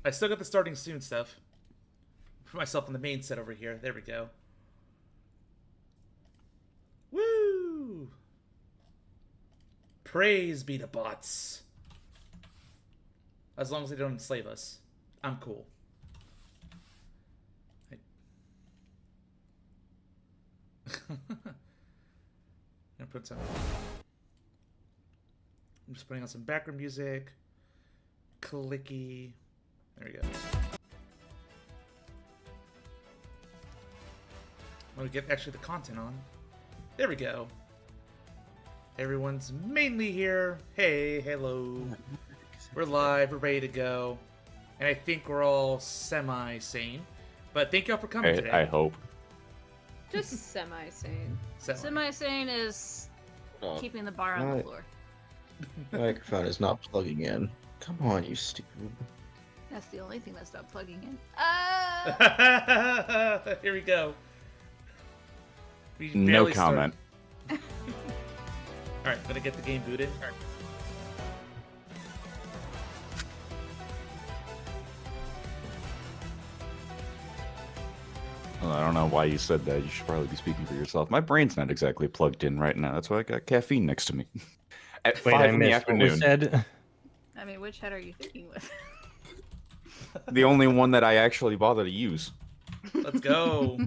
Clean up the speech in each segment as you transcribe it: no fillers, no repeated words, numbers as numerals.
I still got the starting soon stuff. Put myself on the main set over here. There we go. Woo! Praise be to bots. As long as they don't enslave us, I'm cool. I'm put some. I'm just putting on some background music. Clicky. There we go. I'm gonna get actually the content on. There we go. Everyone's mainly here. Hey, hello. We're live. We're ready to go. And I think we're all semi-sane. But thank y'all for coming today. I hope. Just semi-sane. Semi-sane is keeping the bar on the floor. My microphone is not plugging in. Come on, you stupid. That's the only thing that's not plugging in. Here we go. No comment. Alright, I'm gonna get the game booted. All right. Well, I don't know why you said that. You should probably be speaking for yourself. My brain's not exactly plugged in right now. That's why I got caffeine next to me. At 5 in the afternoon. I mean, which head are you thinking with? The only one that I actually bother to use. Let's go.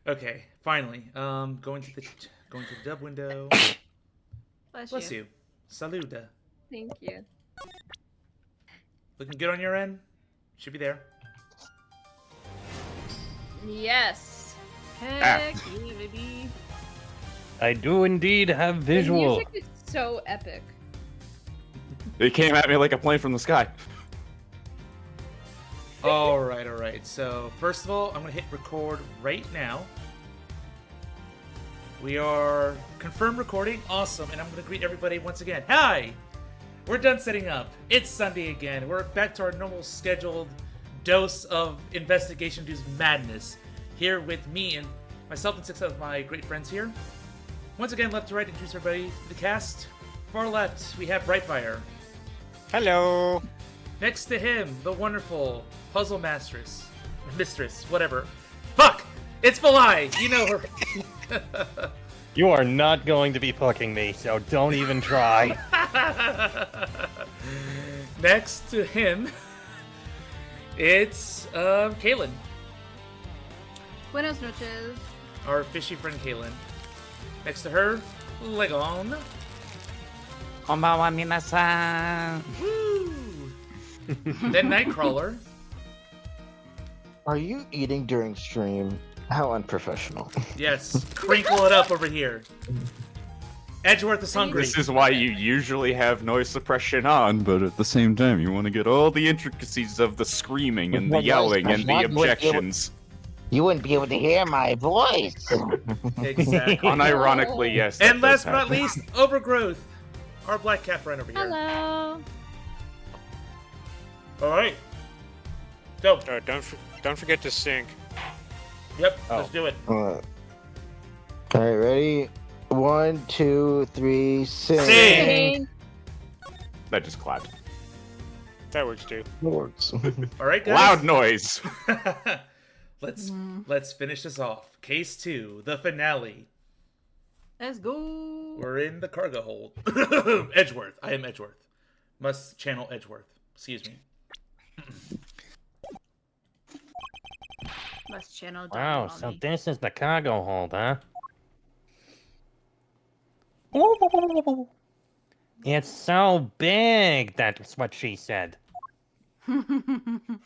Okay, finally. Going to the dub window. Bless you. Saluda. Thank you. Looking good on your end? Should be there. Yes. Heck yeah, baby. I do indeed have visual. The music is so epic. It came at me like a plane from the sky. Alright. So, first of all, I'm going to hit record right now. We are confirmed recording. Awesome. And I'm going to greet everybody once again. Hi! We're done setting up. It's Sunday again. We're back to our normal scheduled dose of Investigation Dude's madness. Here with me and myself and 6 of my great friends here. Once again, left to right, introduce everybody to the cast. Far left, we have Brightfire. Hello. Next to him, the wonderful puzzle mistress, whatever. Fuck! It's Falai! You know her. You are not going to be fucking me, so don't even try. Next to him, it's Kaylin. Buenas noches. Our fishy friend Kaylin. Next to her, Legon. Konbanwa minasan. Woo! Then Nightcrawler. Are you eating during stream? How unprofessional. Yes, crinkle it up over here. Edgeworth is hungry. This is why you usually have noise suppression on, but at the same time, you want to get all the intricacies of the screaming and the yelling and the objections. You wouldn't be able to hear my voice. Exactly. Unironically, yes. And last but not least, Overgrowth. Our black cat friend over here. Hello. Alright. Go. Don't forget to sync. Yep, let's do it. Alright, ready? 1, 2, 3, sing. Sing. That just clapped. That works too. Works. Alright, guys. Loud noise. Let's finish this off. Case 2, the finale. Let's go. We're in the cargo hold. Edgeworth. I am Edgeworth. Must channel Edgeworth. Excuse me. Must channel. Wow, so this is the cargo hold, huh? It's so big, that's what she said.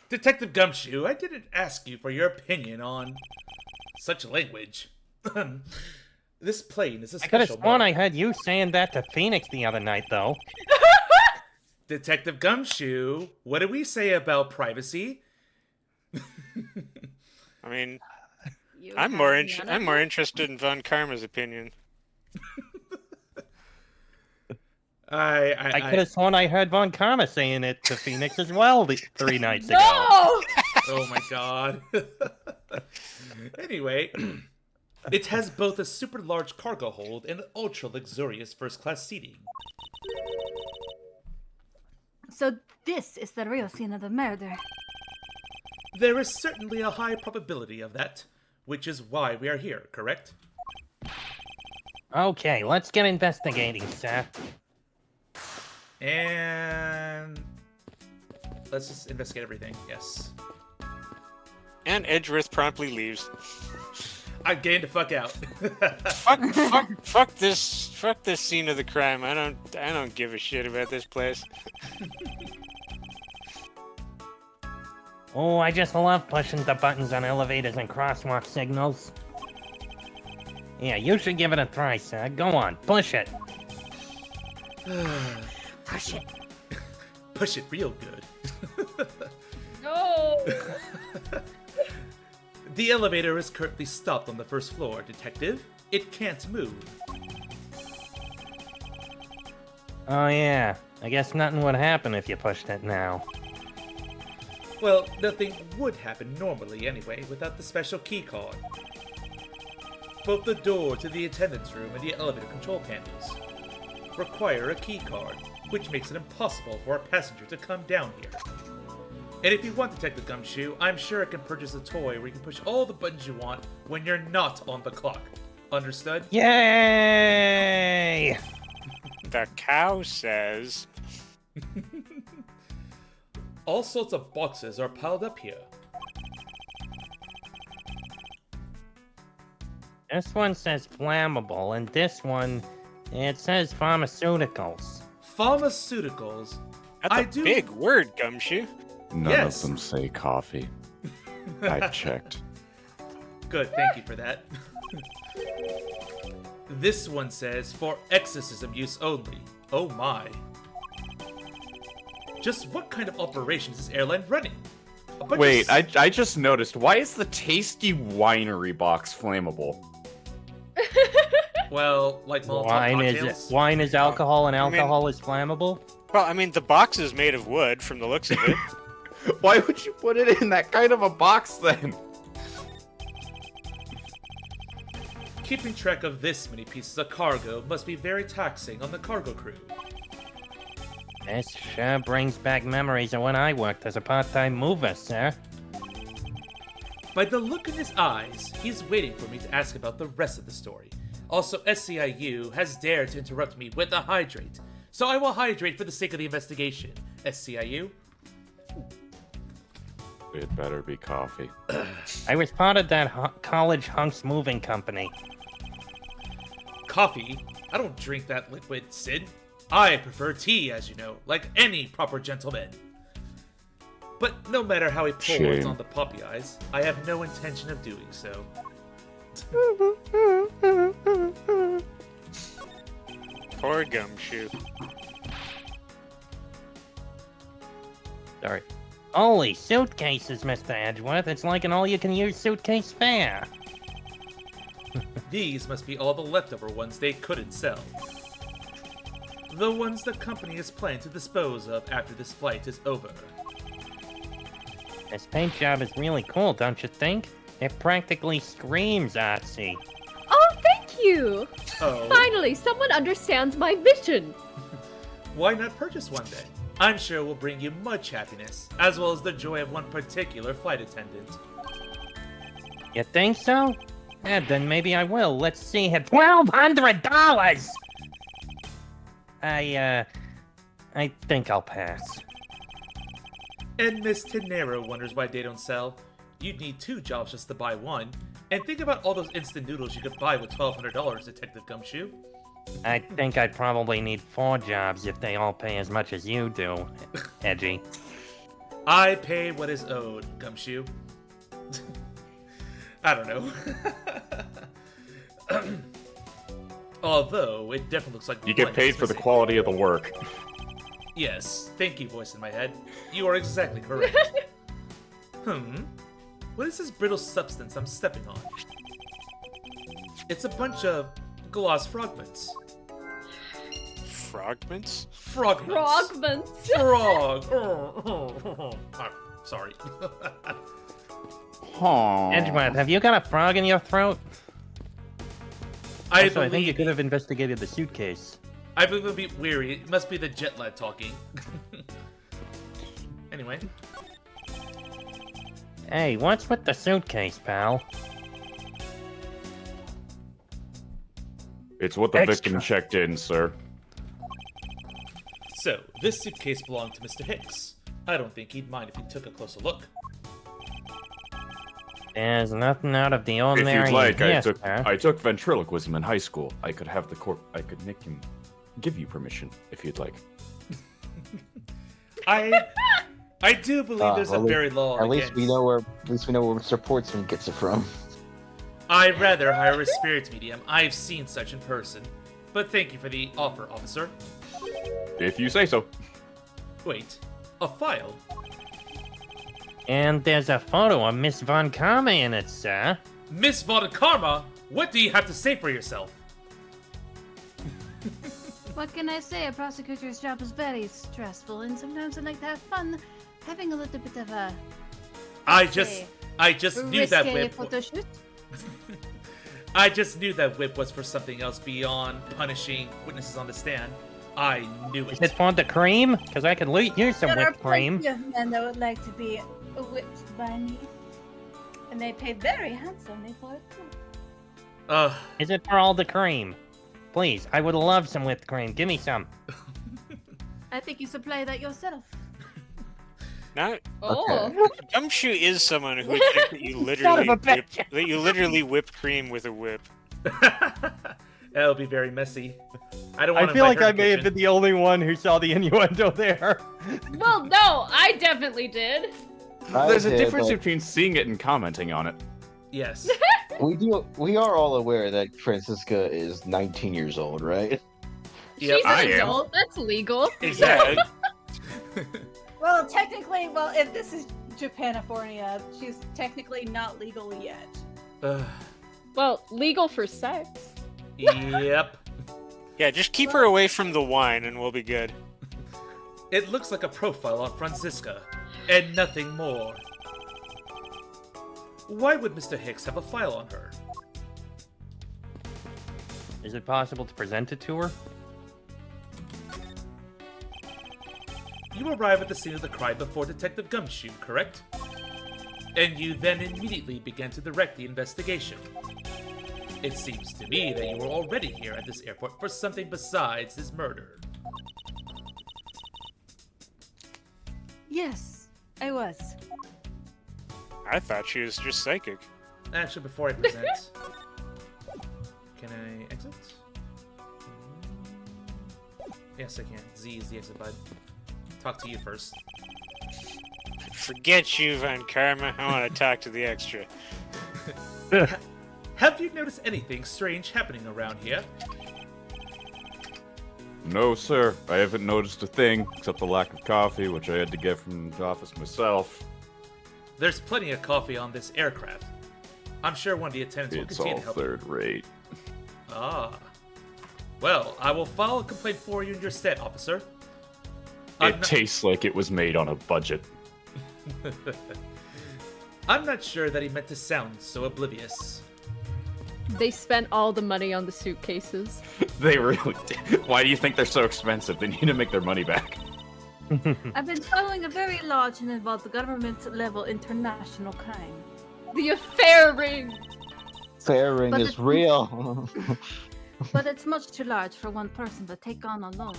Detective Gumshoe, I didn't ask you for your opinion on such language. This plane is a I could have special sworn model. I heard you saying that to Phoenix the other night, though. Detective Gumshoe, what do we say about privacy? I mean, You I'm have more none of it? interested in Von Karma's opinion. I could have sworn I heard Von Karma saying it to Phoenix as well 3 nights ago. No! Oh my god. Anyway, it has both a super large cargo hold and ultra luxurious first class seating. So this is the real scene of the murder. There is certainly a high probability of that, which is why we are here, correct? Okay, let's get investigating, sir. And let's just investigate everything, yes. And Edgeworth promptly leaves. I'm getting the fuck out. Fuck this scene of the crime. I don't give a shit about this place. Oh, I just love pushing the buttons on elevators and crosswalk signals. Yeah, you should give it a try, sir. Go on, push it. Push it. Push it real good. No! The elevator is currently stopped on the first floor, Detective. It can't move. Oh yeah, I guess nothing would happen if you pushed it now. Well, nothing would happen normally anyway without the special key card. Both the door to the attendance room and the elevator control panels require a key card, which makes it impossible for a passenger to come down here. And if you want Detective Gumshoe, I'm sure I can purchase a toy where you can push all the buttons you want when you're not on the clock. Understood? Yay! The cow says. All sorts of boxes are piled up here. This one says flammable, and this one, it says pharmaceuticals. Pharmaceuticals? That's a big word, Gumshoe. None Yes. of them say coffee. I checked. Good, thank you for that. This one says, for exorcism use only. Oh my. Just what kind of operation is this airline running? Wait, I just noticed. Why is the Tasty Winery box flammable? Well, like Molotov cocktails? Wine is alcohol, and alcohol is flammable? Well, I mean, the box is made of wood from the looks of it. Why would you put it in that kind of a box then? Keeping track of this many pieces of cargo must be very taxing on the cargo crew. This sure brings back memories of when I worked as a part-time mover, sir. By the look in his eyes, he's waiting for me to ask about the rest of the story. Also, SCIU has dared to interrupt me with a hydrate, so I will hydrate for the sake of the investigation. SCIU? It better be coffee. I was part of that college hunks moving company. Coffee? I don't drink that liquid, Sid. I prefer tea, as you know, like any proper gentleman. But no matter how he pulls on the puppy eyes, I have no intention of doing so. Poor Gumshoe. Sorry. Holy suitcases, Mr. Edgeworth. It's like an all-you-can-use suitcase fair. These must be all the leftover ones they couldn't sell. The ones the company is planning to dispose of after this flight is over. This paint job is really cool, don't you think? It practically screams artsy. Oh, thank you! Oh, Finally, someone understands my mission! why not purchase one then? I'm sure it will bring you much happiness, as well as the joy of one particular flight attendant. You think so? Yeah, then maybe I will. Let's see here. $1,200! I think I'll pass. And Miss Tenero wonders why they don't sell. You'd need 2 jobs just to buy one. And think about all those instant noodles you could buy with $1,200, Detective Gumshoe. I think I'd probably need 4 jobs if they all pay as much as you do, Edgy. I pay what is owed, Gumshoe. I don't know. Although, it definitely looks like You get one paid is for the missing. quality of the work. Yes, thank you, voice in my head. You are exactly correct. What is this brittle substance I'm stepping on? It's a bunch of gloss fragments. Frogments? Frogments. Frogments! Frog. Sorry. Edgeworth, have you got a frog in your throat? I Also, I think you believe could have investigated the suitcase. I'm a bit weary. It must be the jet lag talking. Anyway. Hey, what's with the suitcase, pal? It's what the Extra. victim checked in, sir. So, this suitcase belonged to Mr. Hicks. I don't think he'd mind if he took a closer look. There's nothing out of the If ordinary. you'd like, Yes, I took ventriloquism in high school. I could have I could make him give you permission if you'd like. I do believe there's a very law At least against. we know where Mr. Portsman gets it from. I'd rather hire a spirits medium. I've seen such in person. But thank you for the offer, officer. If you say so. Wait, a file? And there's a photo of Miss Von Karma in it, sir. Miss Von Karma, what do you have to say for yourself? What can I say? A prosecutor's job is very stressful, and sometimes I like to have fun, having a little bit of a. I just knew that whip. Photo shoot. I just knew that whip was for something else beyond punishing witnesses on the stand. I knew Is it. it for the cream? Because I could use some whipped cream. There are plenty of men that would like to be whipped by me. And they pay very handsomely for it, too. Is it for all the cream? Please, I would love some whipped cream. Give me some. I think you supply that yourself. Not Oh. Gumshoe is someone who would think that you literally whip cream with a whip. That'll be very messy. I don't want I feel like I may have been the only one who saw the innuendo there. Well, no, I definitely did. There's a difference between seeing it and commenting on it. Yes. We are all aware that Francisca is 19 years old, right? Yep, She's I an am. adult. That's legal. Exactly. Well, technically, if this is Japanifornia, she's technically not legal yet. Well, legal for sex. Yep. Yeah, just keep her away from the wine and we'll be good. It looks like a profile on Francisca, and nothing more. Why would Mr. Hicks have a file on her? Is it possible to present it to her? You arrive at the scene of the crime before Detective Gumshoe, correct? And you then immediately began to direct the investigation. It seems to me that you were already here at this airport for something besides this murder. Yes, I was. I thought she was just psychic. Actually, before I present, can I exit? Yes, I can. Z is the exit button. Talk to you first. Forget you, Von Karma. I want to talk to the extra. Have you noticed anything strange happening around here? No, sir. I haven't noticed a thing, except the lack of coffee, which I had to get from the office myself. There's plenty of coffee on this aircraft. I'm sure one of the attendants will It's continue all to help. third rate. Ah. Well, I will file a complaint for you in your stead, officer. It tastes like it was made on a budget. I'm not sure that he meant to sound so oblivious. They spent all the money on the suitcases. They really did. Why do you think they're so expensive? They need to make their money back. I've been following a very large and involved government-level international crime. The affair ring! Fair ring But is it's- real. But it's much too large for one person to take on alone.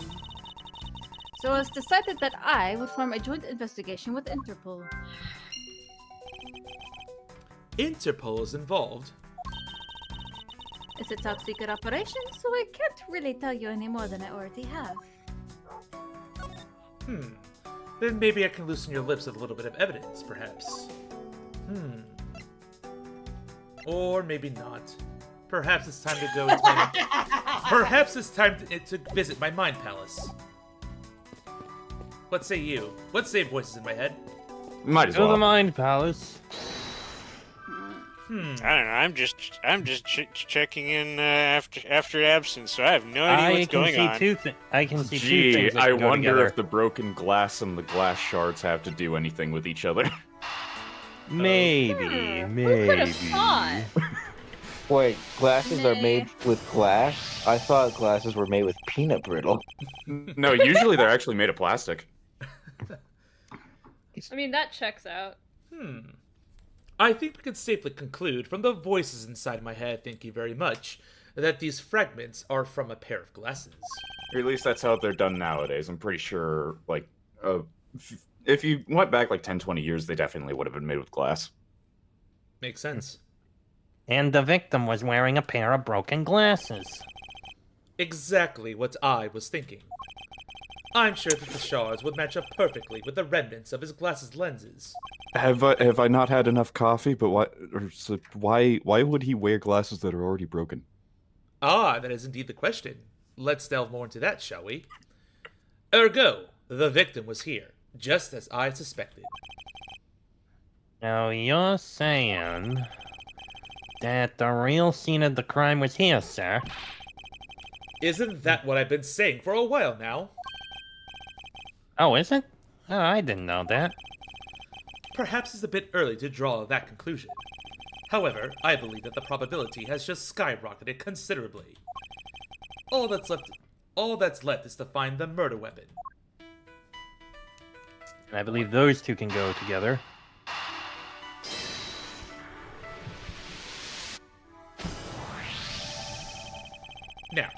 So it's decided that I would form a joint investigation with Interpol. Interpol is involved. It's a top secret operation, so I can't really tell you any more than I already have. Then maybe I can loosen your lips with a little bit of evidence, perhaps. Or maybe not. Perhaps it's time to go into my... Perhaps it's time to visit my mind palace. What say you? What say voices in my head? Might as To the well. Mind Palace. I don't know. I'm just checking in after absence, so I have no idea what's going on. I can see two Gee, things that I can go wonder together. if the broken glass and the glass shards have to do anything with each other. Maybe, Who could have maybe. thought? Wait, glasses are made with glass? I thought glasses were made with peanut brittle. No, usually they're actually made of plastic. I mean, that checks out. I think we can safely conclude from the voices inside my head, thank you very much, that these fragments are from a pair of glasses. Or at least that's how they're done nowadays. I'm pretty sure, like, if you went back like 10, 20 years, they definitely would have been made with glass. Makes sense. And the victim was wearing a pair of broken glasses. Exactly what I was thinking. I'm sure that the shards would match up perfectly with the remnants of his glasses lenses. Have I not had enough coffee? But why would he wear glasses that are already broken? Ah, that is indeed the question. Let's delve more into that, shall we? Ergo, the victim was here, just as I suspected. Now you're saying that the real scene of the crime was here, sir? Isn't that what I've been saying for a while now? Oh, is it? Oh, I didn't know that. Perhaps it's a bit early to draw that conclusion. However, I believe that the probability has just skyrocketed considerably. All that's left is to find the murder weapon. I believe those two can go together. Now,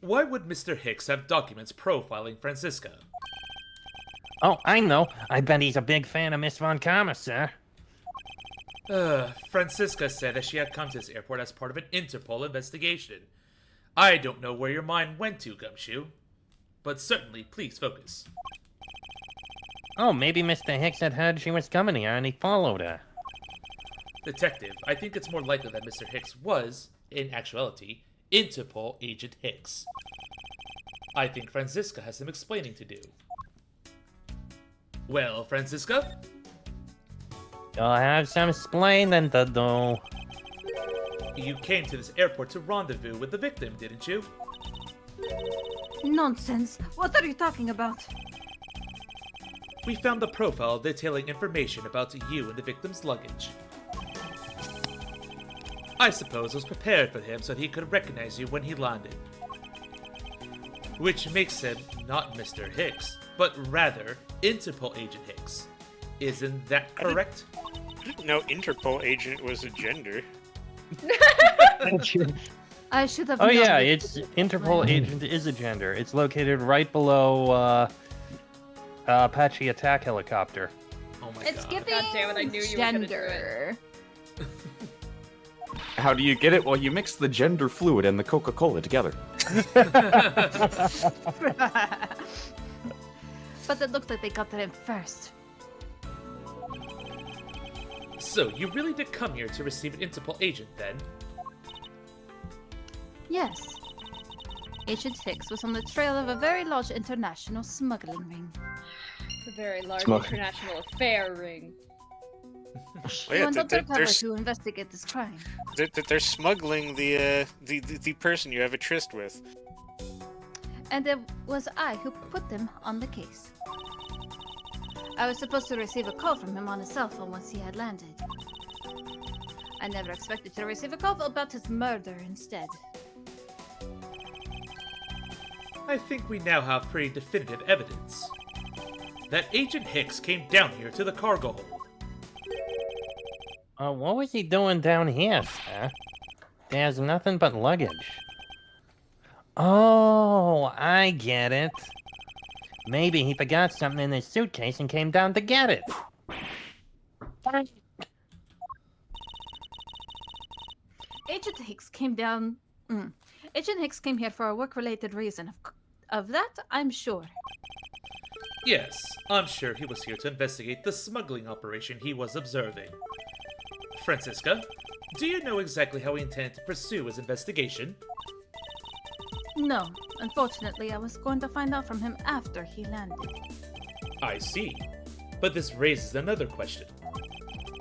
why would Mr. Hicks have documents profiling Francisca? Oh, I know. I bet he's a big fan of Miss Von Karma, sir. Francisca said that she had come to this airport as part of an Interpol investigation. I don't know where your mind went to, Gumshoe. But certainly, please focus. Oh, maybe Mr. Hicks had heard she was coming here and he followed her. Detective, I think it's more likely that Mr. Hicks was, in actuality, Interpol Agent Hicks. I think Francisca has some explaining to do. Well, Francisca? You'll have some explaining to do. You came to this airport to rendezvous with the victim, didn't you? Nonsense. What are you talking about? We found the profile detailing information about you and the victim's luggage. I suppose I was prepared for him so that he could recognize you when he landed. Which makes him not Mr. Hicks, but rather Interpol Agent Hicks. Isn't that correct? I didn't know Interpol agent was a gender. I should have Oh known yeah, it. it's Interpol Agent is a gender. It's located right below Apache attack helicopter. Oh my It's god. giving God damn it, I knew you were gonna do it. gender. How do you get it? Well, you mix the gender fluid and the Coca-Cola together. But it looks like they got that in first. So, you really did come here to receive an Interpol agent, then? Yes. Agent Hicks was on the trail of a very large international smuggling ring. It's a very large Smoke. international affair ring. Oh, We yeah, went undercover they're, to investigate this crime. they're smuggling the person you have a tryst with. And it was I who put them on the case. I was supposed to receive a call from him on his cell phone once he had landed. I never expected to receive a call about his murder instead. I think we now have pretty definitive evidence. That Agent Hicks came down here to the cargo hold. What was he doing down here, sir? There's nothing but luggage. Oh, I get it. Maybe he forgot something in his suitcase and came down to get it. Agent Hicks came down. Agent Hicks came here for a work-related reason. Of that, I'm sure. Yes, I'm sure he was here to investigate the smuggling operation he was observing. Francisca, do you know exactly how he intended to pursue his investigation? No, unfortunately, I was going to find out from him after he landed. I see. But this raises another question.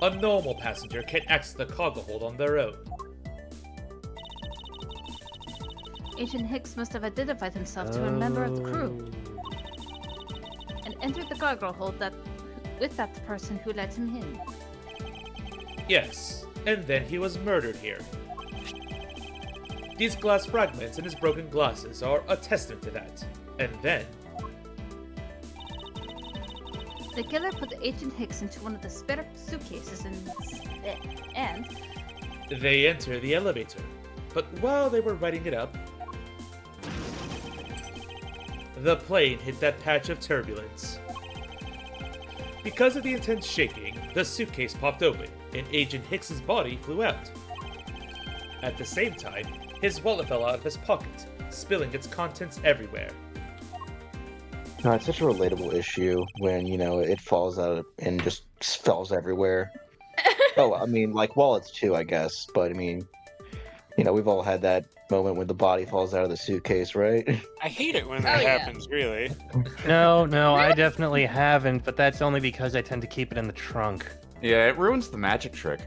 A normal passenger can't access the cargo hold on their own. Agent Hicks must have identified himself to a member of the crew and entered the cargo hold with that person who let him in. Yes, and then he was murdered here. These glass fragments and his broken glasses are a testament to that. And then... The killer put Agent Hicks into one of the spare suitcases and They enter the elevator, but while they were writing it up, the plane hit that patch of turbulence. Because of the intense shaking, the suitcase popped open, and Agent Hicks's body flew out. At the same time, his wallet fell out of his pocket, spilling its contents everywhere. No, it's such a relatable issue when, it falls out and just falls everywhere. Oh, I mean, like wallets too, I guess. But I mean, we've all had that moment when the body falls out of the suitcase, right? I hate it when that yeah. happens, really. No, I definitely haven't, but that's only because I tend to keep it in the trunk. Yeah, it ruins the magic trick.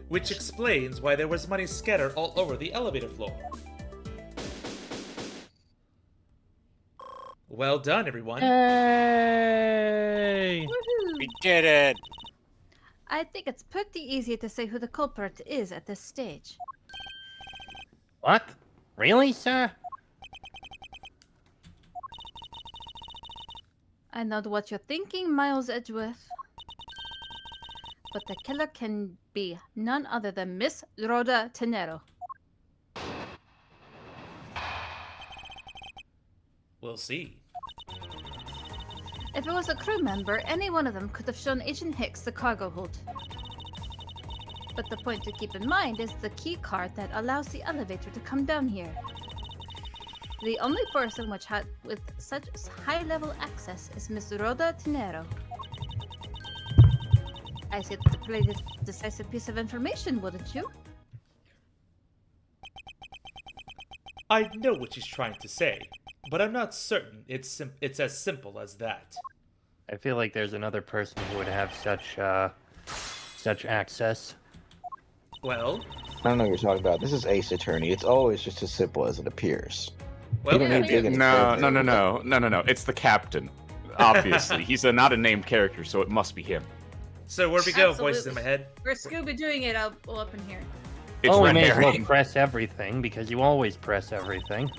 Which explains why there was money scattered all over the elevator floor. Well done, everyone. Hey! We did it. I think it's pretty easy to say who the culprit is at this stage. What? Really, sir? I know what you're thinking, Miles Edgeworth. But the killer can be none other than Miss Rhoda Tenero. We'll see. If it was a crew member, any one of them could have shown Agent Hicks the cargo hold. But the point to keep in mind is the key card that allows the elevator to come down here. The only person with such high-level access is Miss Rhoda Tenero. I said to play this decisive piece of information, wouldn't you? I know what she's trying to say, but I'm not certain it's as simple as that. I feel like there's another person who would have such access. Well, I don't know what you're talking about. This is Ace Attorney. It's always just as simple as it appears. well, You don't need big and No. expensive. It's the captain. Obviously, he's not a named character, so it must be him. so where we go, Absolutely. voices in my head. We're Scooby doing it up in here. It's we red may as well herring. press everything, because you always press everything.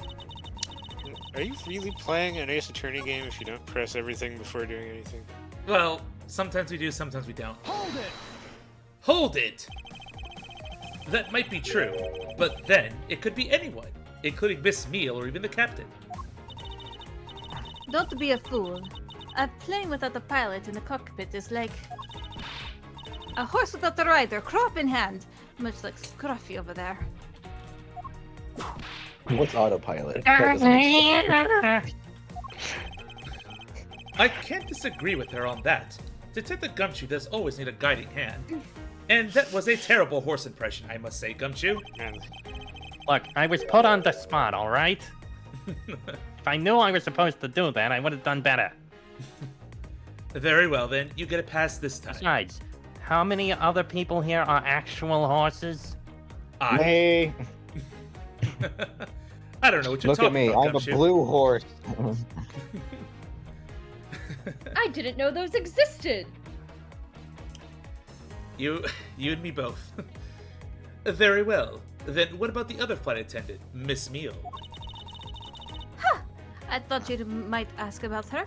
Are you really playing an Ace Attorney game if you don't press everything before doing anything? Well, sometimes we do, sometimes we don't. Hold it! Hold it! That might be true, but then it could be anyone, including Miss Meal or even the captain. Don't be a fool. A plane without a pilot in the cockpit is like a horse without a rider, crop in hand, much like Scruffy over there. What's autopilot? That doesn't make sense. I can't disagree with her on that. Detective Gumshoe does always need a guiding hand. And that was a terrible horse impression, I must say, Gumshoe. Man, Look, I was put on the spot, alright? If I knew I was supposed to do that, I would have done better. Very well, then. You get a pass this time. Besides, how many other people here are actual horses? Hey, I don't know what you're look talking at me. about, I'm a Gumshoe. blue horse. I didn't know those existed. You and me both. Very well. Then what about the other flight attendant, Miss Meal? I thought you might ask about her.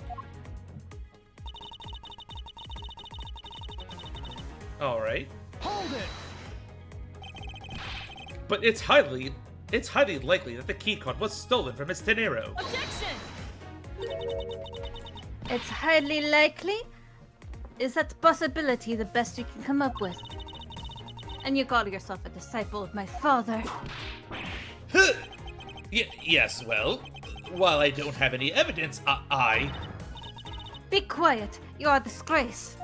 All right. Hold it. But it's highly likely that the key card was stolen from Miss Tenero. Objection! It's highly likely. Is that possibility the best you can come up with? And you call yourself a disciple of my father. Yes, well, while I don't have any evidence, I... Be quiet. You are a disgrace.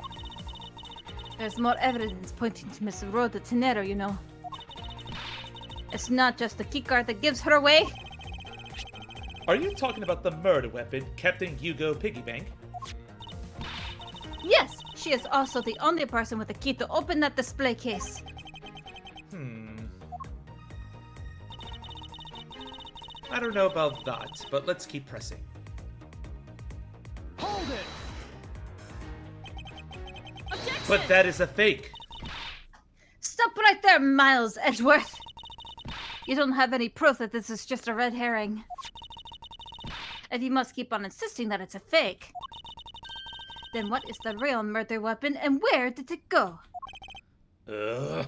There's more evidence pointing to Miss Rhoda Tenero, you know. It's not just the keycard that gives her away. Are you talking about the murder weapon, Captain Hugo Piggybank? Yes, she is also the only person with the key to open that display case. I don't know about that, but let's keep pressing. Hold it! Objection! But that is a fake. Stop right there, Miles Edgeworth. You don't have any proof that this is just a red herring. And you must keep on insisting that it's a fake. Then what is the real murder weapon and where did it go? Ugh.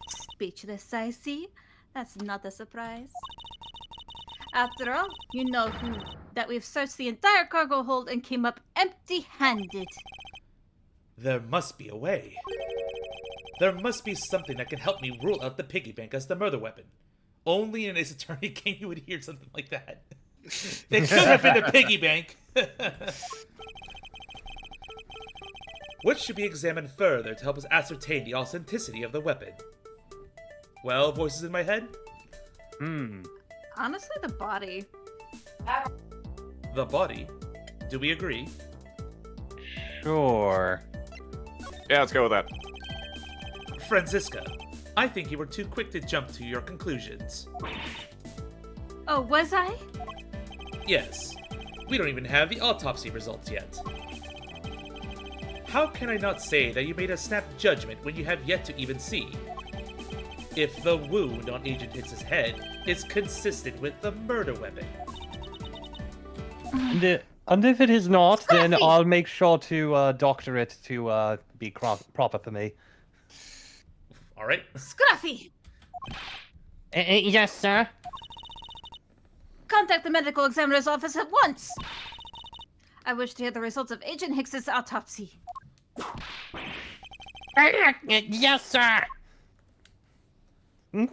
Speechless, I see. That's not a surprise. After all, you know that we've searched the entire cargo hold and came up empty-handed. There must be a way. There must be something that can help me rule out the piggy bank as the murder weapon. Only in Ace Attorney game you would hear something like that. It could have been the piggy bank. What should be examined further to help us ascertain the authenticity of the weapon? Well, voices in my head? Honestly, the body. The body. Do we agree? Sure. Yeah, let's go with that. Franziska, I think you were too quick to jump to your conclusions. Oh, was I? Yes. We don't even have the autopsy results yet. How can I not say that you made a snap judgment when you have yet to even see? If the wound on Agent Hicks's head is consistent with the murder weapon. And if it is not, then Scruffy! I'll make sure to doctor it to be proper for me. Alright. Scruffy! Yes, sir? Contact the medical examiner's office at once! I wish to hear the results of Agent Hicks's autopsy. Yes, sir! And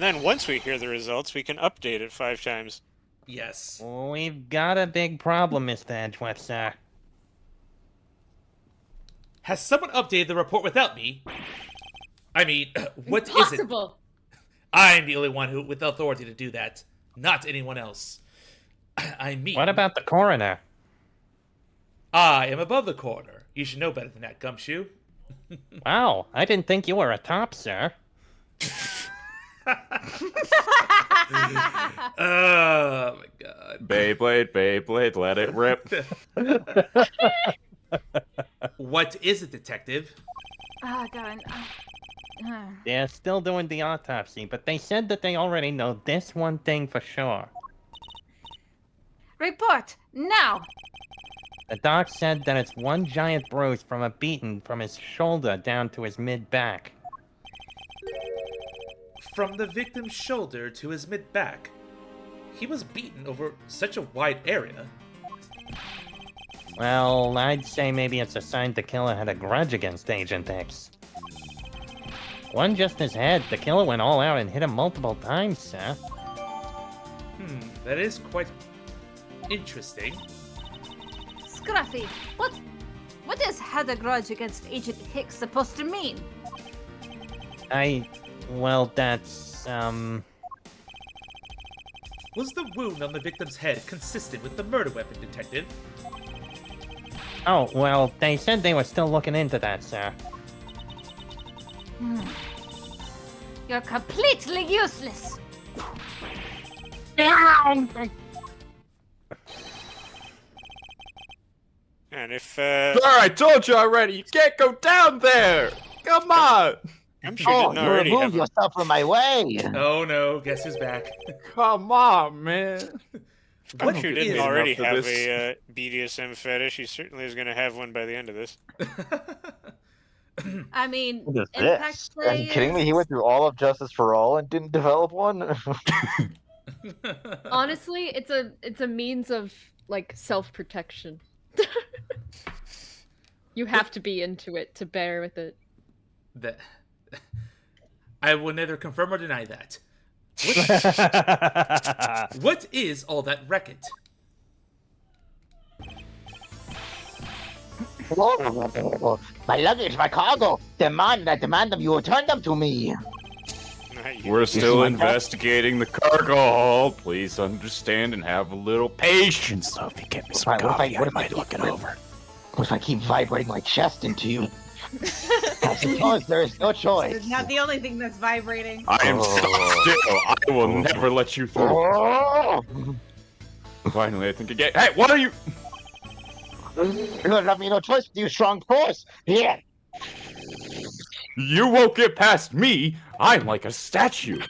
then once we hear the results, we can update it 5 times. Yes. We've got a big problem, Mr. Edgeworth, sir. Has someone updated the report without me? I mean, what is it? Impossible. I'm the only one who with authority to do that, not anyone else. I mean, What about the coroner? I am above the coroner. You should know better than that, Gumshoe. Wow, I didn't think you were a top, sir. Oh my god. Beyblade, let it rip. What is it, detective? Ah, darn. They're still doing the autopsy, but they said that they already know this one thing for sure. Report, now! The doc said that it's one giant bruise from a beating from his shoulder down to his mid-back. From the victim's shoulder to his mid-back. He was beaten over such a wide area. Well, I'd say maybe it's a sign the killer had a grudge against Agent X. One just his head, the killer went all out and hit him multiple times, sir. That is quite interesting. Scruffy, what is had a grudge against Agent Hicks supposed to mean? Well, that's, Was the wound on the victim's head consistent with the murder weapon, detective? Oh, well, they said they were still looking into that, sir. You're completely useless! And if Sir, I told you already, you can't go down there! Come on! I'm sure didn't already have a, yourself from my way. Oh no, guess who's back? Come on, man. What I'm sure is- didn't already enough for have this. a BDSM fetish. He certainly is going to have one by the end of this. I mean, What is Impact this? Play Are you kidding me? He is- went through all of Justice for All and didn't develop one? Honestly, it's a means of like self-protection. You have to be into it to bear with it. That I will neither confirm or deny that. What is all that racket? My luggage, my cargo. Demand them you return them to me. Not you. We're still like that? investigating the cargo hold. Please understand and have a little patience. So if you get me some Right, what if coffee, I- what I if I might keep look it it? over. What if I keep vibrating my chest into you? I suppose there is no choice. It's not the only thing that's vibrating. I am stuck still. I will never let you through. Oh! Finally, I think again. Hey, what are you? You have me no choice with you, strong force. Here. You won't get past me. I'm like a statue.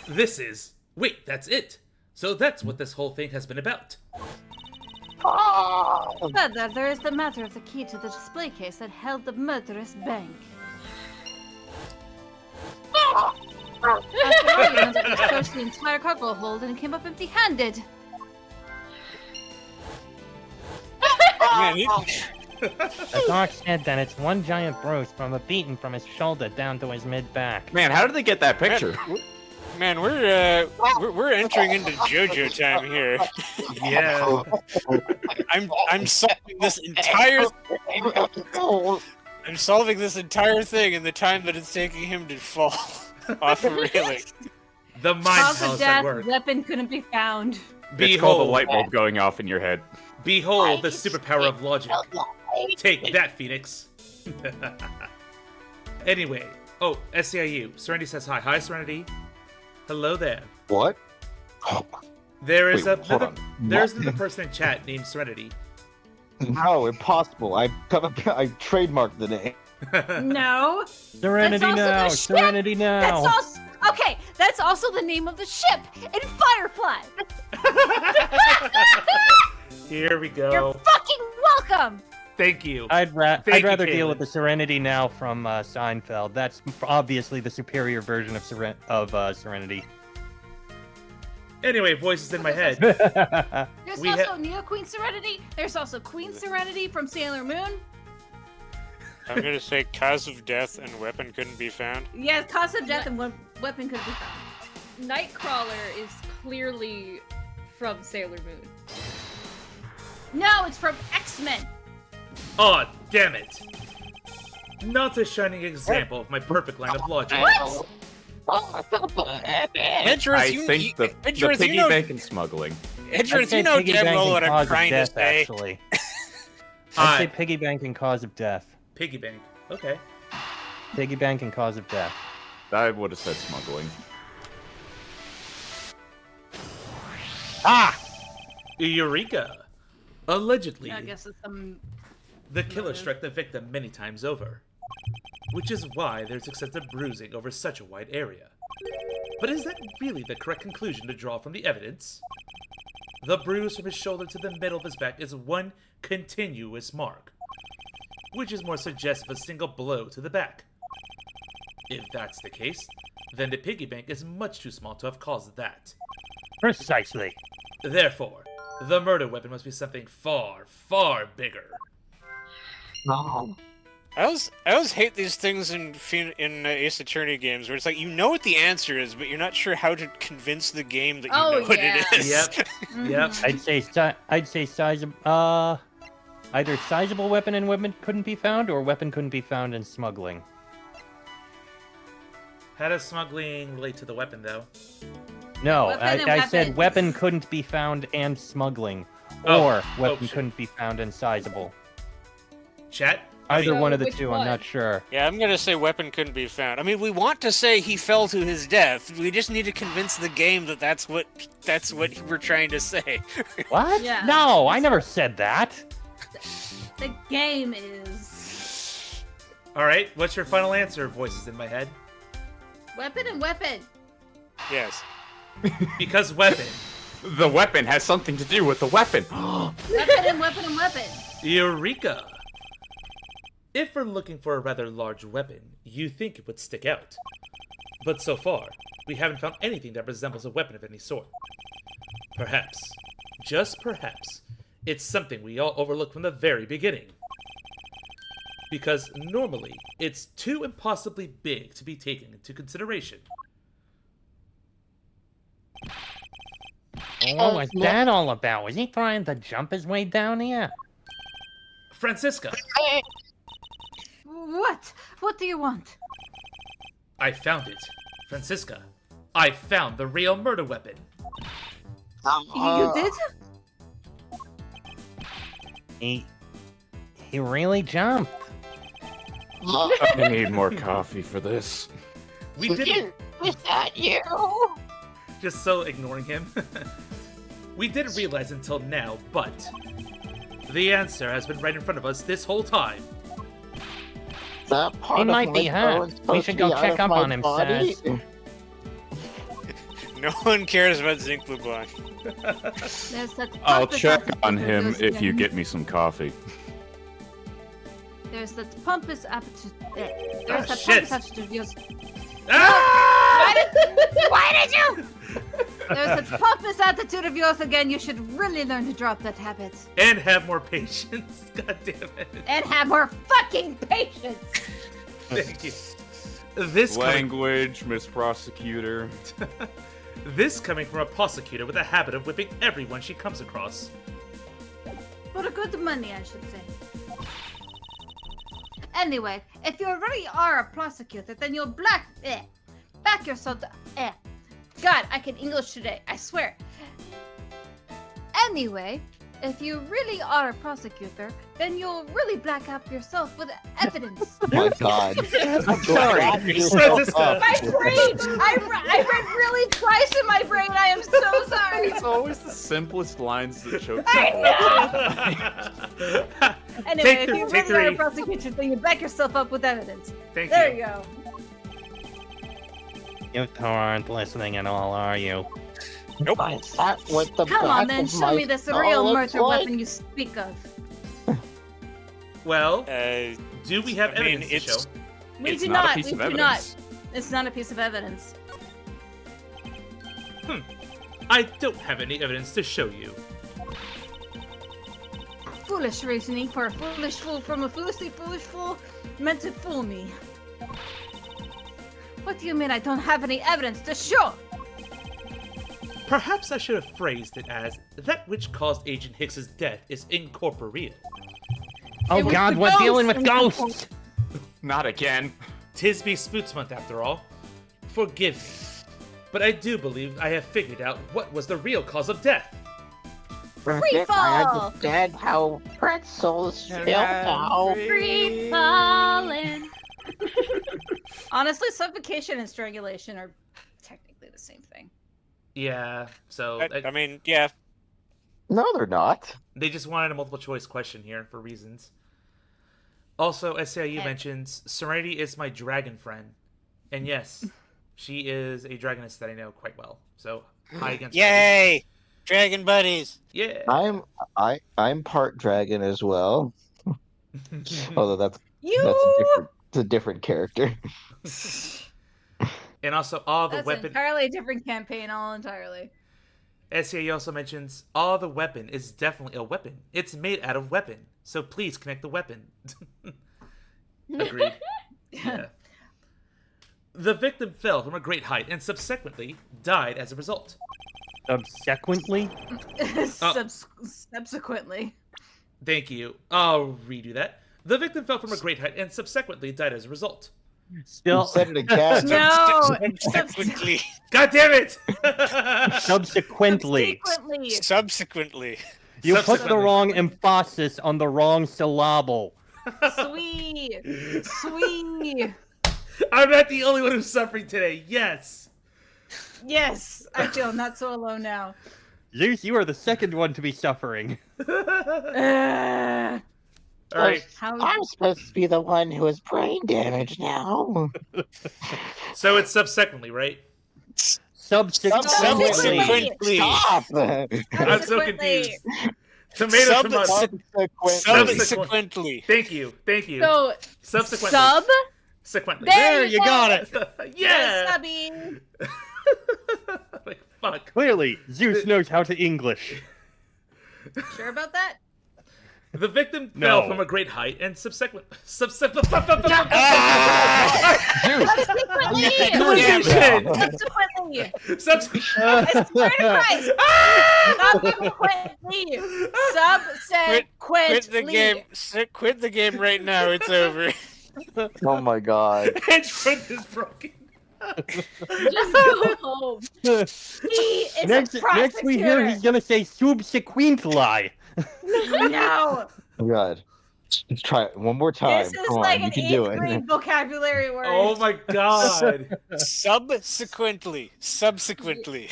This is Wait, that's it. So that's what this whole thing has been about. Further, there is the matter of the key to the display case that held the murderous bank. After all, you ended up searched the entire cargo hold and came up empty-handed. Man, The doc said that it's one giant bruise from a beating from his shoulder down to his mid-back. Man, how did they get that picture? Man, we're entering into JoJo time here. Yeah. I'm solving this entire. I'm solving this entire thing in the time that it's taking him to fall off a railing. The mind Cause palace of at death, work. weapon couldn't be found. It's called a Behold, light bulb going off in your head. behold the superpower of logic. Take that, Phoenix. Anyway, oh, SCIU. Serenity says hi. Hi, Serenity. Hello there. What? There is Wait, hold another. on. There's another person in chat named Serenity. No, impossible. I trademarked the name. No. Serenity That's also now! the ship! Serenity now! That's also okay. That's also the name of the ship in Firefly. Here we You're go. fucking welcome. Thank you. I'd Thank you, rather deal Caitlin. with the Serenity now from Seinfeld. That's obviously the superior version of Serenity. Anyway, voices in my head. There's We also Neo Queen Serenity. There's also Queen Serenity from Sailor Moon. I'm gonna say cause of death and weapon couldn't be found. Yeah, cause of death and weapon could be found. Nightcrawler is clearly from Sailor Moon. No, it's from X-Men. Oh, damn it. Not a shining example of my perfect line of logic. Edris, I think the piggy you know, bank and smuggling. Edris, you know damn well what I'm trying to say. Actually. I'd Hi. say piggy bank and cause of death. Piggy bank. Okay. Piggy bank and cause of death. I would have said smuggling. Eureka. Allegedly, I guess it's some. the killer struck the victim many times over, which is why there's excessive bruising over such a wide area. But is that really the correct conclusion to draw from the evidence? The bruise from his shoulder to the middle of his back is one continuous mark, which is more suggestive of a single blow to the back. If that's the case, then the piggy bank is much too small to have caused that. Precisely. Therefore, the murder weapon must be something far, far bigger. No. I always hate these things in Ace Attorney games where it's like you know what the answer is, but you're not sure how to convince the game that you Oh, know what yeah. it is. Yep. Yep. I'd say sizable. Either sizable weapon and weapon couldn't be found, or weapon couldn't be found in smuggling. How does smuggling relate to the weapon, though? No, Weapon and I said weapon. weapon couldn't be found and smuggling, Oh. or Oh, weapon shit. couldn't be found and sizable. Chat? Either So one of the which two, one? I'm not sure. Yeah, I'm gonna say weapon couldn't be found. I mean, we want to say he fell to his death. We just need to convince the game that that's what we're trying to say. What? Yeah. No, I never said that. The game is. Alright, what's your final answer? Voices in my head. Weapon and weapon. Yes. Because weapon. The weapon has something to do with the weapon. Weapon and weapon and weapon. Eureka! If we're looking for a rather large weapon, you think it would stick out. But so far, we haven't found anything that resembles a weapon of any sort. Perhaps, just perhaps, it's something we all overlooked from the very beginning. Because normally, it's too impossibly big to be taken into consideration. What was that all about? Was he trying to jump his way down here? Francisca, What? What do you want? I found it. Francisca, I found the real murder weapon. You did? He really jumped. I need more coffee for this. We didn't. Was that you? Just so ignoring him. We didn't realize until now, but the answer has been right in front of us this whole time. That part He of might my be bone hurt. is We supposed should to be go out check of up my on him, body. Sass. No one cares about Zinc LeBlanc. There's that I'll pompous check attitude on of him yours if you again. get me some coffee. There's that pompous attitude. There's Ah, that shit. pompous attitude of yours. Ah! Why did you? There's that pompous attitude of yours again. You should really learn to drop that habit. And have more patience. God damn it. And have more fucking patience. Thank you. This coming, Language, Miss Prosecutor. this coming from a prosecutor with a habit of whipping everyone she comes across. For good money, I should say. Anyway, if you already are a prosecutor, then you'll back yourself to, God, I can English today, I swear. Anyway, if you really are a prosecutor, then you'll really black up yourself with evidence. Oh my God. I'm sorry. Francisca. My brain! I read really twice in my brain, I am so sorry! It's always the simplest lines that choke I people up. Anyway, Take if you take really are a three. prosecutor, then you back yourself up with evidence. Thank There you. you go. You two aren't listening at all, are you? Nope. Is that what the Come on, back then, of show my me this skull real looks murder like? weapon you speak of. Well, Uh, do we have I mean, evidence to it's- show? We It's do not a not. piece We of do evidence. not. It's not a piece of evidence. I don't have any evidence to show you. Foolish reasoning for a foolish fool from a foolishly foolish fool meant to fool me. What do you mean I don't have any evidence to show? Perhaps I should have phrased it as, that which caused Agent Hicks's death is incorporeal. Oh was God, the we're dealing ghost with and- ghosts! Not again. Tisby Spoots Month after all. Forgive me. But I do believe I have figured out what was the real cause of death. Free I fall! understand how pretzels feel now. Free falling. Honestly, suffocation and strangulation are technically the same thing. Yeah, so I mean, yeah. No, they're not. they just wanted a multiple choice question here for reasons. Also, SCIU Heck. mentions Serenity is my dragon friend. And yes, she is a dragoness that I know quite well. So, hi against Yay! Dragon buddies. Yeah. I'm part dragon as well. Although that's You! a different character. And also, all the That's an weapon. entirely different campaign, all entirely. SCIU also mentions all the weapon is definitely a weapon. It's made out of weapon. So please connect the weapon. Agreed. Yeah. The victim fell from a great height and subsequently died as a result. Subsequently? Subsequently. Thank you. I'll redo that. The victim fell from a great height and subsequently died as a result. Still, Said it again. No! Subsequently. God damn it! subsequently. Subsequently. Subsequently. You put the Subsequently. wrong emphasis on the wrong syllable. Sweet. Sweet. I'm not the only one who's suffering today. Yes. Yes, I feel not so alone now. Zeus, you are the second one to be suffering. All right. How I'm supposed to be the one who has brain damage now. So it's subsequently, right? Subsequently. Subsequently. Stop! I'm so confused. Tomato, tomato. Subsequently. Thank you. Thank you. So, Subsequently. sub? Subsequently. There There, you got it. Yeah. Subby. Like, fuck. Clearly, Zeus knows how to English. Sure about that? The victim No. fell from a great height and subsequently. Subsequently. Subsequently. I swear to Christ. Subsequently. Quit the Subsequently. game. Quit the game right now. It's over. Oh my God. Hedge fund is broken. Just go home. He is Next a we hear he's gonna say subsequently. No. Oh God. Let's try it one more time. This is Come like on, you an can do 8th it. grade vocabulary word. Oh my god. Subsequently. Subsequently.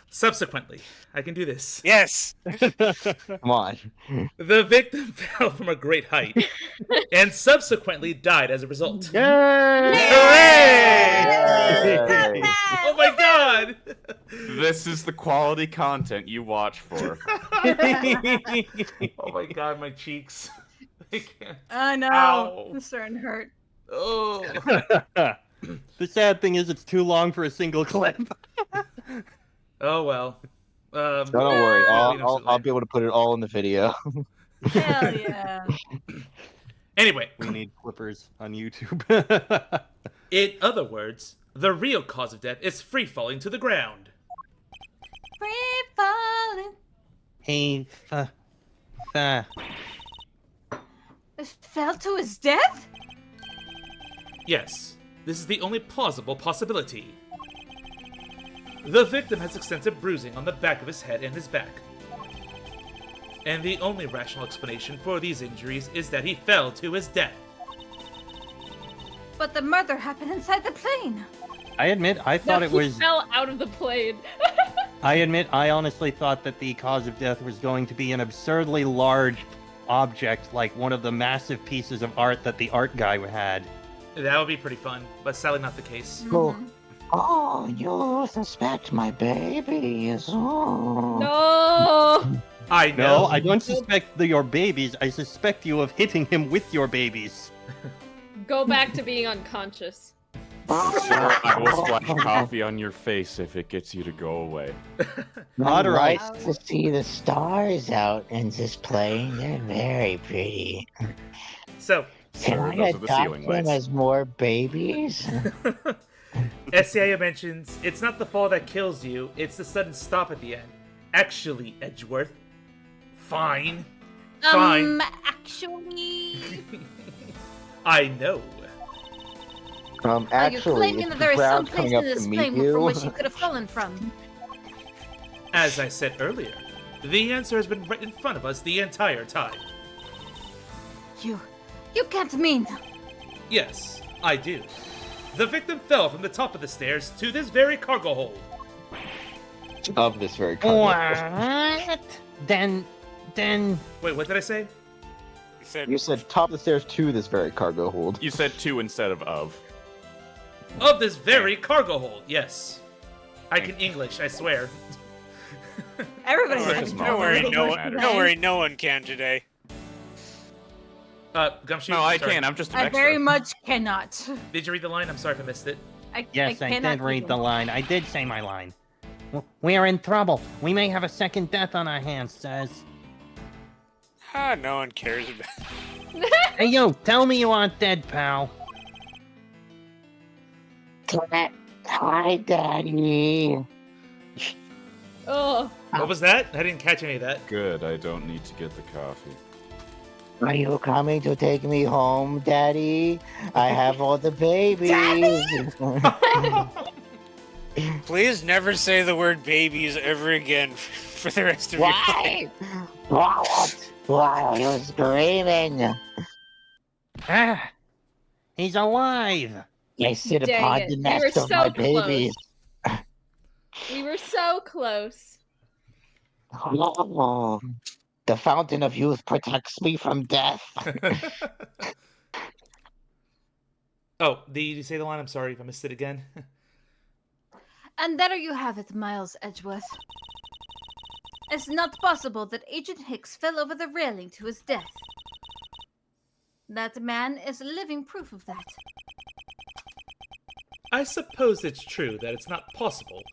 Subsequently. I can do this. Yes. Come on. The victim fell from a great height and subsequently died as a result. Yay! Hooray! Yay. Not bad. Oh my This is the quality content you watch for. Oh my god, my cheeks. I can't. I know. Ow. It's starting to hurt. Oh. The sad thing is, it's too long for a single clip. Oh well. Don't worry, Yeah, I'll be able to put it all in the video. Hell yeah. Anyway, We need clippers on YouTube. in other words, the real cause of death is free falling to the ground. Free falling. He Fell to his death? Yes, this is the only plausible possibility. The victim has extensive bruising on the back of his head and his back. And the only rational explanation for these injuries is that he fell to his death. But the murder happened inside the plane. I admit, I thought it was. He fell out of the plane. I admit, I honestly thought that the cause of death was going to be an absurdly large object, like one of the massive pieces of art that the art guy had. That would be pretty fun, but sadly not the case. Oh, you suspect my babies. Oh. No. I know. No, I don't suspect your babies. I suspect you of hitting him with your babies. Go back to being unconscious. I will splash coffee on your face if it gets you to go away. Not I right. like to see the stars out in this plane. They're very pretty. So, Can Sir, I those are the adopt ceiling them lights. as more babies? SCIA mentions, it's not the fall that kills you, it's the sudden stop at the end. Actually, Edgeworth. Fine. Fine. Actually... I know. Are you Actually, claiming if that the there is some crowd place coming in up this to meet plane from you, which you could have fallen from? As I said earlier, the answer has been right in front of us the entire time. You can't mean... Yes, I do. The victim fell from the top of the stairs to this very cargo hold. of this very cargo. What? Then. Wait, what did I say? He said, You said top of the stairs to this very cargo hold. You said 2 instead of. Of this very cargo hold, yes. I can English, I swear. Everybody's Such a like, small don't worry, world, no it one, matters. don't worry, no one can today. Gumshoe. No, I sorry. can't. I'm just an I extra. very much cannot. Did you read the line? I'm sorry if I missed it. Yes, I cannot did read keep the them. line. I did say my line. We are in trouble. We may have a second death on our hands, says. No one cares about. Hey, you, tell me you aren't dead, pal. Hi, Daddy. Oh. What was that? I didn't catch any of that. Good. I don't need to get the coffee. Are you coming to take me home, Daddy? I have all the babies. Please never say the word babies ever again for the rest of your life. Why? Why are you screaming? Ah, he's alive. I sit Dang upon it. the We nest were of so my close. babies. We were so close. Oh, the fountain of youth protects me from death. Oh, did you say the line? I'm sorry if I missed it again. And there you have it, Miles Edgeworth. It's not possible that Agent Hicks fell over the railing to his death. That man is living proof of that. I suppose it's true that it's not possible,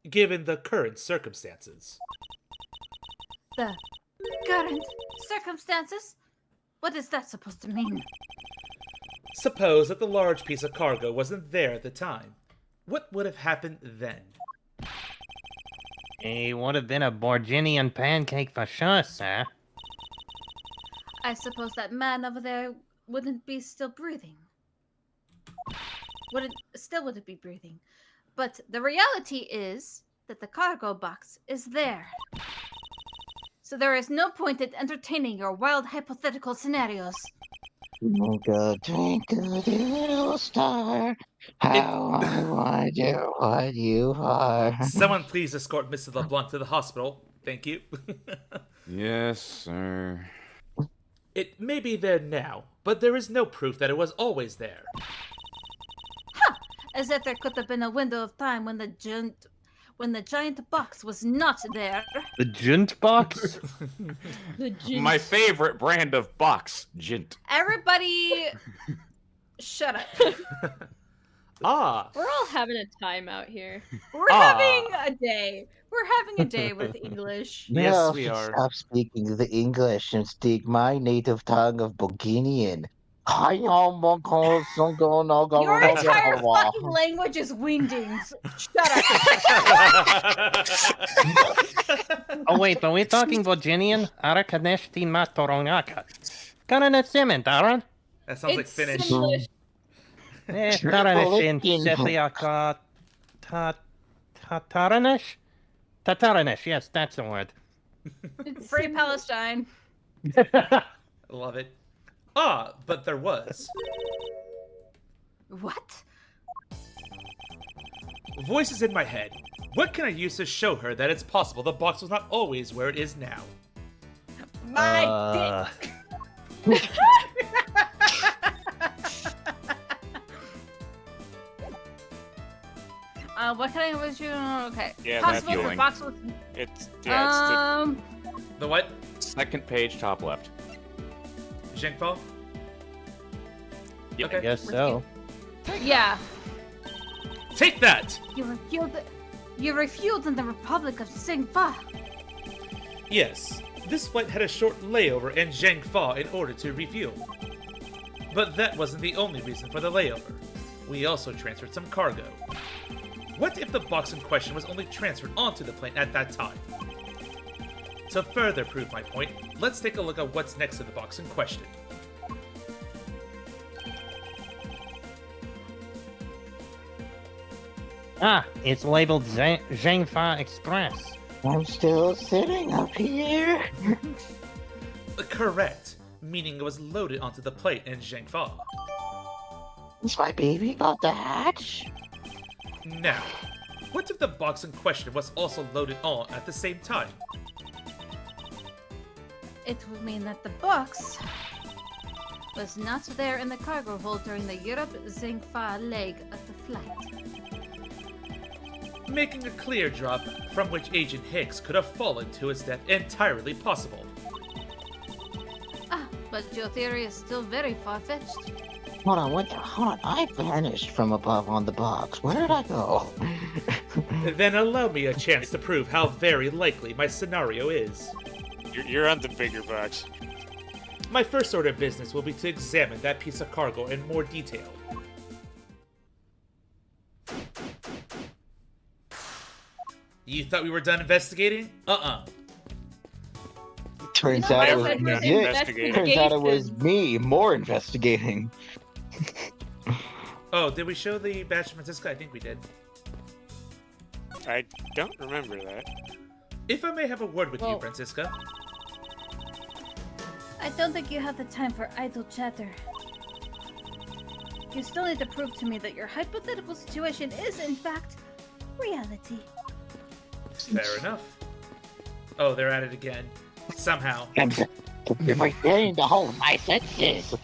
given the current circumstances. The current circumstances? What is that supposed to mean? Suppose that the large piece of cargo wasn't there at the time. What would have happened then? He would have been a Borginian pancake for sure, sir. I suppose that man over there wouldn't be still breathing. Wouldn't be breathing. But the reality is that the cargo box is there. So there is no point in entertaining your wild hypothetical scenarios. Twinkle, twinkle, little star, how I wonder what you are. Someone please escort Mrs. LeBlanc to the hospital. Thank you. Yes, sir. It may be there now, but there is no proof that it was always there. As if there could have been a window of time when when the giant box was not there. The Jint box? My favorite brand of box, Jint. Everybody, shut up. Ah. We're all having a time out here. We're having a day. We're having a day with English. Yes, No, we should are. Stop speaking the English and speak my native tongue of Bulgarian. Your entire fucking language is wingdings. Shut up. Oh wait, are we talking Virginian? Arakaneshti Matoronaka. Karana Cement, Aran? That sounds like It's Finnish. English. Taraneshin Sepliaka Tataranesh? Tataranesh, yes, that's the word. It's Free Palestine. Love it. Ah, but there was. What? Voices in my head. What can I use to show her that it's possible the box was not always where it is now? My dick. What kind of was you? Okay. Yeah, Possible that's the healing. box was. It's The what? Second page, top left. Zhengfo? Yep. Okay. I guess so. Yeah. Take that! You refueled in the Republic of Singfa. Yes, this flight had a short layover in Zhengfa in order to refuel. But that wasn't the only reason for the layover. We also transferred some cargo. What if the box in question was only transferred onto the plane at that time? To further prove my point, let's take a look at what's next to the box in question. Ah, it's labeled Zhangfa Express. I'm still sitting up here. Correct, meaning it was loaded onto the plane in Zhengfa. Is my baby got the hatch? Now, what if the box in question was also loaded on at the same time? It would mean that the box was not there in the cargo hold during the Europe-Zingfa leg of the flight. Making a clear drop from which Agent Hicks could have fallen to his death entirely possible. Ah, but your theory is still very far-fetched. Hold on, I vanished from above on the box. Where did I go? Then allow me a chance to prove how very likely my scenario is. You're on the bigger box. My first order of business will be to examine that piece of cargo in more detail. You thought we were done investigating? Turns No, out I it was said legit. investigate. Turns out it was me, more investigating. Oh, did we show the badge to Francisca? I think we did. I don't remember that. If I may have a word with you, Well- Francisca. I don't think you have the time for idle chatter. You still need to prove to me that your hypothetical situation is, in fact, reality. Fair enough. Oh, they're at it again. Somehow. I'm forgetting to hold my senses.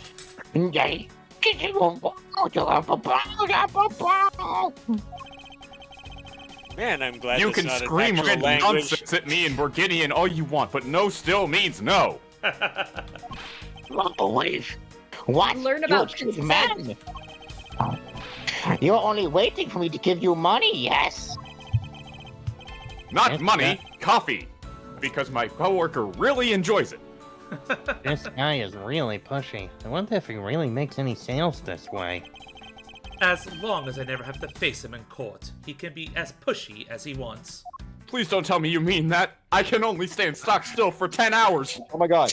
Man, I'm glad You that's can not scream an actual red language. nonsense at me in Burgundian all you want, but no still means no. Won't believe. What? Learn about You're a true consent. man. You're only waiting for me to give you money, yes? Not Yes, money, coffee. Because my coworker really enjoys it. This guy is really pushy. I wonder if he really makes any sales this way. As long as I never have to face him in court, he can be as pushy as he wants. Please don't tell me you mean that. I can only stand stock still for 10 hours. Oh my god.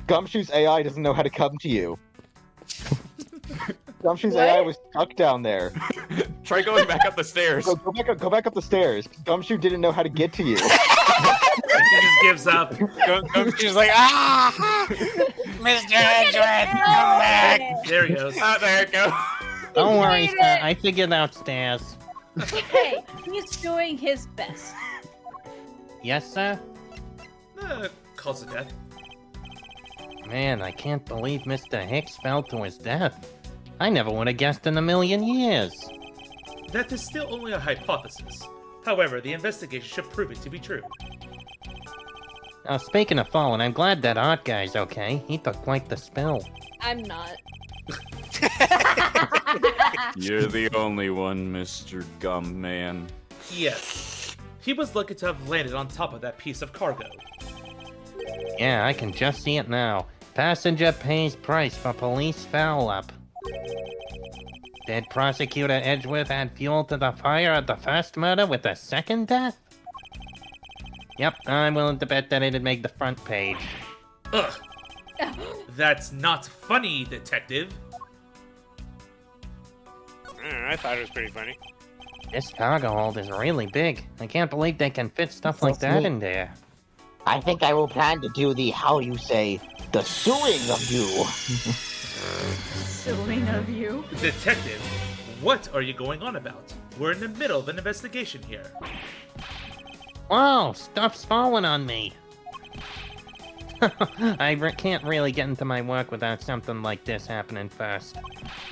Gumshoe's AI doesn't know how to come to you. Gumshoe's What? AI was stuck down there. Try going back up the stairs. Go back up the stairs. Gumshoe didn't know how to get to you. He just gives up. She's like, ah! Mr. Edgeworth, come back! There he goes. Ah, there it goes. Don't worry, made sir. it. I figured out stairs. Hey, he's doing his best. Yes, sir? Cause of death. Man, I can't believe Mr. Hicks fell to his death. I never would have guessed in a million years. That is still only a hypothesis. However, the investigation should prove it to be true. Now, speaking of falling, I'm glad that art guy's okay. He took quite the spill. I'm not. You're the only one, Mr. Gum Man. Yes. He was lucky to have landed on top of that piece of cargo. Yeah, I can just see it now. Passenger pays price for police foul-up. Did Prosecutor Edgeworth add fuel to the fire at the first murder with the second death? Yep, I'm willing to bet that it'd make the front page. Ugh. That's not funny, detective. I thought it was pretty funny. This cargo hold is really big. I can't believe they can fit stuff like that in there. I think I will plan to do the, how you say, the suing of you. Suing of you. Detective, what are you going on about? We're in the middle of an investigation here. Whoa, stuff's falling on me. Can't really get into my work without something like this happening first.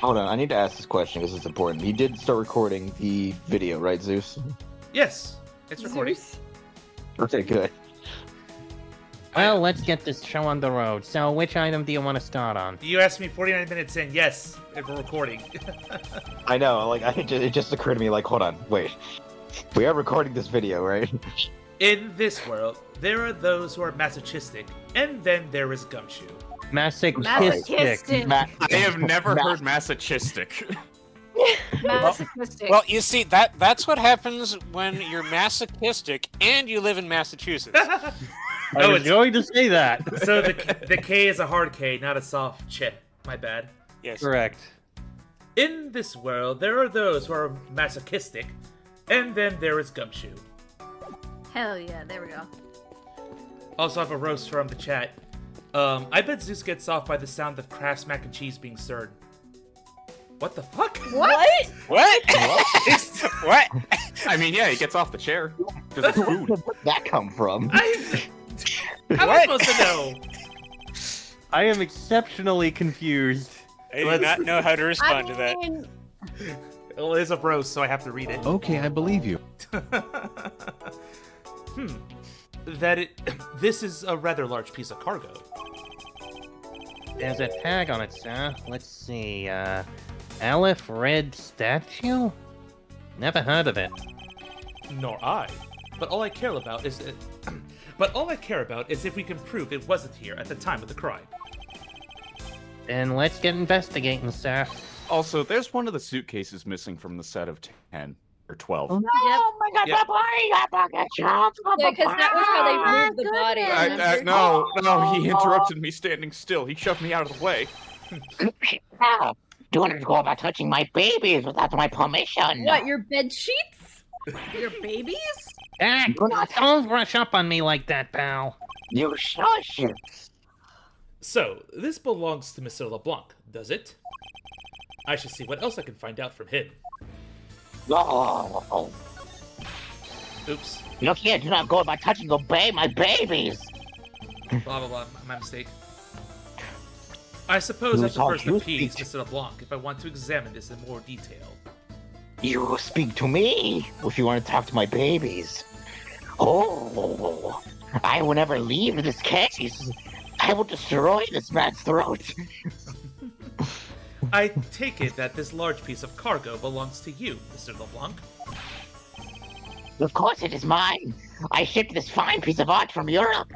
Hold on, I need to ask this question because it's important. You did start recording the video, right, Zeus? Yes, it's recording. Zeus? Okay, good. Well, let's get this show on the road. So, which item do you want to start on? You asked me 49 minutes in, yes, if we're recording. I know, like, it just occurred to me, like, hold on, wait. We are recording this video, right? In this world, there are those who are masochistic, and then there is Gumshoe. Masochistic. I have never heard masochistic. Masochistic. Well, you see, that's what happens when you're masochistic and you live in Massachusetts. I was going to say that. So the K is a hard K, not a soft ch. My bad. Yes. Correct. In this world, there are those who are masochistic, and then there is Gumshoe. Hell yeah, there we go. Also have a roast from the chat. I bet Zeus gets off by the sound of Kraft's mac and cheese being stirred. What the fuck? What? What? What? I mean, yeah, he gets off the chair because it's food. Where'd that come from? How am I supposed to know? I am exceptionally confused. I do not know how to respond to that. Well, it is a roast, so I have to read it. Okay, I believe you. This is a rather large piece of cargo. There's a tag on it, sir. Let's see, Aleph Red Statue? Never heard of it. Nor I. But all I care about is if we can prove it wasn't here at the time of the crime. Then let's get investigating, sir. Also, there's one of the suitcases missing from the set of 10 or 12. Oh my god, Yep. Yeah, because that was how they moved the body. remember? No, he interrupted me standing still. He shoved me out of the way. Do not go about touching my babies without my permission. What, your bed sheets? Your babies? Ah, don't rush up on me like that, pal. You shush. So, this belongs to Mr. LeBlanc, does it? I should see what else I can find out from him. Oh, Oops. look here, do not go about touching my babies. Blah, blah, blah. My mistake. I suppose I Who's all prefer to you appease speak? Mr. LeBlanc if I want to examine this in more detail. You speak to me if you want to talk to my babies. Oh, I will never leave this case. I will destroy this man's throat. I take it that this large piece of cargo belongs to you, Mr. LeBlanc. Of course it is mine. I shipped this fine piece of art from Europe.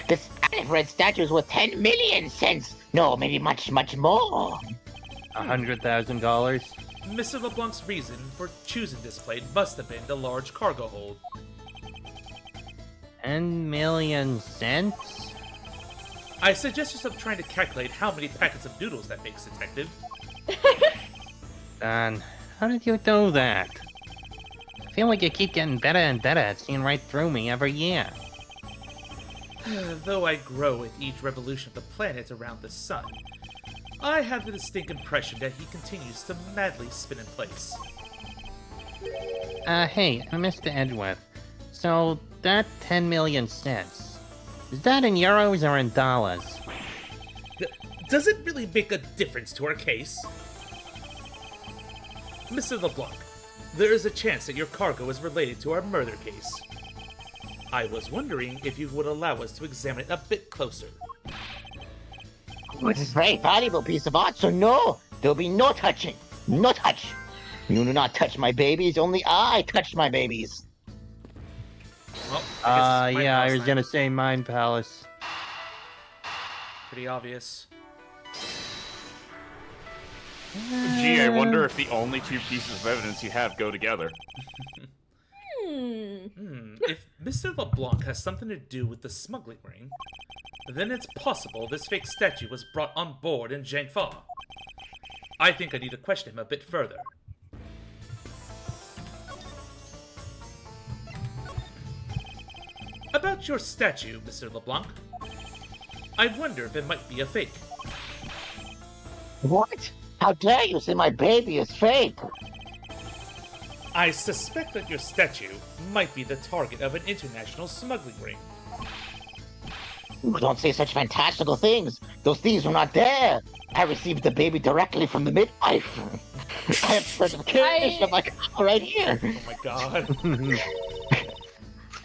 This red statue is worth 10 million cents. No, maybe much, much more. $100,000. Mr. LeBlanc's reason for choosing this plate must have been the large cargo hold. 10 million cents? I suggest you stop trying to calculate how many packets of noodles that makes, Detective. Don, how did you do that? I feel like you keep getting better and better at seeing right through me every year. Though I grow with each revolution of the planet around the sun, I have the distinct impression that he continues to madly spin in place. Hey, Mr. Edgeworth. So, that 10 million cents, is that in euros or in dollars? Does it really make a difference to our case? Mr. LeBlanc, there is a chance that your cargo is related to our murder case. I was wondering if you would allow us to examine it a bit closer. This is a very valuable piece of art, so no, there'll be no touching. No touch. You do not touch my babies, only I touch my babies. Well, I guess it's yeah, I was time. gonna say Mind Palace. Pretty obvious. Gee, I wonder if the only two pieces of evidence you have go together. If Mr. LeBlanc has something to do with the smuggling ring, then it's possible this fake statue was brought on board in Zhangfa. I think I need to question him a bit further. About your statue, Mr. LeBlanc. I wonder if it might be a fake. What? How dare you say my baby is fake? I suspect that your statue might be the target of an international smuggling ring. Don't say such fantastical things. Those thieves were not there. I received the baby directly from the midwife. I have certification of my cargo right here. Oh my god.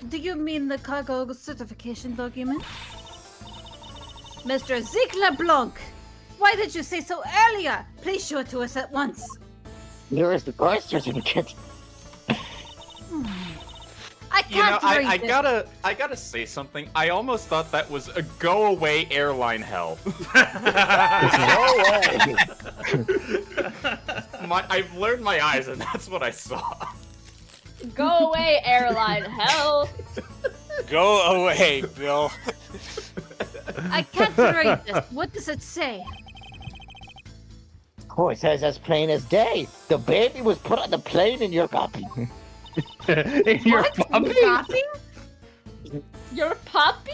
Do you mean the cargo certification document? Mr. Zeke LeBlanc, why did you say so earlier? Please show it to us at once. Here is the birth certificate. I can't read I this. gotta say something. I almost thought that was a go-away airline hell. I've learned my eyes, and that's what I saw. Go away, airline hell. Go away, Bill. I can't read this. What does it say? Oh, it says as plain as day. The baby was put on the plane in your copy. Your What? puppy? Copy? Your puppy?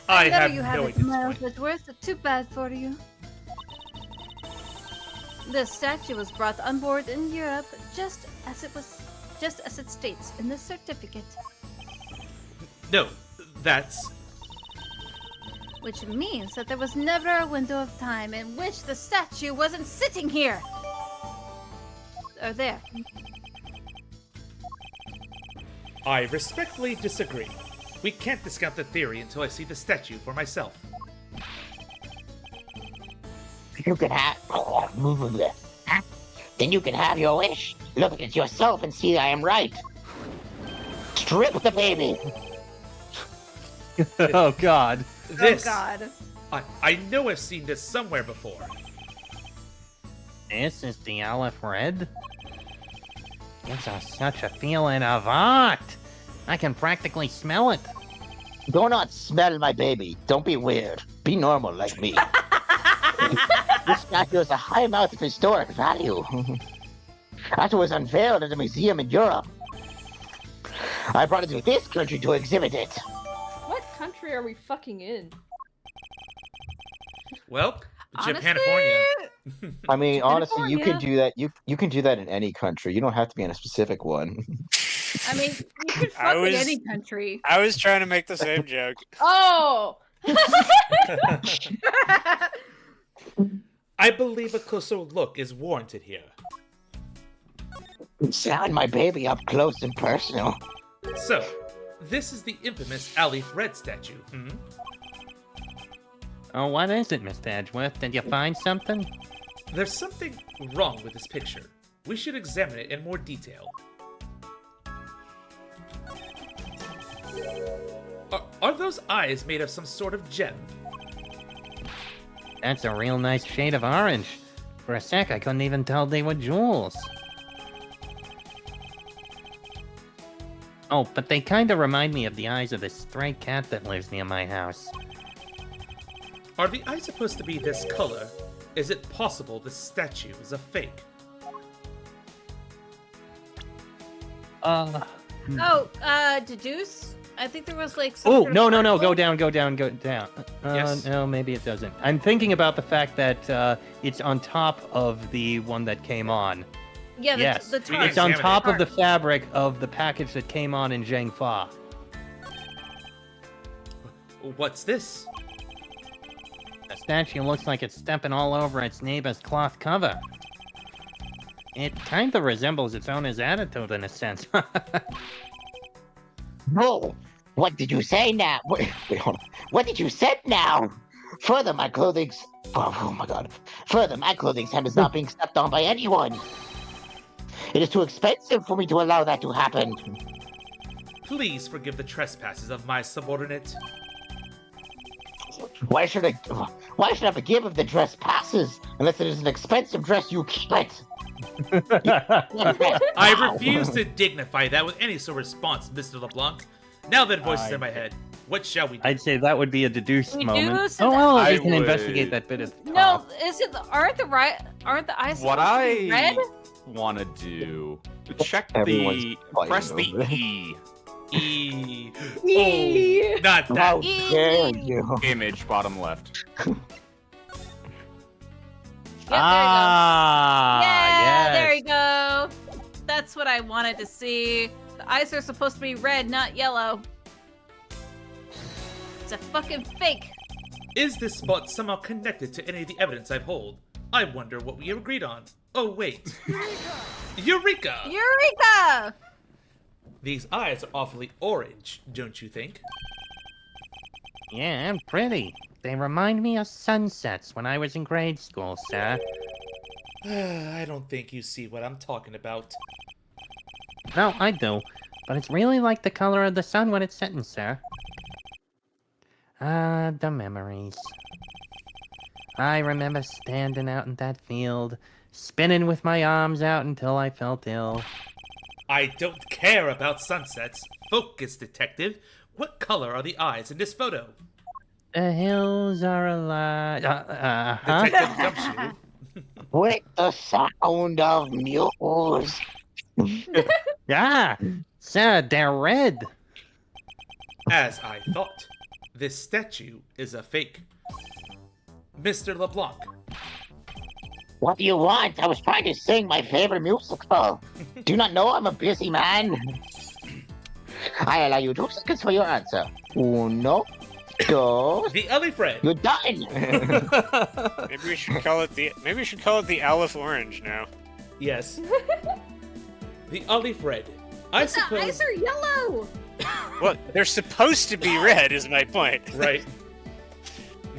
I know have you no have it, idea. Miles Whitworth. Too bad for you. The statue was brought on board in Europe just as it states in the certificate, No, that's... which means that there was never a window of time in which the statue wasn't sitting here. Or there. I respectfully disagree. We can't discount the theory until I see the statue for myself. You can have. Then you can have your wish. Look at it yourself and see I am right. Strip the baby. Oh God. This... Oh God. I know I've seen this somewhere before. This is the Aleph Red? Gives us such a feeling of art. I can practically smell it. Do not smell my baby. Don't be weird. Be normal like me. This statue has a high amount of historic value. After it was unveiled at a museum in Europe. I brought it to this country to exhibit it. What country are we fucking in? Well, Honestly, Japanifornia. I mean, honestly, you can California. do that. You can do that in any country. You don't have to be in a specific one. I mean, you could I fuck was- in any country. I was trying to make the same joke. Oh! I believe a closer look is warranted here. Sound my baby up close and personal. So, this is the infamous Aleph Red statue, Oh, what is it, Mr. Edgeworth? Did you find something? There's something wrong with this picture. We should examine it in more detail. Are those eyes made of some sort of gem? That's a real nice shade of orange. For a sec, I couldn't even tell they were jewels. Oh, but they kind of remind me of the eyes of this stray cat that lives near my house. Are the eyes supposed to be this color? Is it possible this statue is a fake? Deduce? I think there was like some Oh, sort of no, go article. down, go down, go down. Yes. No, maybe it doesn't. I'm thinking about the fact that it's on top of the one that came on. Yeah, Yes, the We tar. can it's on examine top it. of the fabric of the package that came on in Zhangfa. What's this? The statue looks like it's stepping all over its neighbor's cloth cover. It kind of resembles its owner's attitude in a sense. No. What did you say now? Wait, hold on. What did you say now? Further, my clothing's... Oh my god. Further, my clothing's hem is not being stepped on by anyone. It is too expensive for me to allow that to happen. Please forgive the trespasses of my subordinate. Why should I forgive if the dress passes? Unless it is an expensive dress, you keep it. I refuse to dignify that with any sort of response, Mr. LeBlanc. Now that voice is in my head, what shall we do? I'd say that would be a deduce moment. Deduce? Oh well, I we can would- investigate that bit of No, aren't the eyes What supposed to be red? I want to do, check Everyone's the, fighting press the over it. E E. Oh, not that. How dare you? image, bottom left. Yeah, there you yes. go. Yeah, there you go. That's what I wanted to see. The eyes are supposed to be red, not yellow. It's a fucking fake. Is this spot somehow connected to any of the evidence I hold? I wonder what we have agreed on. Oh, wait. Eureka! Eureka! These eyes are awfully orange, don't you think? Yeah, pretty. They remind me of sunsets when I was in grade school, sir. I don't think you see what I'm talking about. No, I do. But it's really like the color of the sun when it's setting, sir. Ah, the memories. I remember standing out in that field, spinning with my arms out until I felt ill. I don't care about sunsets. Focus, detective. What color are the eyes in this photo? The hills are alive. Detective Gumshoe. With the sound of muse. Yeah, sir, they're red. As I thought, this statue is a fake. Mr. LeBlanc, What do you want? I was trying to sing my favorite musical. Do you not know I'm a busy man? I allow you 2 seconds for your answer. Uno, dos. the Ellie-Fred. You're done. Maybe we should call it the Aleph Orange now. Yes. The Ellie-Fred. I The suppose. eyes are yellow. Well, they're supposed to be red, is my point. Right.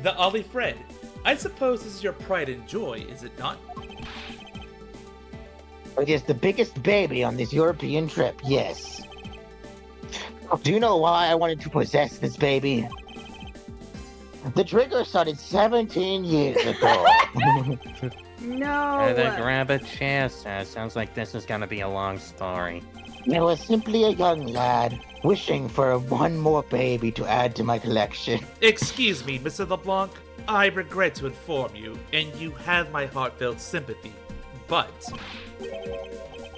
The Ellie-Fred. I suppose this is your pride and joy, is it not? It is the biggest baby on this European trip, yes. Do you know why I wanted to possess this baby? The trigger started 17 years ago. No. Better grab a chair, sir. Sounds like this is gonna be a long story. I was simply a young lad, wishing for one more baby to add to my collection. Excuse me, Mr. LeBlanc. I regret to inform you, and you have my heartfelt sympathy. But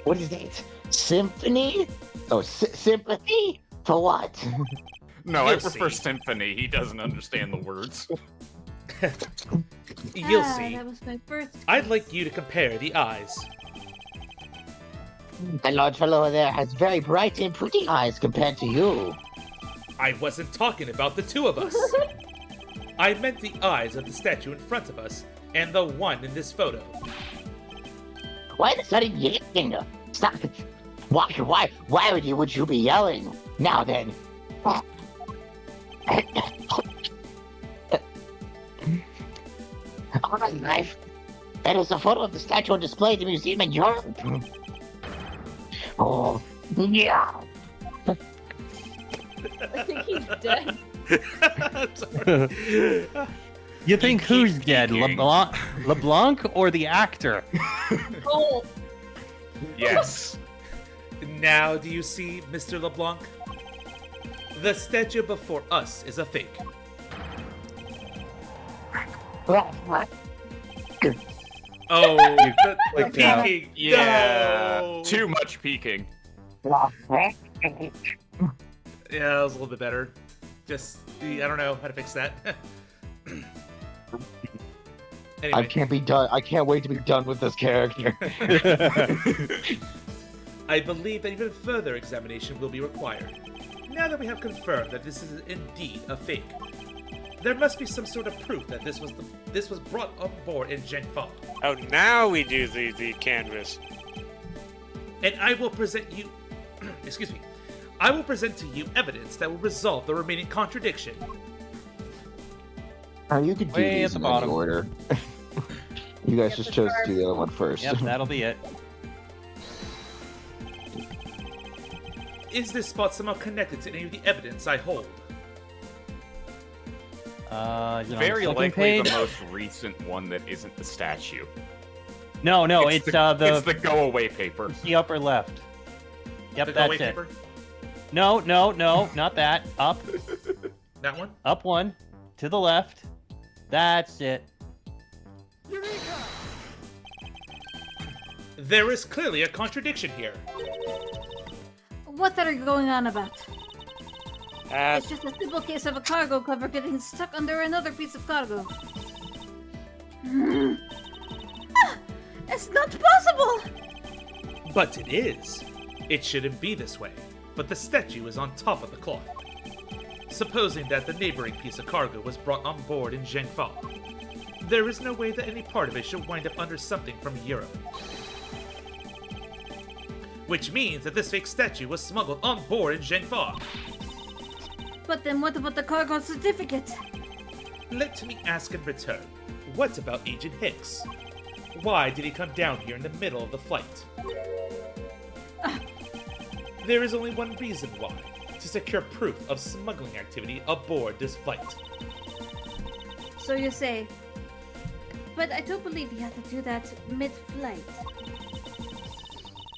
What is that? Symphony? Oh, sympathy? For what? No, I You'll prefer see. symphony. He doesn't understand the words. you'll see. That was my first. I'd like you to compare the eyes. The large fellow over there has very bright and pretty eyes compared to you. I wasn't talking about the two of us. I meant the eyes of the statue in front of us, and the one in this photo. Why the sudden yelling? Stop it. Why would you be yelling? Now then. All right, life. That is a photo of the statue on display at the museum in Europe. Oh, yeah. I think he's dead. Sorry. You think keep who's dead, peeking. LeBlanc or the actor? Oh, Yes. Now do you see, Mr. LeBlanc? The statue before us is a fake. What? Oh, the Like, yeah. peeking. Yeah. No. Too much peeking. Yeah, that was a little bit better. Just, I don't know how to fix that. I Anyway, can't be done. I can't wait to be done with this character. I believe that even further examination will be required. Now that we have confirmed that this is indeed a fake, there must be some sort of proof that this was brought on board in Zhengfa. Oh, now we do the canvas. and I will present you... excuse me. I will present to you evidence that will resolve the remaining contradiction. You could do these in any order. You guys just chose to do the other one first. Yep, that'll be it. Is this spot somehow connected to any of the evidence I hold? Is it Very on the second likely page? the most recent one that isn't the statue. No, it's It's the go-away paper. It's the upper left. Yep, The that's go-away it. paper? No, not that. Up. That one? Up one. To the left. That's it. There is clearly a contradiction here. What are you going on about? Uh, It's just a simple case of a cargo cover getting stuck under another piece of cargo. It's not possible! But it is. It shouldn't be this way, but the statue is on top of the cloth. Supposing that the neighboring piece of cargo was brought on board in Zhengfa, there is no way that any part of it should wind up under something from Europe. Which means that this fake statue was smuggled on board in Zhengfa. But then what about the cargo certificate? Let me ask in return, what about Agent Hicks? Why did he come down here in the middle of the flight? There is only one reason why, to secure proof of smuggling activity aboard this flight. So you say. But I don't believe he had to do that mid-flight.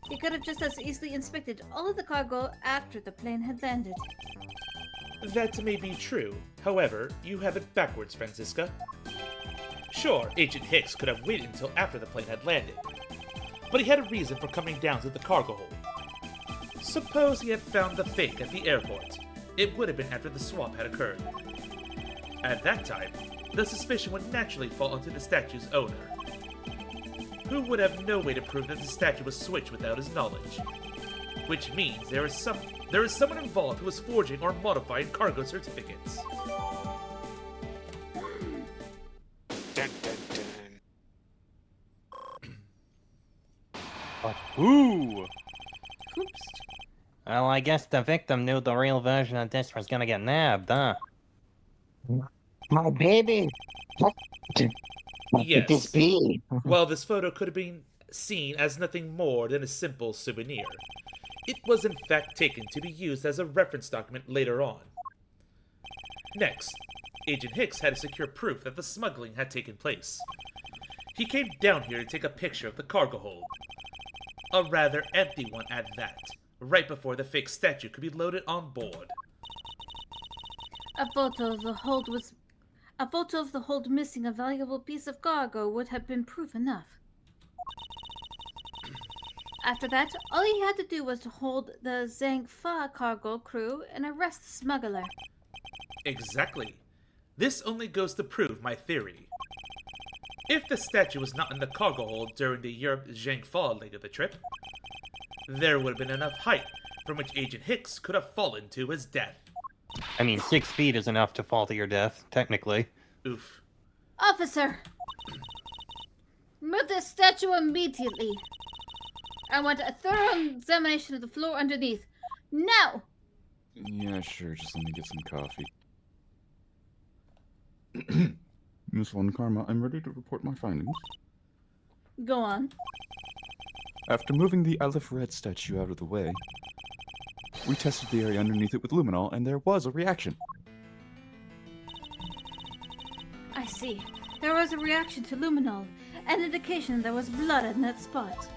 He could have just as easily inspected all of the cargo after the plane had landed. That may be true. However, you have it backwards, Franziska. Sure, Agent Hicks could have waited until after the plane had landed, but he had a reason for coming down to the cargo hold. Suppose he had found the fake at the airport. It would have been after the swap had occurred. At that time, the suspicion would naturally fall onto the statue's owner, who would have no way to prove that the statue was switched without his knowledge. Which means there is someone involved who is forging or modifying cargo certificates. dun, dun, dun. But who? Oops. Well, I guess the victim knew the real version of this was gonna get nabbed, huh? My baby. What could Yes. this be? While this photo could have been seen as nothing more than a simple souvenir, it was in fact taken to be used as a reference document later on. Next, Agent Hicks had to secure proof that the smuggling had taken place. He came down here to take a picture of the cargo hold. A rather empty one at that, right before the fake statue could be loaded on board. A photo of the hold missing a valuable piece of cargo would have been proof enough. After that, all he had to do was to hold the Zhengfa cargo crew and arrest the smuggler. Exactly. This only goes to prove my theory. If the statue was not in the cargo hold during the Europe-Zhengfa leg of the trip, there would have been enough height from which Agent Hicks could have fallen to his death. I mean, 6 feet is enough to fall to your death, technically. Oof. Officer! Move this statue immediately. I want a thorough examination of the floor underneath. Now! Yeah, sure. Just let me get some coffee. Miss Von Karma, I'm ready to report my findings. Go on. After moving the Aleph Red statue out of the way, we tested the area underneath it with luminol, and there was a reaction. I see. There was a reaction to luminol, an indication there was blood in that spot.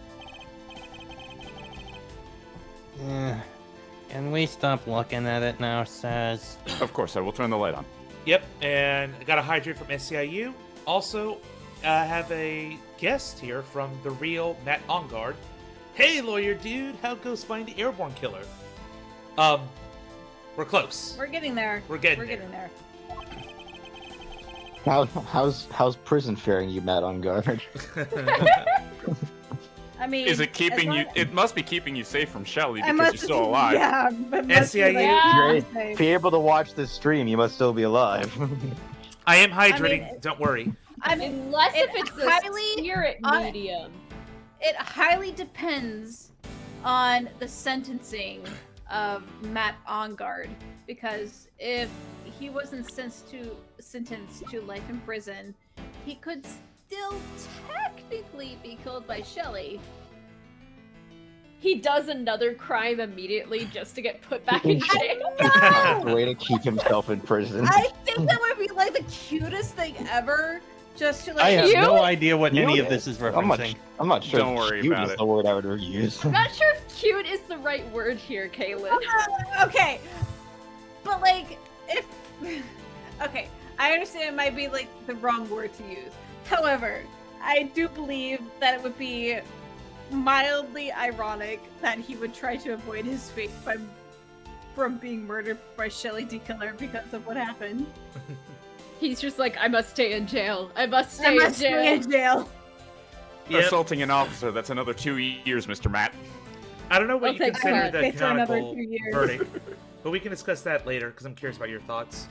Can we stop looking at it now, Says? Of course, I will turn the light on. Yep, and I got a hydrant from SCIU. Also, I have a guest here from the real Matt Ongard. Hey, lawyer dude, how goes finding the airborne killer? We're close. We're getting there. We're getting We're there. getting there. How's prison faring you, Matt, on guard? I mean, Is it keeping as you? long- It must be keeping you safe from Shelly I because must- you're still alive. Yeah, but must be SCIU. like- Yeah. If you're able to watch this stream, you must still be alive. I am hydrating, I mean, don't worry. I mean, Unless it if it's highly- a spirit I- medium. it highly depends on the sentencing of Matt Ongard, because if he wasn't sentenced to life in prison, he could still technically be killed by Shelley. He does another crime immediately just to get put back in jail. Way to keep himself in prison. I think that would be like the cutest thing ever. Just to like. I have Cute? no idea what any Cute? of this is referencing. I'm not sure. Don't worry cute about is it. the word I would use. I'm not sure if cute is the right word here, Kaylin. Okay, but like if okay, I understand it might be like the wrong word to use. However, I do believe that it would be mildly ironic that he would try to avoid his fate from being murdered by Shelley D. Killer because of what happened. He's just like, I must stay in jail. I must stay in jail. Yep. Assaulting an officer, that's another 2 years, Mr. Matt. I don't know what Well, you thanks, consider Matt. the Stay for another canonical 2 years. verdict, but we can discuss that later because I'm curious about your thoughts.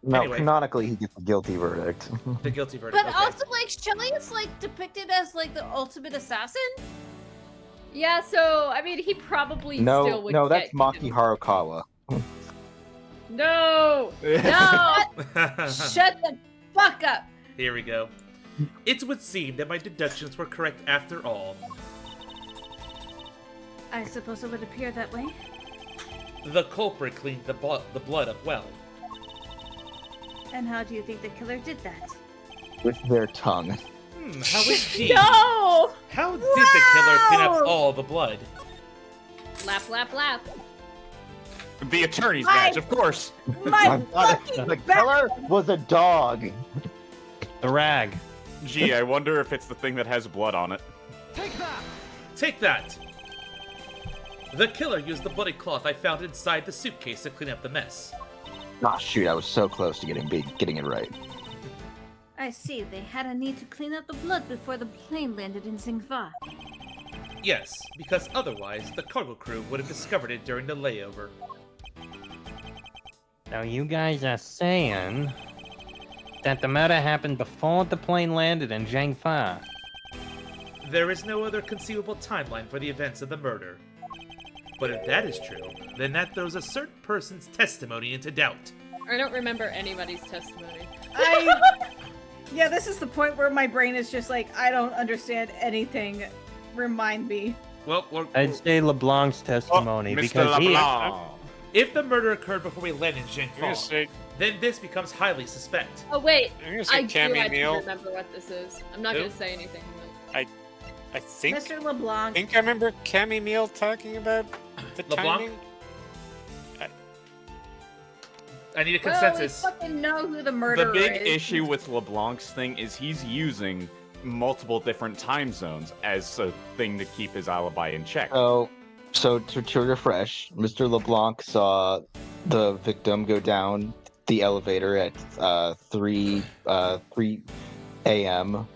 No, Anyway. canonically, he gets a guilty verdict. The guilty verdict. But okay. also, like, Shelley is like depicted as like the ultimate assassin. Yeah, so, I mean, he probably still No, would no, that's get Maki Harukawa. No! No! Shut the fuck up. Here we go. It would seem that my deductions were correct after all. I suppose it would appear that way. The culprit cleaned the blood up well. And how do you think the killer did that? With their tongue. How indeed? No! How did the killer clean up Wow! all the blood? Lap, lap, lap. The attorney's My- badge, of course. My God, fucking the killer was a dog. The rag. Gee, I wonder if it's the thing that has blood on it. Take that! The killer used the bloody cloth I found inside the suitcase to clean up the mess. Ah, shoot, I was so close to getting it right. I see. They had a need to clean up the blood before the plane landed in Xingfa. Yes, because otherwise the cargo crew would have discovered it during the layover. Now you guys are saying that the murder happened before the plane landed in Zhangfa. There is no other conceivable timeline for the events of the murder. But if that is true, then that throws a certain person's testimony into doubt. I don't remember anybody's testimony. Yeah, this is the point where my brain is just like, I don't understand anything. Remind me. Well, I'd say LeBlanc's testimony Mr. because LeBlanc. if the murder occurred before we landed in I'm gonna Zhengfang, say, then this becomes highly suspect. Oh, wait. I'm gonna say I do Cammy actually Neal. remember what this is. I'm not Who? going to say anything. I think Mr. LeBlanc. I remember Cammy Neal talking about the LeBlanc? timing. I need a Well, we consensus. fucking know who the The murderer big is. issue with LeBlanc's thing is he's using multiple different time zones as a thing to keep his alibi in check. So to refresh, Mr. LeBlanc saw the victim go down the elevator at 3 a.m.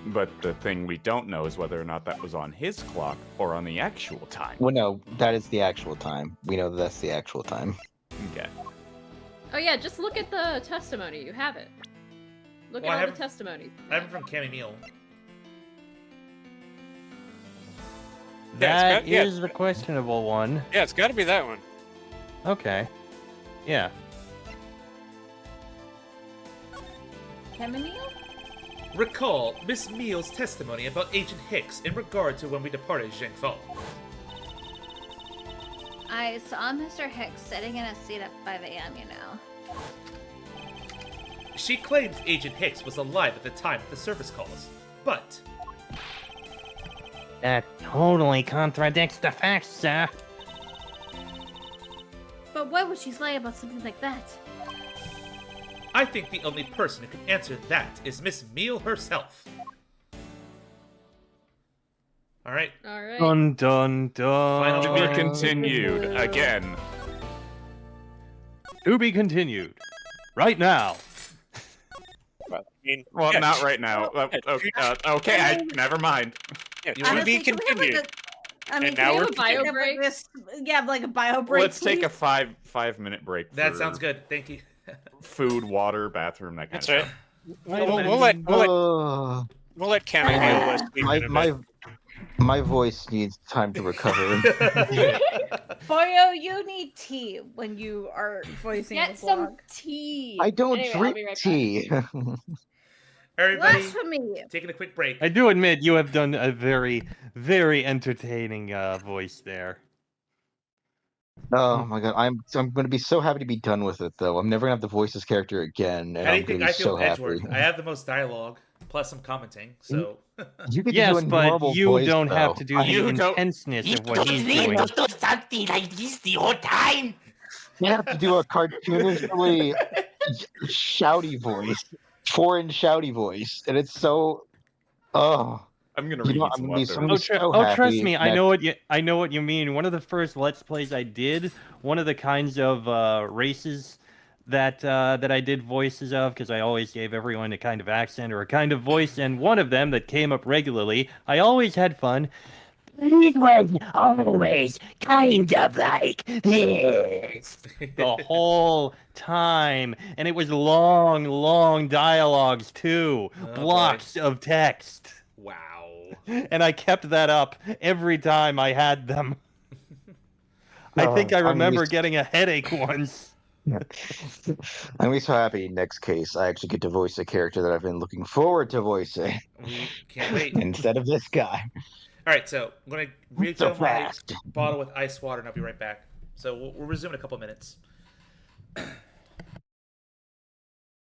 But the thing we don't know is whether or not that was on his clock or on the actual time. Well, no, that is the actual time. We know that's the actual time. Okay. Oh, yeah, just look at the testimony. You have it. Look Well, I at all have- the testimony. I have it from Cammy Neal. Yeah, that it's got- is the questionable one. Yeah, it's got to be that one. Okay. Yeah. Camille? Recall Miss Meal's testimony about Agent Hicks in regard to when we departed Zhengfang. I saw Mr. Hicks sitting in a seat at 5 a.m., you know. She claims Agent Hicks was alive at the time of the service calls, but That totally contradicts the facts, sir. But why would she lie about something like that? I think the only person who can answer that is Miss Meal herself. Alright, All right. Dun dun Final To dun. be continued again. To be continued. Right now. Well, I mean, Well, yeah, not right now. Okay, never mind. yeah, You to wanna- be Honestly, can we have, like, continued. I mean, And can now we we're have bio like break? this? Yeah, like a bio break. Let's take a please? 5-minute break. that for sounds good. Thank you. Food, water, bathroom, that kind That's of right. stuff. We'll let Uh, Cammy Neal speak in a bit. My voice needs time to recover. Boyo, you need tea when you are voicing Get a some vlog. tea. I don't Anyway, I'll drink be right back. tea. Everybody, Blasphemy! taking a quick break. I do admit you have done a very, very entertaining voice there. Oh my god, I'm gonna be so happy to be done with it though. I'm never gonna have to voice this character again, and How do I'm you gonna think be I feel so with happy. Edgeworth? I have the most dialogue, plus some commenting, so. You get to do Yes, a but normal you voice, don't have though. to do the You don't- intenseness You of what don't he's need doing. to do something like this the whole time. You have to do a cartoonishly shouty voice, foreign shouty voice, and it's so. Oh, I'm gonna you know, reheat I'm some gonna be, I'm leftovers. gonna be so Trust happy me, I next. know what you mean. One of the first Let's Plays I did, one of the kinds of races that I did voices of, because I always gave everyone a kind of accent or a kind of voice, and one of them that came up regularly, I always had fun. It was always kind of like this the whole time, and it was long, long dialogues too, Oh, blocks of text. Wow. And I kept that up every time I had them. I think I I'm gonna be, remember getting a headache once. I'm gonna be so happy next case I actually get to voice a character that I've been looking forward to voicing We can't wait. instead of this guy. All right, so I'm going to So refill my fast. bottle with ice water, and I'll be right back. So we'll resume in a couple minutes.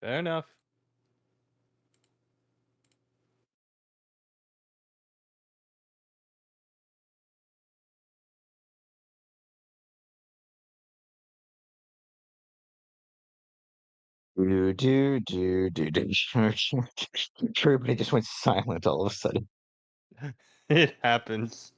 Fair enough. Do. Everybody just went silent all of a sudden. It happens.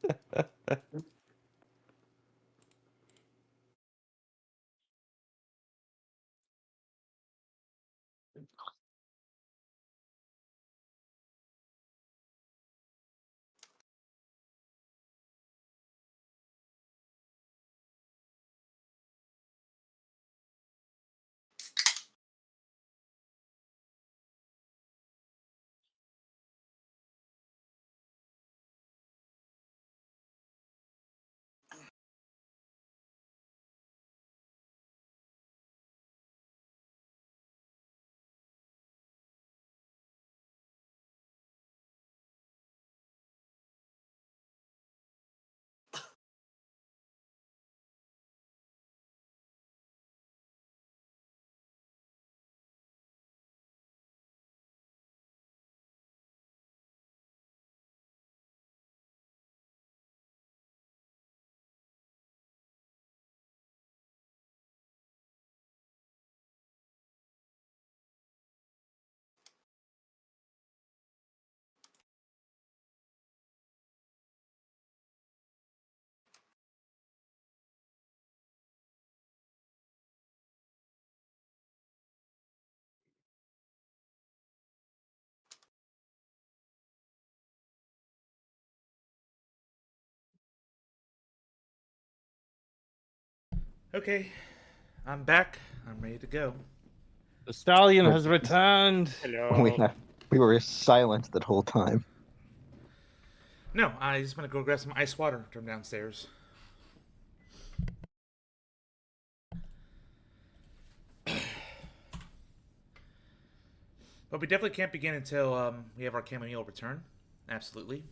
Okay, I'm back. I'm ready to go. The stallion has returned. Hello. We were silent that whole time. No, I just want to go grab some ice water from downstairs. But we definitely can't begin until we have our chamomile return. Absolutely.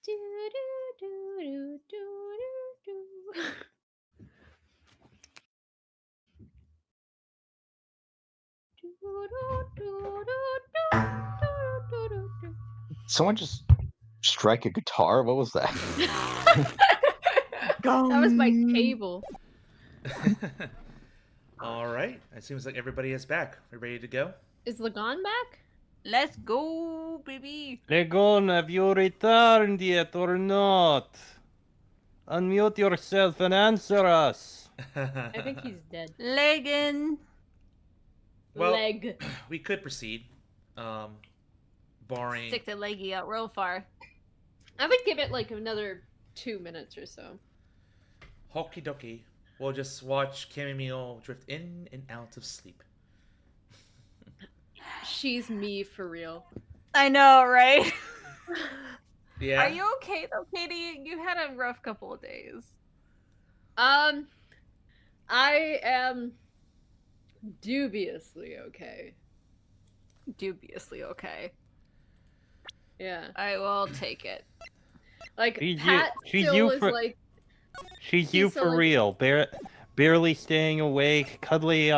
Do, do, do, do, do, do. Do, do, do, do, do, do, do, do. someone just strike a guitar? What was that? That was my table. All right. It seems like everybody is back. We ready to go? Is Lagon back? Let's go, baby. Legon, have you returned yet or not? Unmute yourself and answer us. I think he's dead. Leggin. Well, Leg. we could proceed. Barring. Stick the leggy out real far. I would give it like another 2 minutes or so. Hoki doki. We'll just watch Chamomile drift in and out of sleep. She's me for real. I know, right? Yeah. Are you okay though, Katie? You had a rough couple of days. I am dubiously okay. Dubiously okay. Yeah. I will take it. Like She's Pat she's still you is for- like She's you still, for like- real. Barely staying awake, cuddly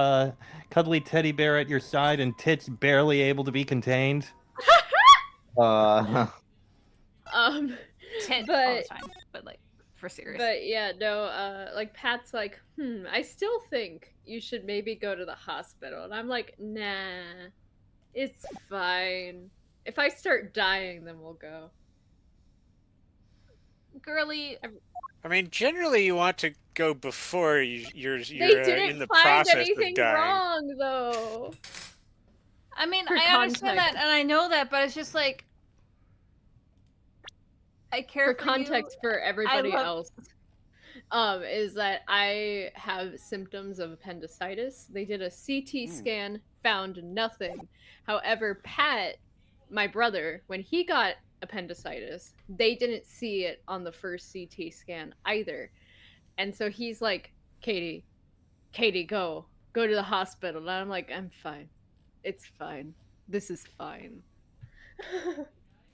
teddy bear at your side, and tits barely able to be contained. Tit all but the time, but like for serious. but yeah, no, like Pat's like, I still think you should maybe go to the hospital. And I'm like, nah, it's fine. If I start dying, then we'll go. Girly, I mean, generally you want to go before you're They in didn't the find process anything of dying. wrong though. I mean, For I understand that, context. and I know that, but it's just like I care For for context for everybody love- else, is that I have symptoms of appendicitis. They did a CT scan, found nothing. However, Pat, my brother, when he got appendicitis, they didn't see it on the first CT scan either. And so he's like, Katie, go to the hospital. And I'm like, I'm fine. It's fine. This is fine.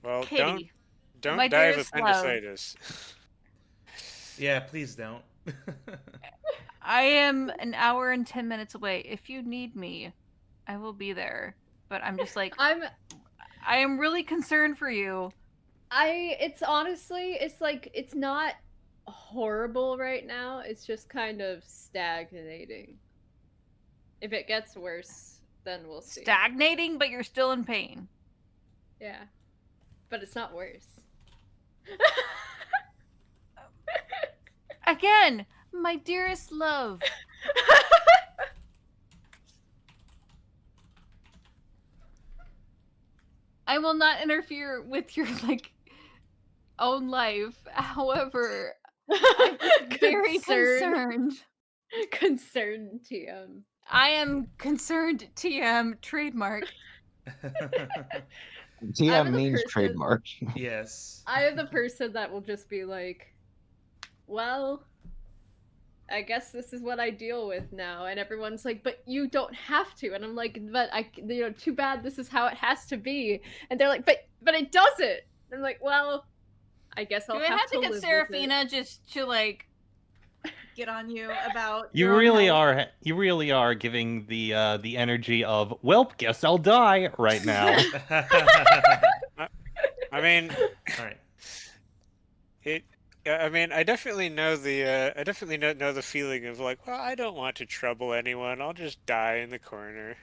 Well, Katie, don't my die of dearest love. appendicitis. Yeah, please don't. I am an hour and 10 minutes away. If you need me, I will be there. But I'm just like, I am really concerned for you. It's honestly, it's like, it's not horrible right now. It's just kind of stagnating. If it gets worse, then we'll see. Stagnating, but you're still in pain. Yeah. But it's not worse. Again, my dearest love. I will not interfere with your like own life. However, I'm very concerned. Concerned, TM. I am concerned. TM trademark. TM the means person- trademark. Yes. I am the person that will just be like, well, I guess this is what I deal with now. And everyone's like, but you don't have to. And I'm like, but too bad this is how it has to be. And they're like, but it doesn't. And I'm like, well, I guess I'll Do I have to live get with it. Seraphina just to like get on you about You your own really health? are giving the energy of, well, guess I'll die right now. I mean, All right. I mean, I definitely know the feeling of like, well, I don't want to trouble anyone. I'll just die in the corner.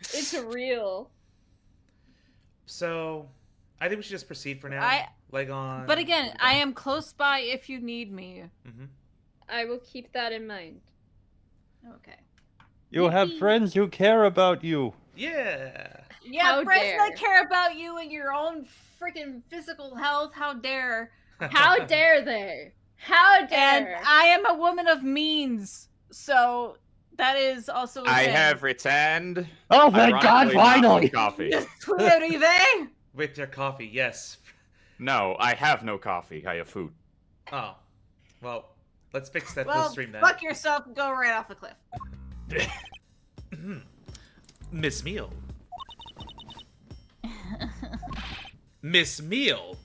It's real. So, I think we should just proceed for now. But again, I am close by if you need me. Mm-hmm. I will keep that in mind. Okay. You have friends who care about you. Yeah. Yeah, How friends dare. that care about you and your own freaking physical health. How dare? How dare they? How And dare? I am a woman of means, so that is also. a I thing. have returned. Oh, thank God, Ironically, not finally! with coffee. Arrivé. With your coffee, yes. No, I have no coffee. I have food. Oh. Well, let's fix that Well, post-stream then. fuck yourself and go right off the cliff. Miss Meal. Miss Meal.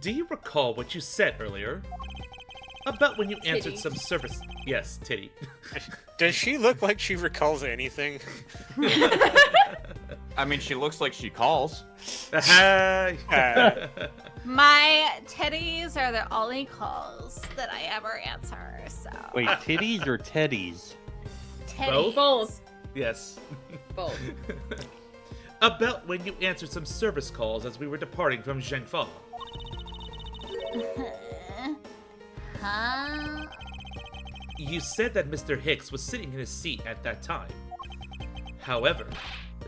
Do you recall what you said earlier? About when you answered Titty. some service... Yes, titty. Does she look like she recalls anything? I mean, she looks like she calls. My titties are the only calls that I ever answer. So Wait, titties or teddies? titties. Both. Yes. Both. About when you answered some service calls as we were departing from Zhengfa. Huh? You said that Mr. Hicks was sitting in his seat at that time. However,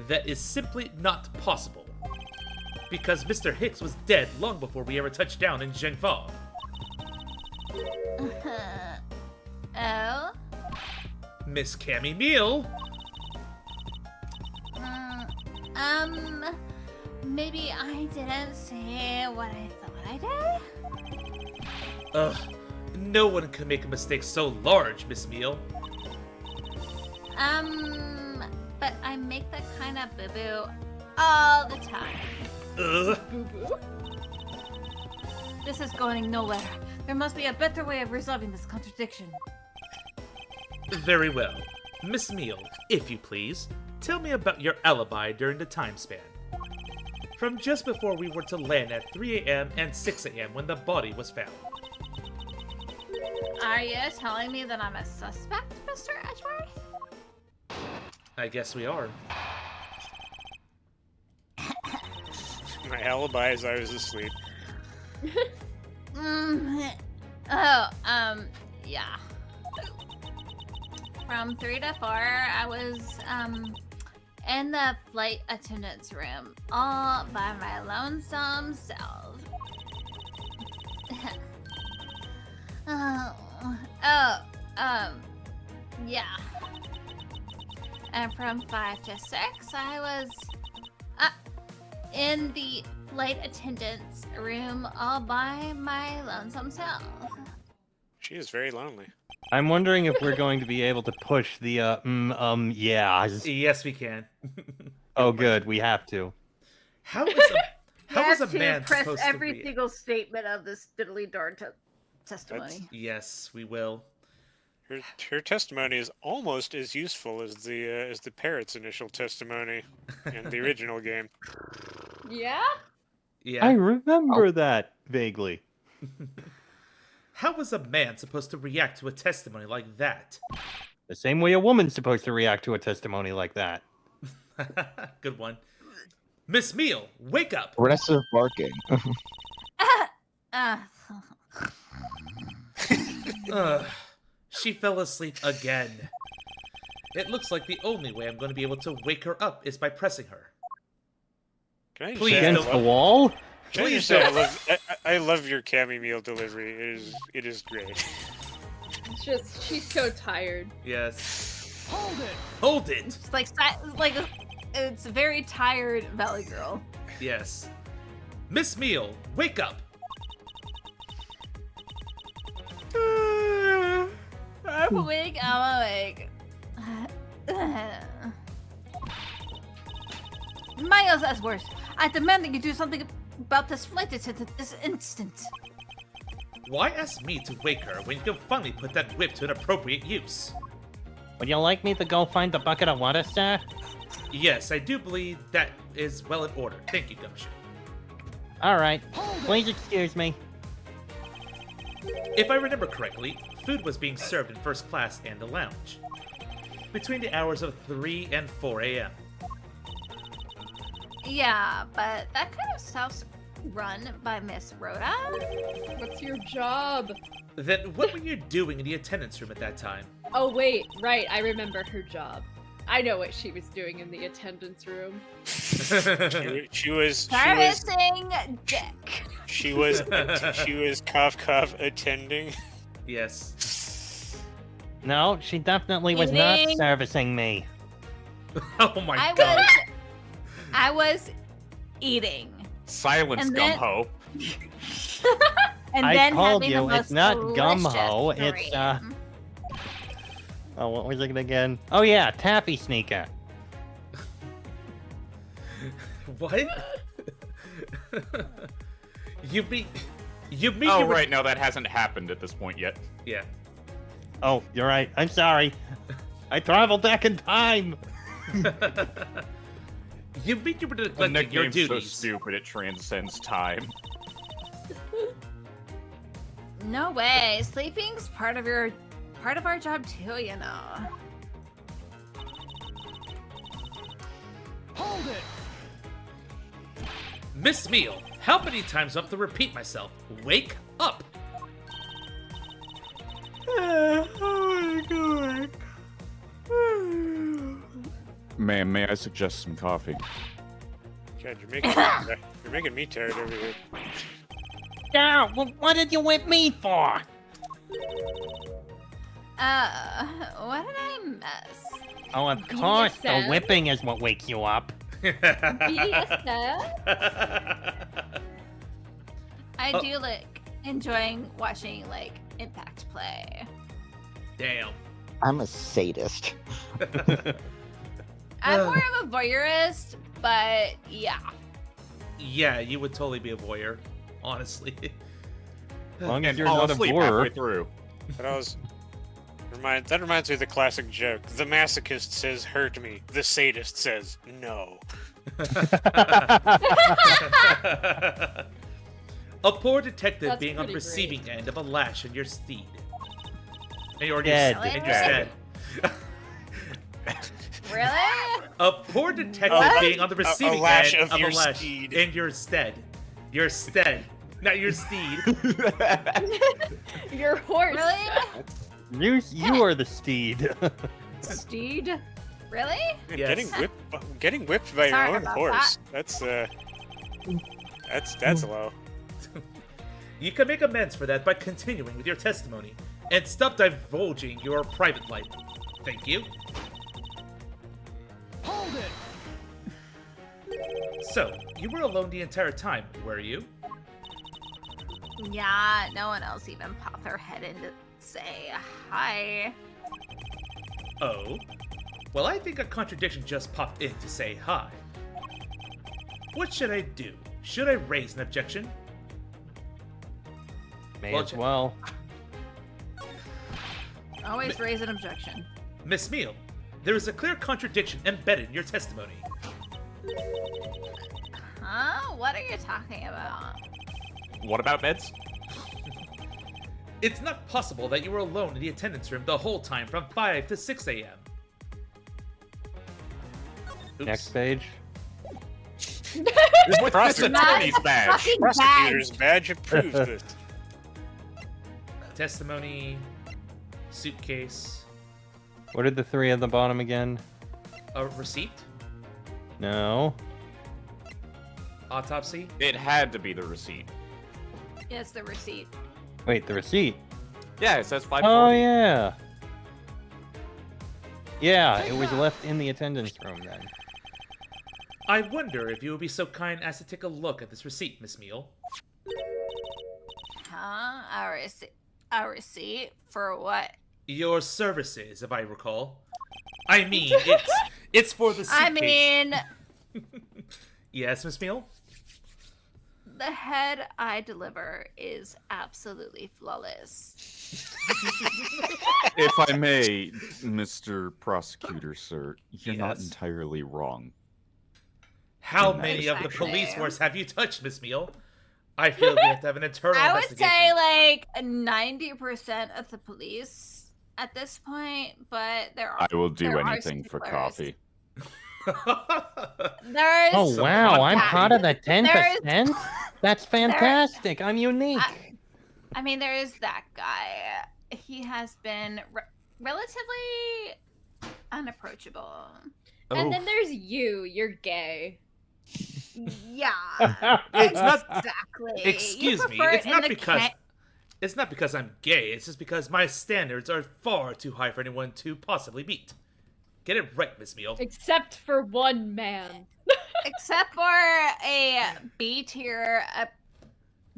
that is simply not possible. Because Mr. Hicks was dead long before we ever touched down in Zhengfa. Oh? Miss Cammy Meal? Maybe I didn't say what I thought I did? Ugh, no one can make a mistake so large, Miss Meal. But I make that kind of boo-boo all the time. Ugh. This is going nowhere. There must be a better way of resolving this contradiction. Very well. Miss Meal, if you please, tell me about your alibi during the time span. From just before we were to land at 3 a.m. and 6 a.m. when the body was found. Are you telling me that I'm a suspect, Mr. Edgeworth? I guess we are. My alibi is I was asleep. Yeah. From 3 to 4, I was, in the flight attendant's room, all by my lonesome self. Yeah. And from 5 to 6, I was in the flight attendant's room all by my lonesome self. She is very lonely. I'm wondering if we're going to be able to push the yeahs. Yes, we can. Oh, good. We have to. How is a You man have to press supposed every to be? single statement of this diddly darn testimony. Yes, we will. Her testimony is almost as useful as the parrot's initial testimony in the original game. Yeah? Yeah. I remember that vaguely. How was a man supposed to react to a testimony like that? The same way a woman's supposed to react to a testimony like that. Good one. Miss Meal, wake up! Aggressive barking. Ugh, she fell asleep again. It looks like the only way I'm going to be able to wake her up is by pressing her. Can I just Please say, Against the wall? can I Please just say don't. I love your Cammy meal delivery. It is great. It's just, she's so tired. Yes. Hold it! It's like it's a very tired Valley Girl. Yes. Miss Meal, wake up! I'm awake, I'm awake. Miles Edgeworth, I demand that you do something about this flight attendant this instant. Why ask me to wake her when you can finally put that whip to an appropriate use? Would you like me to go find the bucket of water, sir? Yes, I do believe that is well in order. Thank you, Gumshoe. Alright. Please excuse me. If I remember correctly, food was being served in first class and the lounge. Between the hours of 3 and 4 a.m. Yeah, but that kind of stuff's run by Miss Rhoda. What's your job? Then what were you doing in the attendance room at that time? Oh, wait, right, I remember her job. I know what she was doing in the attendance room. She was Servicing dick. she was cough attending. Yes. No, she definitely was not Evening. servicing me. Oh my god. I was eating. Silence, And then- Gumho. And I then told having you, the most it's not delicious gumho, it's, dream. Oh, what was it again? Oh yeah, Taffy Sneaker. What? You mean Oh, you were- right, no, that hasn't happened at this point yet. Yeah. Oh, you're right. I'm sorry. I traveled back in time. You mean you were The neglecting your nickname's so duties? stupid it transcends time. No way. Sleeping's part of our job too, you know. Hold it! Miss Meal, how many times do I have to repeat myself? Wake up! Ma'am, may I suggest some coffee? God, you're making me tired over here. Yeah, well, what did you whip me for? What did I miss? Oh, of course, the BDSM? whipping is what wakes you up. BDSM? I Oh. do like enjoying watching like Impact play. Damn. I'm a sadist. I'm more of a voyeurist, but yeah. Yeah, you would totally be a voyeur, honestly. As long as And you're fall not a asleep voyeur. halfway through. That reminds me of the classic joke. The masochist says hurt me. The sadist says no. A poor detective That's being on the pretty receiving end of a lash in your steed. And you're Dead. And you're Dead. dead. Really? A poor detective What? being on the receiving lash end of of your a lash steed. in your stead. Your stead. Not your steed. Your horse. Really? You are the steed. Steed? Really? Yes. Getting whipped by Sorry your own about horse. That's low. You can make amends for that by continuing with your testimony and stop divulging your private life. Thank you. Hold it! So, you were alone the entire time, were you? Yeah, no one else even popped their head in to say hi. Oh? Well, I think a contradiction just popped in to say hi. What should I do? Should I raise an objection? May Well, as well. Always raise an objection. Miss Meal, there is a clear contradiction embedded in your testimony. Huh? What are you talking about? What about meds? It's not possible that you were alone in the attendance room the whole time from 5 to 6 a.m. Oops. Next page. With this attorney's badge. Fucking Prosecutor's badge approves this. Testimony, suitcase, What are the three at the bottom again? a receipt, No. autopsy. It had to be the receipt. Yes, the receipt. Wait, the receipt. Yeah, it says 540. Oh, yeah. Yeah, it was left in the attendance room then. I wonder if you would be so kind as to take a look at this receipt, Miss Meal. Huh? A receipt for what? Your services, if I recall. I mean, it's for the suitcase. I mean, Yes, Miss Meal? the head I deliver is absolutely flawless. If I may, Mr. Prosecutor, sir, you're not Yes? entirely wrong. How Nice. many of the Actually. police force have you touched, Miss Meal? I feel we have to have an internal I would investigation. say like 90% of the police at this point, but there are. I will do there are anything for sticklers. coffee. There's. Oh, Some wow, hot I'm coffee. part of the 10%? There's- That's fantastic. I'm unique. I mean, there is that guy. He has been relatively unapproachable. And then there's you. You're gay. Yeah. It's not. Exactly. You Excuse me. prefer It's in not the because. ca- It's not because I'm gay. It's just because my standards are far too high for anyone to possibly meet. Get it right, Miss Meal. Except for one man. Except for a B tier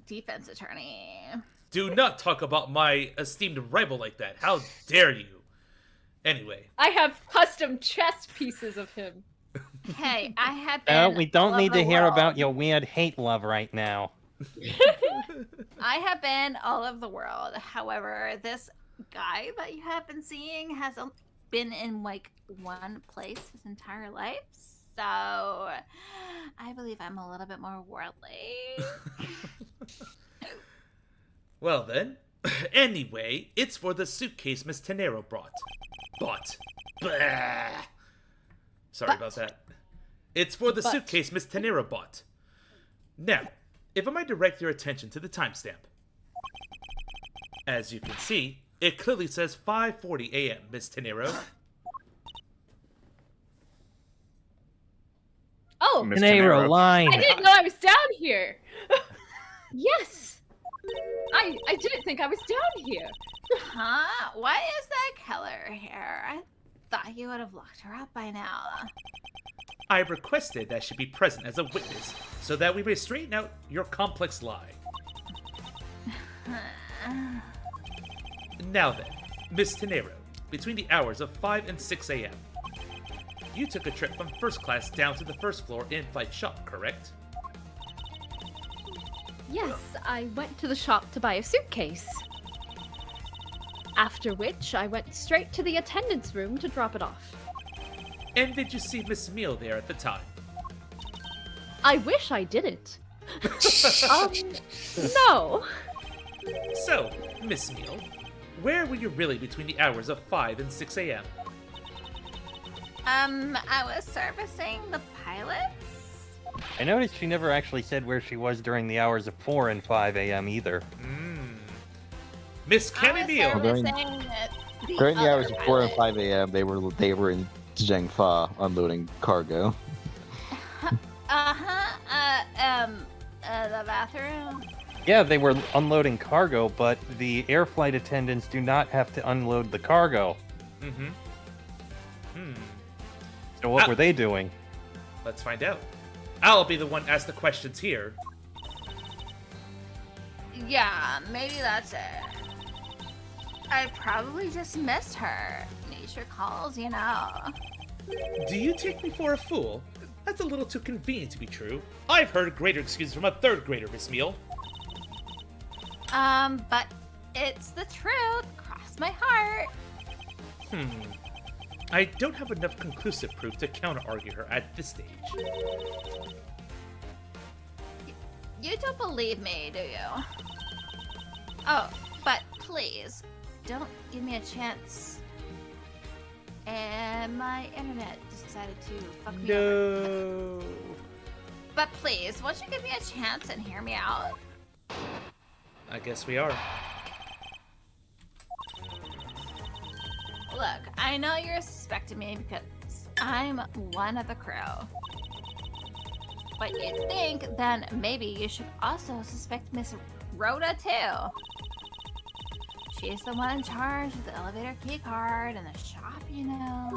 defense attorney. Do not talk about my esteemed rival like that. How dare you? Anyway, I have custom chess pieces of him. Hey, I have been. We don't all need over to the hear world. about your weird hate love right now. I have been all over the world. However, this guy that you have been seeing has been in like one place his entire life. So I believe I'm a little bit more worldly. Well then, anyway, it's for the suitcase Miss Tenero brought. Blah. Sorry about that. It's for the suitcase Miss Tenero bought. Now, if I might direct your attention to the timestamp. As you can see, it clearly says 5:40 a.m., Miss Tenero. Oh, Miss Tenero Tenero. line. I didn't know I was down here. Yes. I didn't think I was down here. Huh? Why is that killer here? I thought you would have locked her up by now. I requested that she be present as a witness, so that we may straighten out your complex lie. Now then, Miss Tenero, between the hours of 5 and 6 a.m., you took a trip from first class down to the first floor in-flight shop, correct? Yes, I went to the shop to buy a suitcase. After which, I went straight to the attendance room to drop it off. And did you see Miss Meal there at the time? I wish I didn't. No. So, Miss Meal, where were you really between the hours of 5 and 6 a.m.? I was servicing the pilots. I noticed she never actually said where she was during the hours of 4 and 5 a.m. either. Miss Cammy Meal! During the hours of 4 and 5 a.m., they were in Zhengfa unloading cargo. The bathroom. Yeah, they were unloading cargo, but the air flight attendants do not have to unload the cargo. So what were they doing? Let's find out. I'll be the one asked the questions here. Yeah, maybe that's it. I probably just missed her. Nature calls, you know. Do you take me for a fool? That's a little too convenient to be true. I've heard greater excuses from a third grader, Miss Meal. But it's the truth. Cross my heart. I don't have enough conclusive proof to counter-argue her at this stage. You don't believe me, do you? Oh, but please, don't give me a chance. And my internet decided to fuck me over. No. But please, won't you give me a chance and hear me out? I guess we are. Look, I know you're suspecting me because I'm one of the crew. But you'd think then maybe you should also suspect Miss Rhoda too. She's the one in charge of the elevator key card and the shop, you know.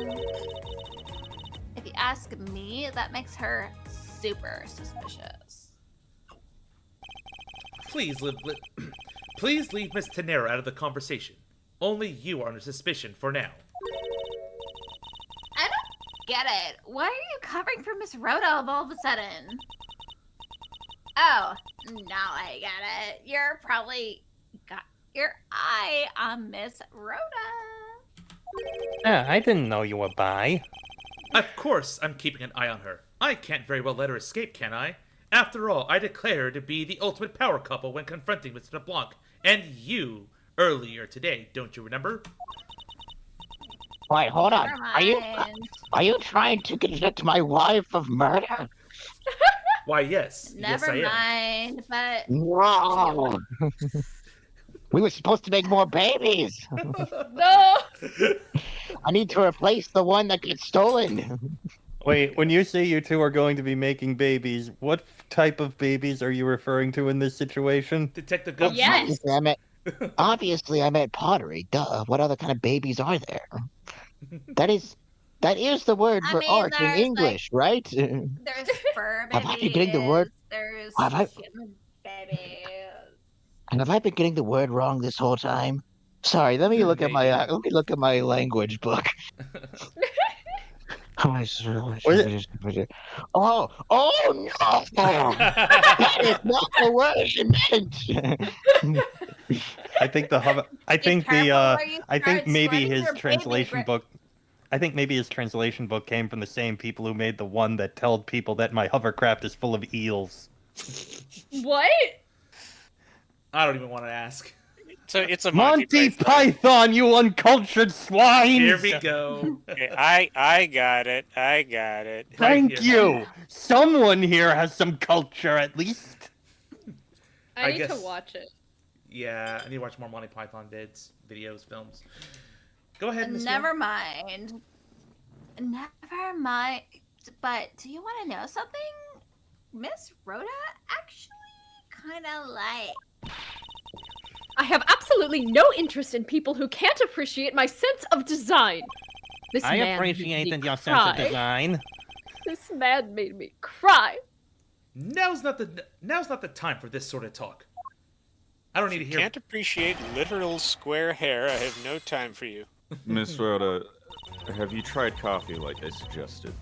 If you ask me, that makes her super suspicious. Please leave Miss Tenera out of the conversation. Only you are under suspicion for now. I don't get it. Why are you covering for Miss Rhoda all of a sudden? Oh, now I get it. You're probably got your eye on Miss Rhoda. Yeah, I didn't know you were bi. Of course I'm keeping an eye on her. I can't very well let her escape, can I? After all, I declare her to be the ultimate power couple when confronting Mr. LeBlanc and you earlier today, don't you remember? Wait, hold on. Never Are you trying to convict my wife of murder? Why, yes. Never yes, I am. mind, but No. We were supposed to make more babies. No. I need to replace the one that gets stolen. Wait, when you say you two are going to be making babies, what type of babies are you referring to in this situation? Detective Gumshoe. Yes. Obviously, I meant pottery. Duh. What other kind of babies are there? That is the word I for mean, art in there's, English, right? there's fur babies. Have I been getting the word? There's Have I- human babies. And have I been getting the word wrong this whole time? Sorry, let me look at my language book. Oh no! That is not the word you meant. I think Be careful where you I think start maybe spreading his your baby translation breath. book I think maybe his translation book came from the same people who made the one that told people that my hovercraft is full of eels. What? I don't even want to ask. So it's a Monty Python, you uncultured swine! Here we go. Okay, I got it. I got it. Thank Right you! Someone here has some culture, at least. I I need to guess- watch it. Yeah, I need to watch more Monty Python vids, videos, films. Go ahead, Miss Never mind. Never mind. But do you want to know something? Miss Rhoda actually kind of like. I have absolutely no interest in people who can't appreciate my sense of design. This I man made me appreciated your sense of cry. design. This man made me cry. Now's not the time for this sort of talk. I don't need to hear. Can't appreciate literal square hair. I have no time for you. Miss Rhoda, have you tried coffee like I suggested?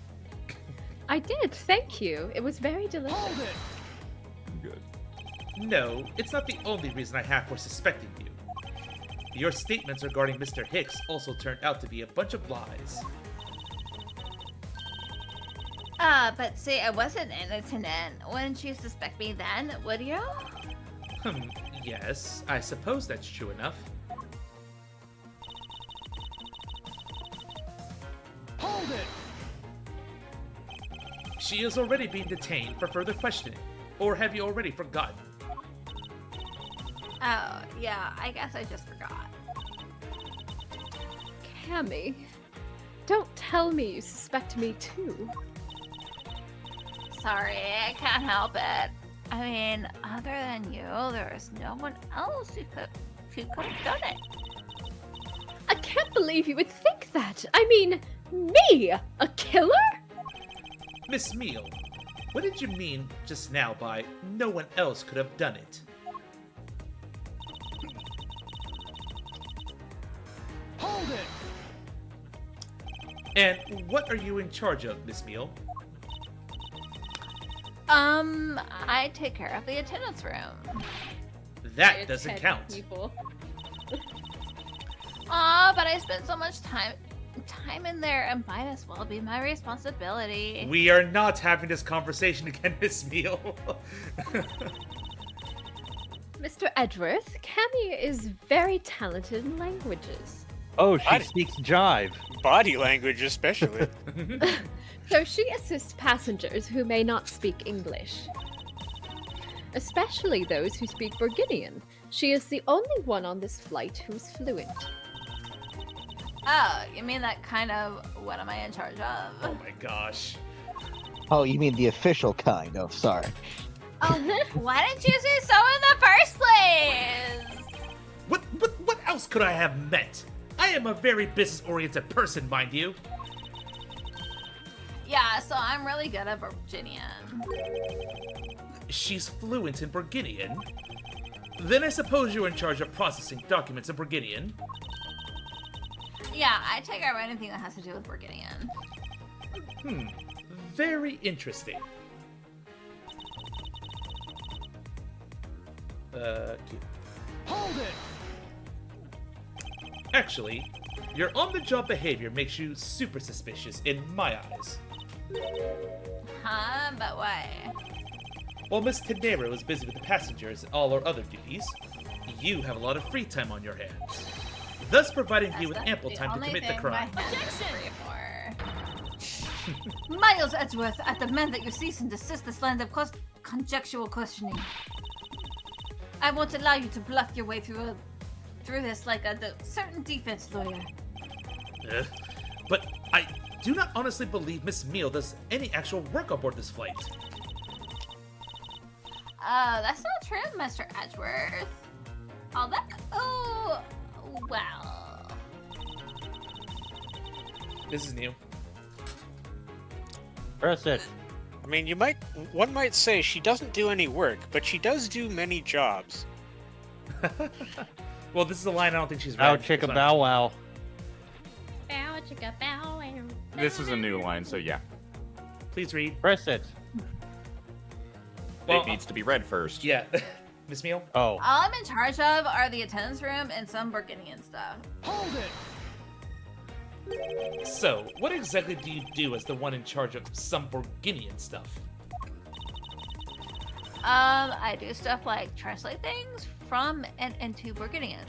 I did, thank you. It was very delicious. Good. No, it's not the only reason I have for suspecting you. Your statements regarding Mr. Hicks also turned out to be a bunch of lies. But see, I wasn't innocent. Wouldn't you suspect me then, would you? Yes, I suppose that's true enough. Hold it! She is already being detained for further questioning. Or have you already forgotten? Oh, yeah, I guess I just forgot. Cammy, don't tell me you suspect me too. Sorry, I can't help it. I mean, other than you, there is no one else who could have done it. I can't believe you would think that. I mean, me, a killer? Miss Meal, what did you mean just now by no one else could have done it? Hold it! And what are you in charge of, Miss Meal? I take care of the attendance room. That I doesn't attend count. People. Aw, but I spent so much time in there, and might as well be my responsibility. We are not having this conversation again, Miss Meal. Mr. Edgeworth, Cammy is very talented in languages. Oh, she I- speaks jive. Body language, especially. So she assists passengers who may not speak English. Especially those who speak Burgundian. She is the only one on this flight who's fluent. Oh, you mean that kind of what am I in charge of? Oh my gosh. Oh, you mean the official kind? Oh, sorry. Oh, why didn't you say so in the first place? What else could I have meant? I am a very business-oriented person, mind you. Yeah, so I'm really good at Virginian. She's fluent in Burgundian. Then I suppose you're in charge of processing documents in Burgundian. Yeah, I take care of anything that has to do with Burgundian. Very interesting. Cute. Hold it! Actually, your on-the-job behavior makes you super suspicious in my eyes. Huh? But why? While Miss Tenero is busy with the passengers and all our other duties, you have a lot of free time on your hands, thus providing you with That's ample the time to only commit the thing crime. my hands are free for. Miles Edgeworth, I demand that you cease and desist this land of conjectural questioning. I won't allow you to bluff your way through this like a certain defense lawyer. But I do not honestly believe Miss Meal does any actual work aboard this flight. That's not true, Mr. Edgeworth. All that. Oh, well. This is new. Press it. I mean, one might say she doesn't do any work, but she does do many jobs. Well, this is a line I don't think she's Bow read. chicka It's not- bow wow. Bow chicka bow wow. This is a new line, so yeah. Please read. Press it. Well, it needs to be read first. Yeah. Miss Meal? Oh. All I'm in charge of are the attendance room and some Burgundian stuff. Hold it! So, what exactly do you do as the one in charge of some Borginian stuff? I do stuff like translate things from and into Burgundian.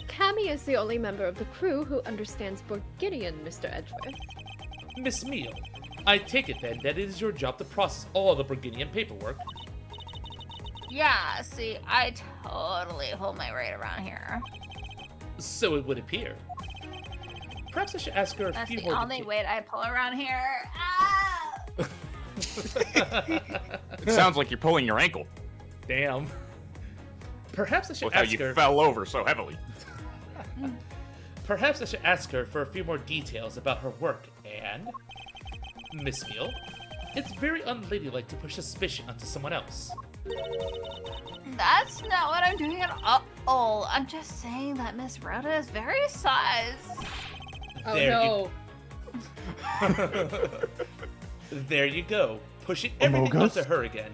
Cammy is the only member of the crew who understands Borgidian, Mr. Edgeworth. Miss Meal, I take it then that it is your job to process all the Burgundian paperwork. Yeah, see, I totally hold my right around here. So it would appear. Perhaps I should ask her a That's few the more only weight I pull around here. Ah! It sounds like you're pulling your ankle. Damn. Perhaps I should With how ask you her. fell over so heavily. Perhaps I should ask her for a few more details about her work and. Miss Meal, it's very unladylike to push suspicion onto someone else. That's not what I'm doing at all. I'm just saying that Miss Rhoda is very sus. Oh There no. There you go. Pushing everything Amogus? onto her again.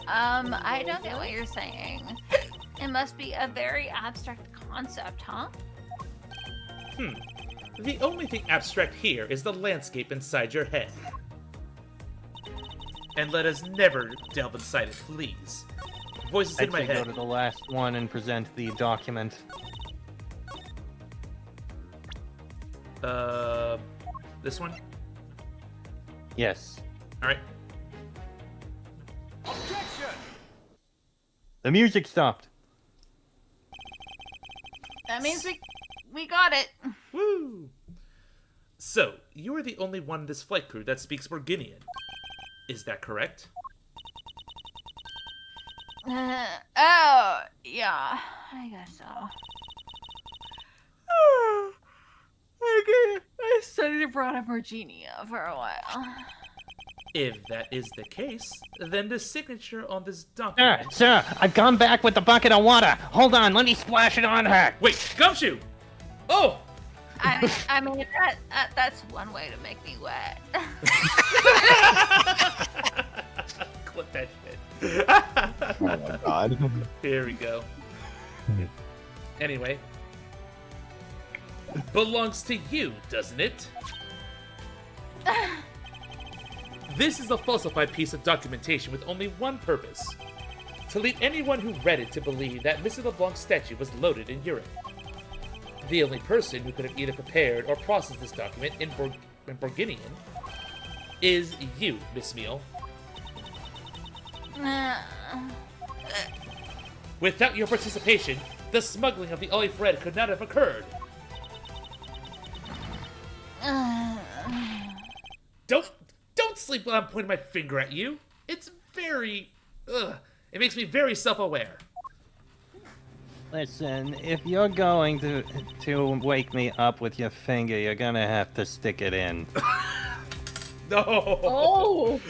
I don't get what you're saying. It must be a very abstract concept, huh? The only thing abstract here is the landscape inside your head. And let us never delve inside it, please. Voices in I'd my say go head. to the last one and present the document. This one? Yes. Alright. Objection! The music stopped. That means we got it. Woo! So, you are the only one in this flight crew that speaks Borginian. Is that correct? Oh, yeah, I guess so. I studied abroad in Virginia for a while. If that is the case, then the signature on this Sir, document... sir, I've gone back with the bucket of water. Hold on, let me splash it on her. Wait, Gumshoe! Oh! I mean, that's one way to make me wet. Clip that shit. Oh my god. Here we go. Anyway. Belongs to you, doesn't it? This is a falsified piece of documentation with only one purpose. To lead anyone who read it to believe that Mr. LeBlanc's statue was loaded in Europe. The only person who could have either prepared or processed this document in Borginian is you, Miss Meal. Without your participation, the smuggling of the olive bread could not have occurred. Don't sleep while I'm pointing my finger at you. It's very, it makes me very self-aware. Listen, if you're going to wake me up with your finger, you're gonna have to stick it in. No. Oh.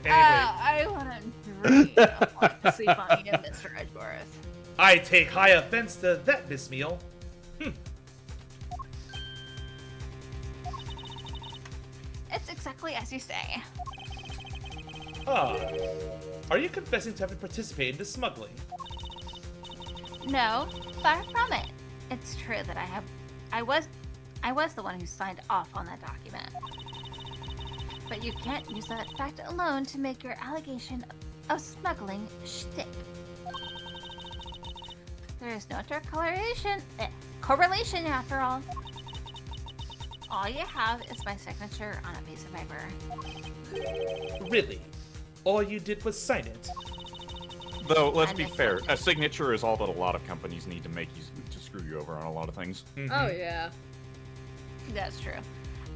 Anyway, I want to dream of falling asleep on you, Mr. Edgeworth. I take high offense to that, Miss Meal. It's exactly as you say. Are you confessing to having participated in the smuggling? No, far from it. It's true that I was the one who signed off on that document. But you can't use that fact alone to make your allegation of smuggling shtick. There is no direct correlation after all. All you have is my signature on a piece of paper. Really? All you did was sign it? Though, let's And be it's fair, not- a signature is all that a lot of companies need to make you to screw you over on a lot of things. Oh yeah. That's true.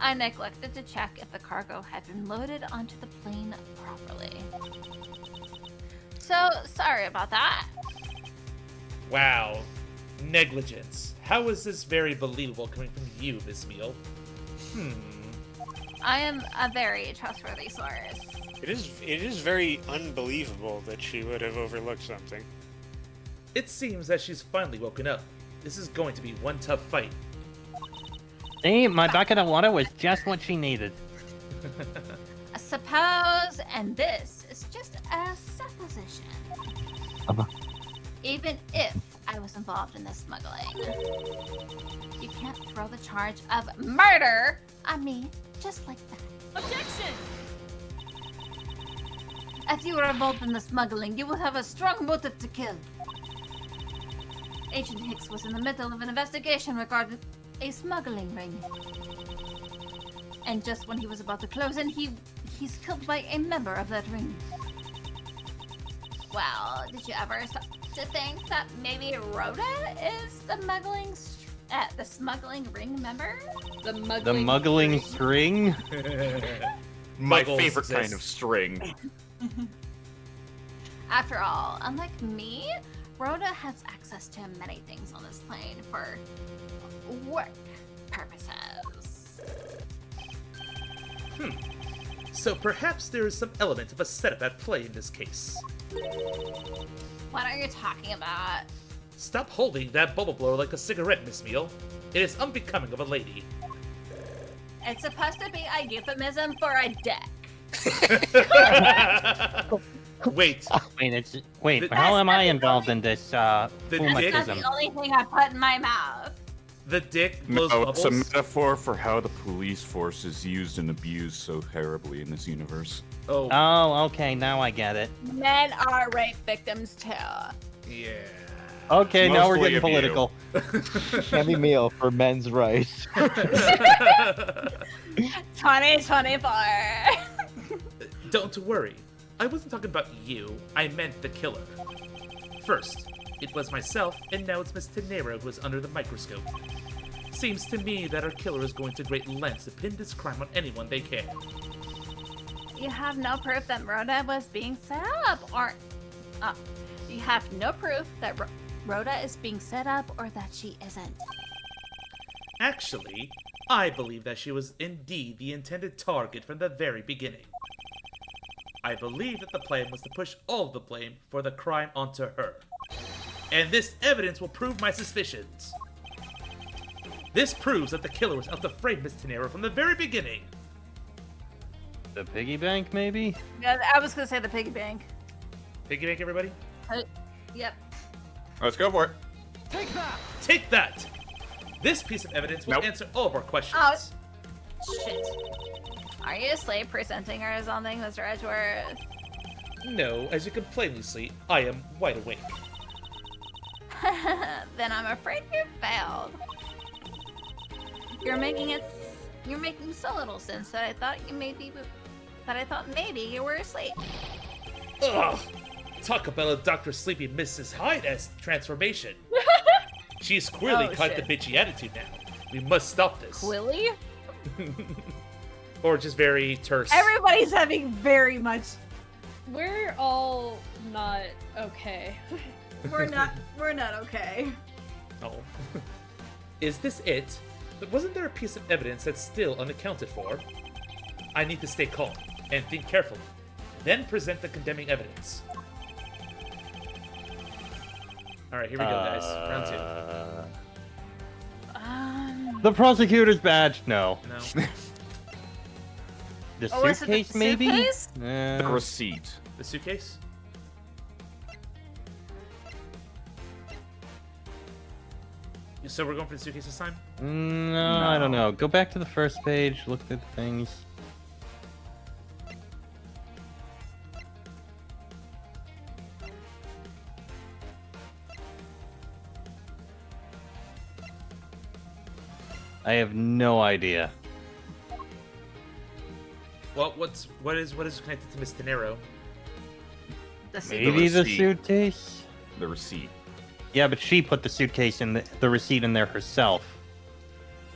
I neglected to check if the cargo had been loaded onto the plane properly. So, sorry about that. Wow. Negligence. How is this very believable coming from you, Miss Meal? I am a very trustworthy source. It is very unbelievable that she would have overlooked something. It seems that she's finally woken up. This is going to be one tough fight. See, my bucket of water was just what she needed. I suppose, and this is just a supposition. even if I was involved in the smuggling. You can't throw the charge of murder on me just like that. Objection! If you were involved in the smuggling, you would have a strong motive to kill. Agent Hicks was in the middle of an investigation regarding a smuggling ring. And just when he was about to close in, he's killed by a member of that ring. Well, did you ever stop to think that maybe Rhoda is the smuggling ring member? The The muggling string? My Muggles favorite exist. kind of string. After all, unlike me, Rhoda has access to many things on this plane for work purposes. So perhaps there is some element of a setup at play in this case. What are you talking about? Stop holding that bubble blower like a cigarette, Miss Meal. It is unbecoming of a lady. It's supposed to be a euphemism for a dick. Wait, Wait, The- how am I involved in this dick- That's fumatism? not the only thing I put in my mouth. the dick No, blows it's a bubbles? metaphor for how the police force is used and abused so terribly in this universe. Oh, Oh, okay, now I get it. Men are rape victims too. yeah. Okay, now we're Mostly getting of you. political. Heavy meal for men's rights. 2024. Don't worry. I wasn't talking about you. I meant the killer. First, it was myself, and now it's Miss Tenero who is under the microscope. Seems to me that our killer is going to great lengths to pin this crime on anyone they can. You have no proof that Rhoda was being set up, or... you have no proof that Rhoda is being set up or that she isn't. Actually, I believe that she was indeed the intended target from the very beginning. I believe that the plan was to push all of the blame for the crime onto her. And this evidence will prove my suspicions. This proves that the killer was out to frame Miss Tenero from the very beginning. The piggy bank, maybe? Yeah, I was gonna say the piggy bank. Piggy bank, everybody? Yep. Let's go for it. Take that! Take that! This piece of evidence will Nope. answer all of our questions. Oh. Shit. Are you asleep presenting her or something, Mr. Edgeworth? No, as you can plainly see, I am wide awake. Then I'm afraid you failed. You're making so little sense that I thought maybe you were asleep. Ugh! Talk about a Dr. Sleepy Mrs. Hyde-esque transformation. She's clearly Oh, quite shit. the bitchy attitude now. We must stop this. Willie? Or just very terse. Everybody's having very much. We're all not okay. We're not okay. Oh. Is this it? But wasn't there a piece of evidence that's still unaccounted for? I need to stay calm and think carefully. Then present the condemning evidence. Alright, here we go, guys. Round two. The prosecutor's badge? No. No. The Oh, is it the suitcase, maybe? suitcase? The receipt. The suitcase? So we're going for the suitcase this time? No, I don't know. Go back to the first page, look at the things. I have no idea. Well, what is connected to Miss Tenero? The Maybe the receipt. suitcase? The receipt. Yeah, but she put the suitcase in the receipt in there herself.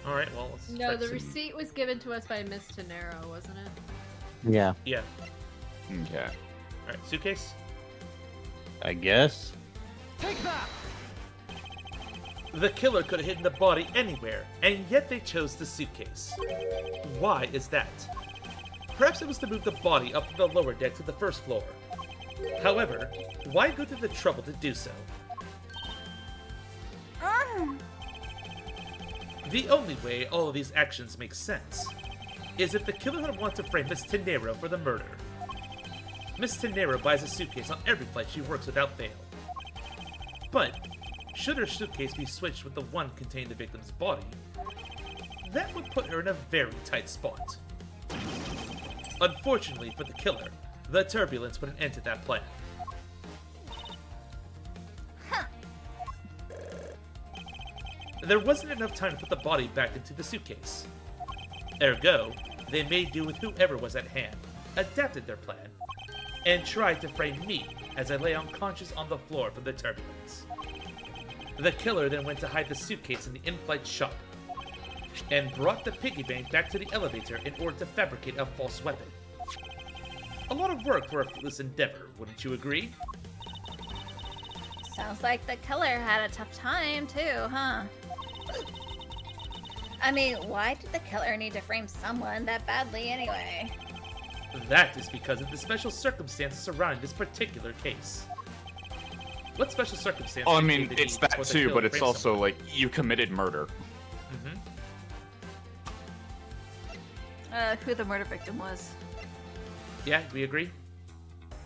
Alright, well, let's No, try the this. receipt was given to us by Miss Tenero, wasn't it? Yeah. Yeah. Okay. Alright, suitcase? I guess. Take that! The killer could have hidden the body anywhere, and yet they chose the suitcase. Why is that? Perhaps it was to move the body up from the lower deck to the first floor. However, why go to the trouble to do so? The only way all of these actions make sense is if the killer had wanted to frame Miss Tenero for the murder. Miss Tenero buys a suitcase on every flight she works without fail. But should her suitcase be switched with the one containing the victim's body, that would put her in a very tight spot. Unfortunately for the killer, the turbulence put an end to that plan. There wasn't enough time to put the body back into the suitcase. Ergo, they made do with whoever was at hand, adapted their plan, and tried to frame me as I lay unconscious on the floor from the turbulence. The killer then went to hide the suitcase in the in-flight shop, and brought the piggy bank back to the elevator in order to fabricate a false weapon. A lot of work for a fruitless endeavor, wouldn't you agree? Sounds like the killer had a tough time too, huh? I mean, why did the killer need to frame someone that badly anyway? That is because of the special circumstances surrounding this particular case. What special circumstances? Oh, I mean, dictated the it's need that for the too, killer but to it's frame also someone? like you committed murder. Who the murder victim was. Yeah, we agree?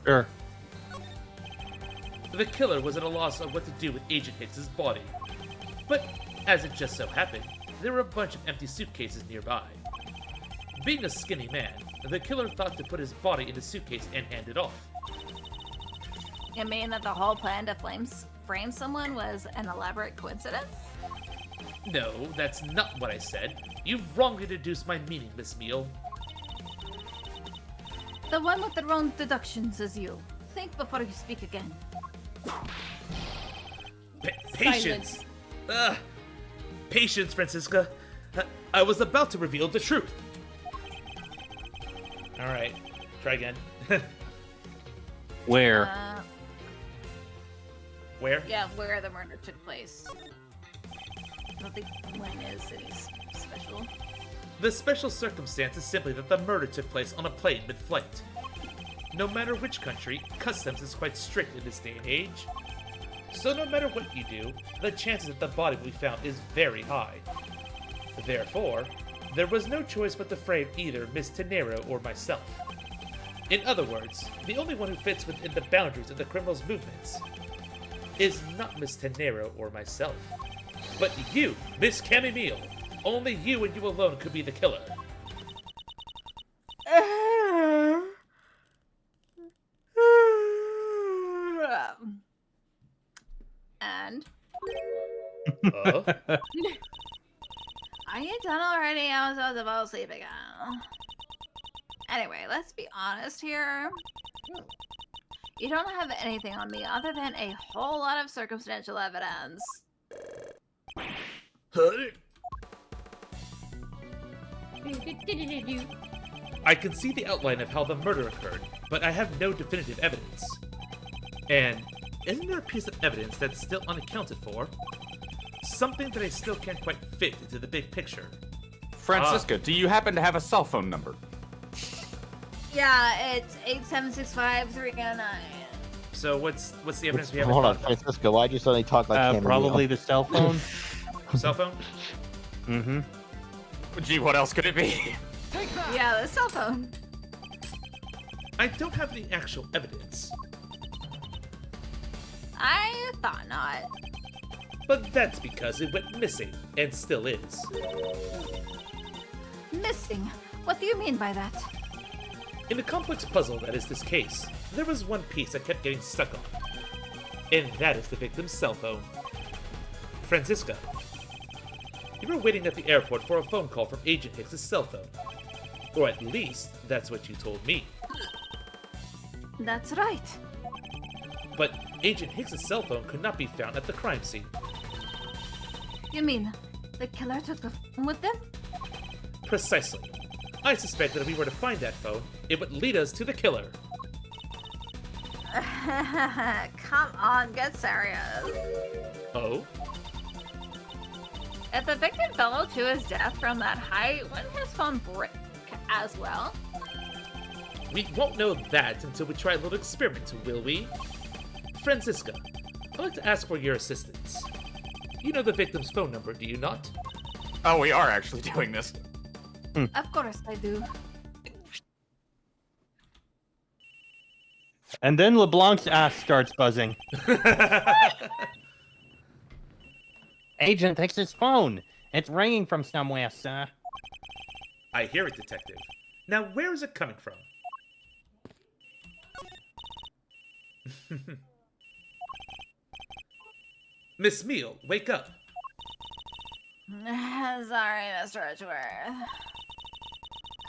Sure. The killer was at a loss of what to do with Agent Hicks's body. But, as it just so happened, there were a bunch of empty suitcases nearby. Being a skinny man, the killer thought to put his body in the suitcase and hand it off. You mean that the whole plan to frame someone was an elaborate coincidence? No, that's not what I said. You've wrongly deduced my meaning, Miss Meal. The one with the wrong deductions is you. Think before you speak again. Patience! Patience, Francisca. I was about to reveal the truth. Alright, try again. Where? Where? Yeah, where the murder took place. I don't think when is any special. The special circumstance is simply that the murder took place on a plane mid-flight. No matter which country, customs is quite strict in this day and age. So no matter what you do, the chances that the body will be found is very high. Therefore, there was no choice but to frame either Miss Tenero or myself. In other words, the only one who fits within the boundaries of the criminal's movements is not Miss Tenero or myself, but you, Miss Camille. Only you and you alone could be the killer. And? Oh? Are you done already? I was about to fall asleep again. Anyway, let's be honest here. You don't have anything on me other than a whole lot of circumstantial evidence. I can see the outline of how the murder occurred, but I have no definitive evidence. And isn't there a piece of evidence that's still unaccounted for? Something that I still can't quite fit into the big picture. Francisca, do you happen to have a cell phone number? Yeah, it's 8765309. So what's the evidence we have? Hold on, Francisco, why'd you suddenly talk like Camille? Probably the cell phone. Cell phone? Mm-hmm. Gee, what else could it be? Take that! Yeah, the cell phone. I don't have any actual evidence. I thought not. But that's because it went missing, and still is. Missing? What do you mean by that? In the complex puzzle that is this case, there was one piece I kept getting stuck on. And that is the victim's cell phone. Francisca, you were waiting at the airport for a phone call from Agent Hicks's cell phone. Or at least, that's what you told me. That's right. But Agent Hicks's cell phone could not be found at the crime scene. You mean the killer took the phone with them? Precisely. I suspect that if we were to find that phone, it would lead us to the killer. Come on, get serious. Oh? If the victim fell to his death from that height, wouldn't his phone break as well? We won't know that until we try a little experiment, will we? Francisca, I'd like to ask for your assistance. You know the victim's phone number, do you not? Oh, we are actually doing this. Of course I do. And then LeBlanc's ass starts buzzing. Agent takes his phone. It's ringing from somewhere, sir. I hear it, Detective. Now, where is it coming from? Miss Meal, wake up. Sorry, Mr. Edgeworth.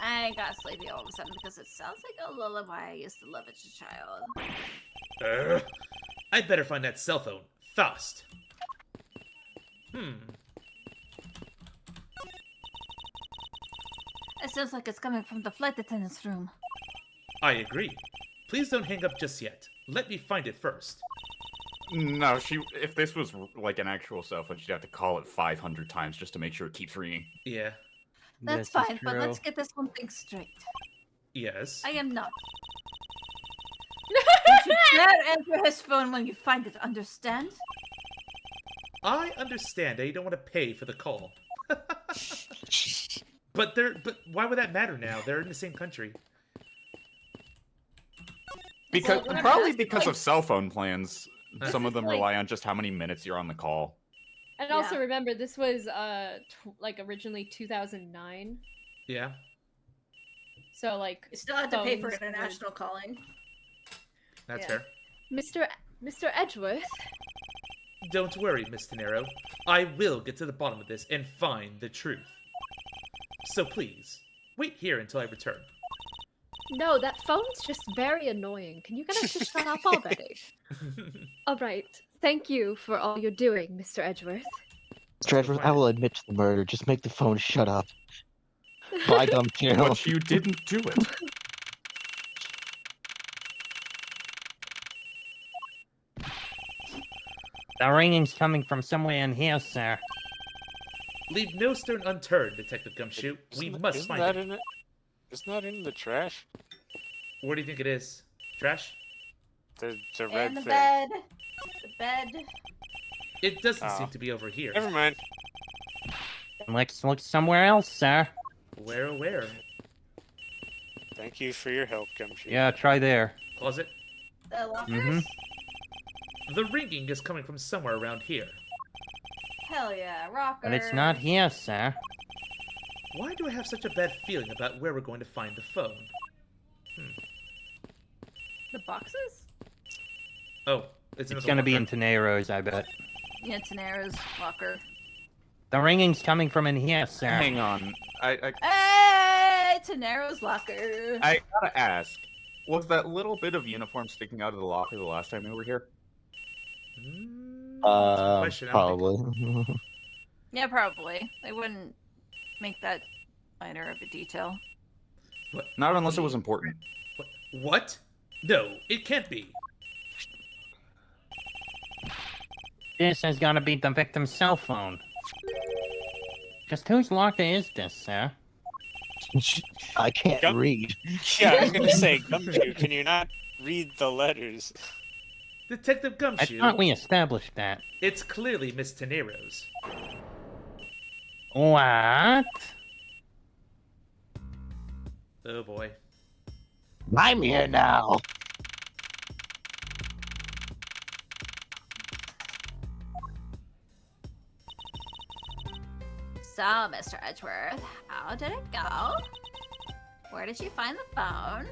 I got sleepy all of a sudden because it sounds like a lullaby I used to love as a child. I'd better find that cell phone. Fast. It sounds like it's coming from the flight attendant's room. I agree. Please don't hang up just yet. Let me find it first. No, if this was like an actual cell phone, she'd have to call it 500 times just to make sure it keeps ringing. Yeah. That's This is fine, but true. let's get this one thing straight. Yes. I am not. Don't you dare answer his phone when you find it, understand? I understand that you don't want to pay for the call. But why would that matter now? They're in the same country. Because Well, probably that's because like- of cell phone plans, some of them like- rely on just how many minutes you're on the call. And also Yeah. remember, this was like originally 2009, Yeah. so like You still have to pay for phones were- international calling. That's Yeah. fair. Mr. Edgeworth. Don't worry, Miss Tenero. I will get to the bottom of this and find the truth. So please, wait here until I return. No, that phone's just very annoying. Can you guys just shut up already? All right. Thank you for all you're doing, Mr. Edgeworth. Mr. Edgeworth, I will admit to the murder. Just make the phone shut up. Bye, dumb Carol. But you didn't do it. The ringing's coming from somewhere in here, sir. Leave no stone unturned, Detective Gumshoe. We must Isn't find that it. in it? Isn't that in the trash? Where do you think it is? Trash? There's a And red the thing. bed. The bed. It doesn't Oh. seem to be over here. Never mind. Let's look somewhere else, sir. Where? Thank you for your help, Gumshoe. Yeah, try there. Closet? The lockers. Mm-hmm. The ringing is coming from somewhere around here. Hell yeah, rocker. But it's not here, sir. Why do I have such a bad feeling about where we're going to find the phone? The boxes? Oh, it's It's gonna be in locker. Tenero's, I bet. Yeah, Tenero's locker. The ringing's coming from in here, sir. Hang on. I Hey, Tenero's locker. gotta ask. Was that little bit of uniform sticking out of the locker the last time we were here? Question, I don't think- Probably. Yeah, probably. They wouldn't make that minor of a detail. Not unless it was important. What? No, it can't be. This has gotta be the victim's cell phone. Just whose locker is this, sir? I can't Yep. read. Yeah, I was gonna say, Gumshoe, can you not read the letters? Detective I Gumshoe, thought we established that. it's clearly Miss Tenero's. What? Oh boy. I'm here now. So, Mr. Edgeworth, how did it go? Where did you find the phone?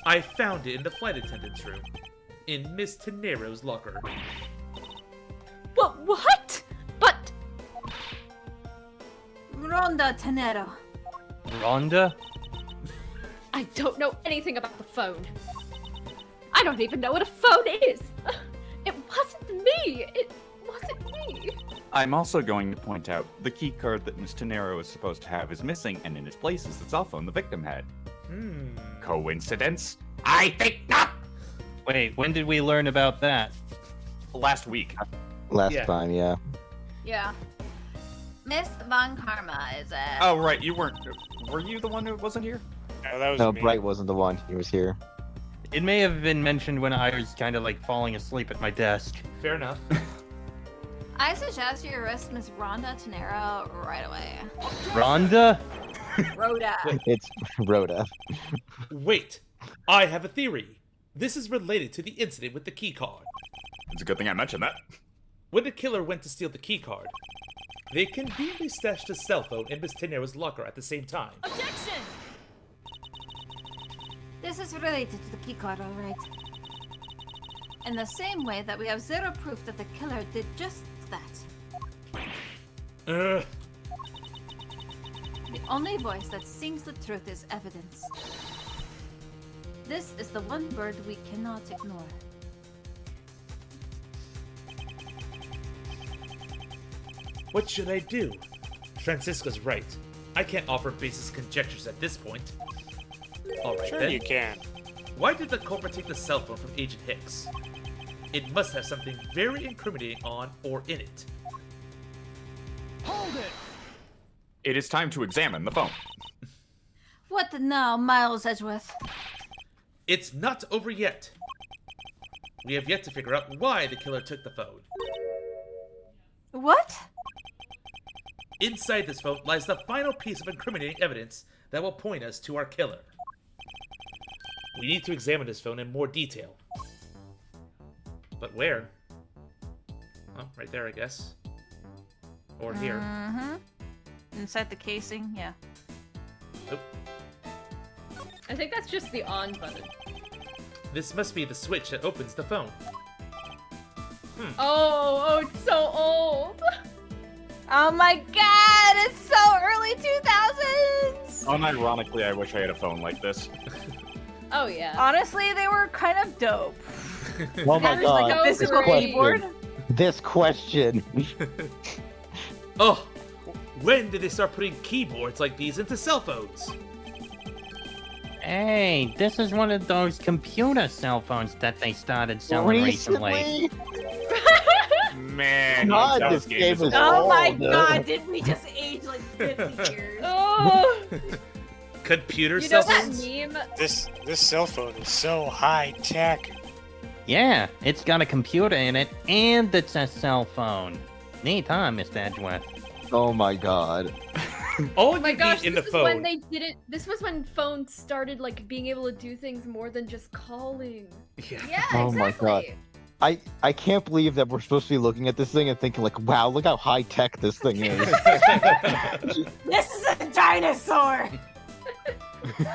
I found it in the flight attendant's room. In Miss Tenero's locker. What? But... Ronda Tenero. Rhonda? I don't know anything about the phone. I don't even know what a phone is. It wasn't me. It wasn't me. I'm also going to point out the key card that Miss Tenero is supposed to have is missing, and in its place is the cell phone the victim had. Coincidence? I think not! Wait, when did we learn about that? Last week. Last Yeah. time, yeah. Yeah. Miss Von Karma, is it? Oh, right, you weren't. Were you the one who wasn't here? No, that was No, me. Bright wasn't the one. He was here. It may have been mentioned when I was kind of like falling asleep at my desk. Fair enough. I suggest you arrest Miss Rhonda Tenero right away. Rhonda? Rhoda. It's Rhoda. Wait, I have a theory. This is related to the incident with the key card. It's a good thing I mentioned that. When the killer went to steal the keycard, they conveniently stashed his cell phone in Miss Tenero's locker at the same time. Objection! This is related to the keycard, all right. In the same way that we have zero proof that the killer did just that. Ugh. The only voice that sings the truth is evidence. This is the one word we cannot ignore. What should I do? Francisca's right. I can't offer baseless conjectures at this point. Alright Sure then. you can. Why did the culprit take the cell phone from Agent Hicks? It must have something very incriminating on or in it. Hold it! It is time to examine the phone. What now, Miles Edgeworth? It's not over yet. We have yet to figure out why the killer took the phone. What? Inside this phone lies the final piece of incriminating evidence that will point us to our killer. We need to examine this phone in more detail. But where? Oh, right there, I guess. Or here. Mm-hmm. Inside the casing, yeah. Oop. I think that's just the on button. This must be the switch that opens the phone. Oh, it's so old. Oh my god, it's so early 2000s! Unironically, I wish I had a phone like this. Oh yeah. Honestly, they were kind of dope. Oh my There's like god. a This physical keyboard? This question. Oh! When did they start putting keyboards like these into cell phones? Hey, this is one of those computer cell phones that they started selling recently. Man, God, that this game is Oh my old. god, did we just age like 50 years? Oh, Computer you cell know that phones? meme? This cell phone is so high tech. Yeah, it's got a computer in it, and it's a cell phone. Neat, huh, Mr. Edgeworth? Oh my god. All Oh my you gosh, need in the this is when phone. they did it. This was when phones started like being able to do things more than just calling. Yeah. Yeah, Oh my exactly. God. I can't believe that we're supposed to be looking at this thing and thinking like, wow, look how high tech this thing is. This is a dinosaur!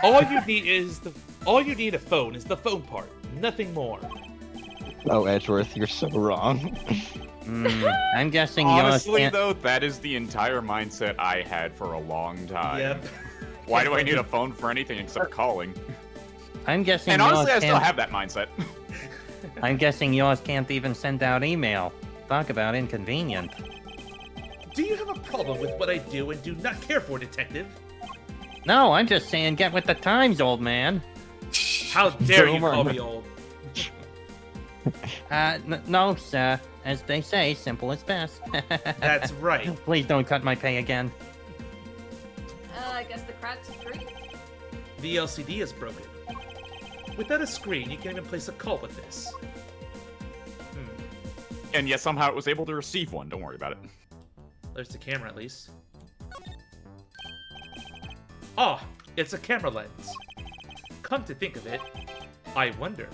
All you need a phone is the phone part, nothing more. Oh, Edgeworth, you're so wrong. I'm guessing Honestly, yours can't... though, that is the entire mindset I had for a long time. Yep. Why do I need a phone for anything except calling? I'm guessing And yours honestly, I still can't... have that mindset. I'm guessing yours can't even send out email. Talk about inconvenient. Do you have a problem with what I do and do not care for, detective? No, I'm just saying get with the times, old man. How dare you Boomer. call me old? No, sir. As they say, simple is best. That's right. Please don't cut my pay again. I guess the crack's free. The LCD is broken. Without a screen, you can't even place a call with this. And yet somehow it was able to receive one. Don't worry about it. There's the camera, at least. Ah, it's a camera lens. Come to think of it, I wonder,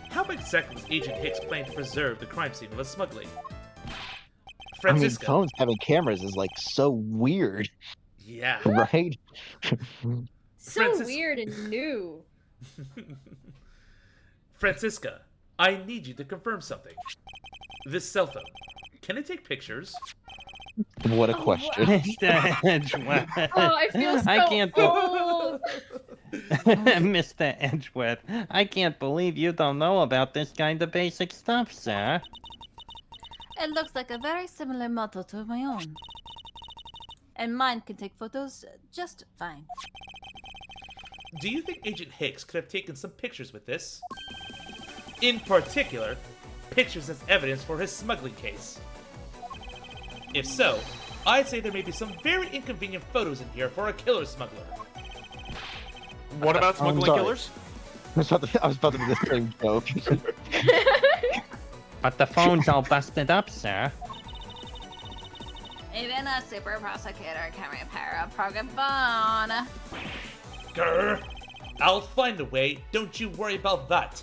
how exactly was Agent Hicks planning to preserve the crime scene of the smuggling? I mean, Francisca. phones having cameras is like so weird, Yeah. right? So Francis- weird and new. Francisca, I need you to confirm something. This cell phone, can it take pictures? What a question. Mr. Edgeworth. Oh, I feel so I can't. old. Mr. Edgeworth, I can't believe you don't know about this kind of basic stuff, sir. It looks like a very similar model to my own. And mine can take photos just fine. Do you think Agent Hicks could have taken some pictures with this? In particular, pictures as evidence for his smuggling case. If so, I'd say there may be some very inconvenient photos in here for a killer smuggler. What about I'm smuggling sorry. killers? I was about to do the same joke. But the phone's all busted up, sir. Even a super prosecutor can repair a broken phone. Grr! I'll find a way, don't you worry about that.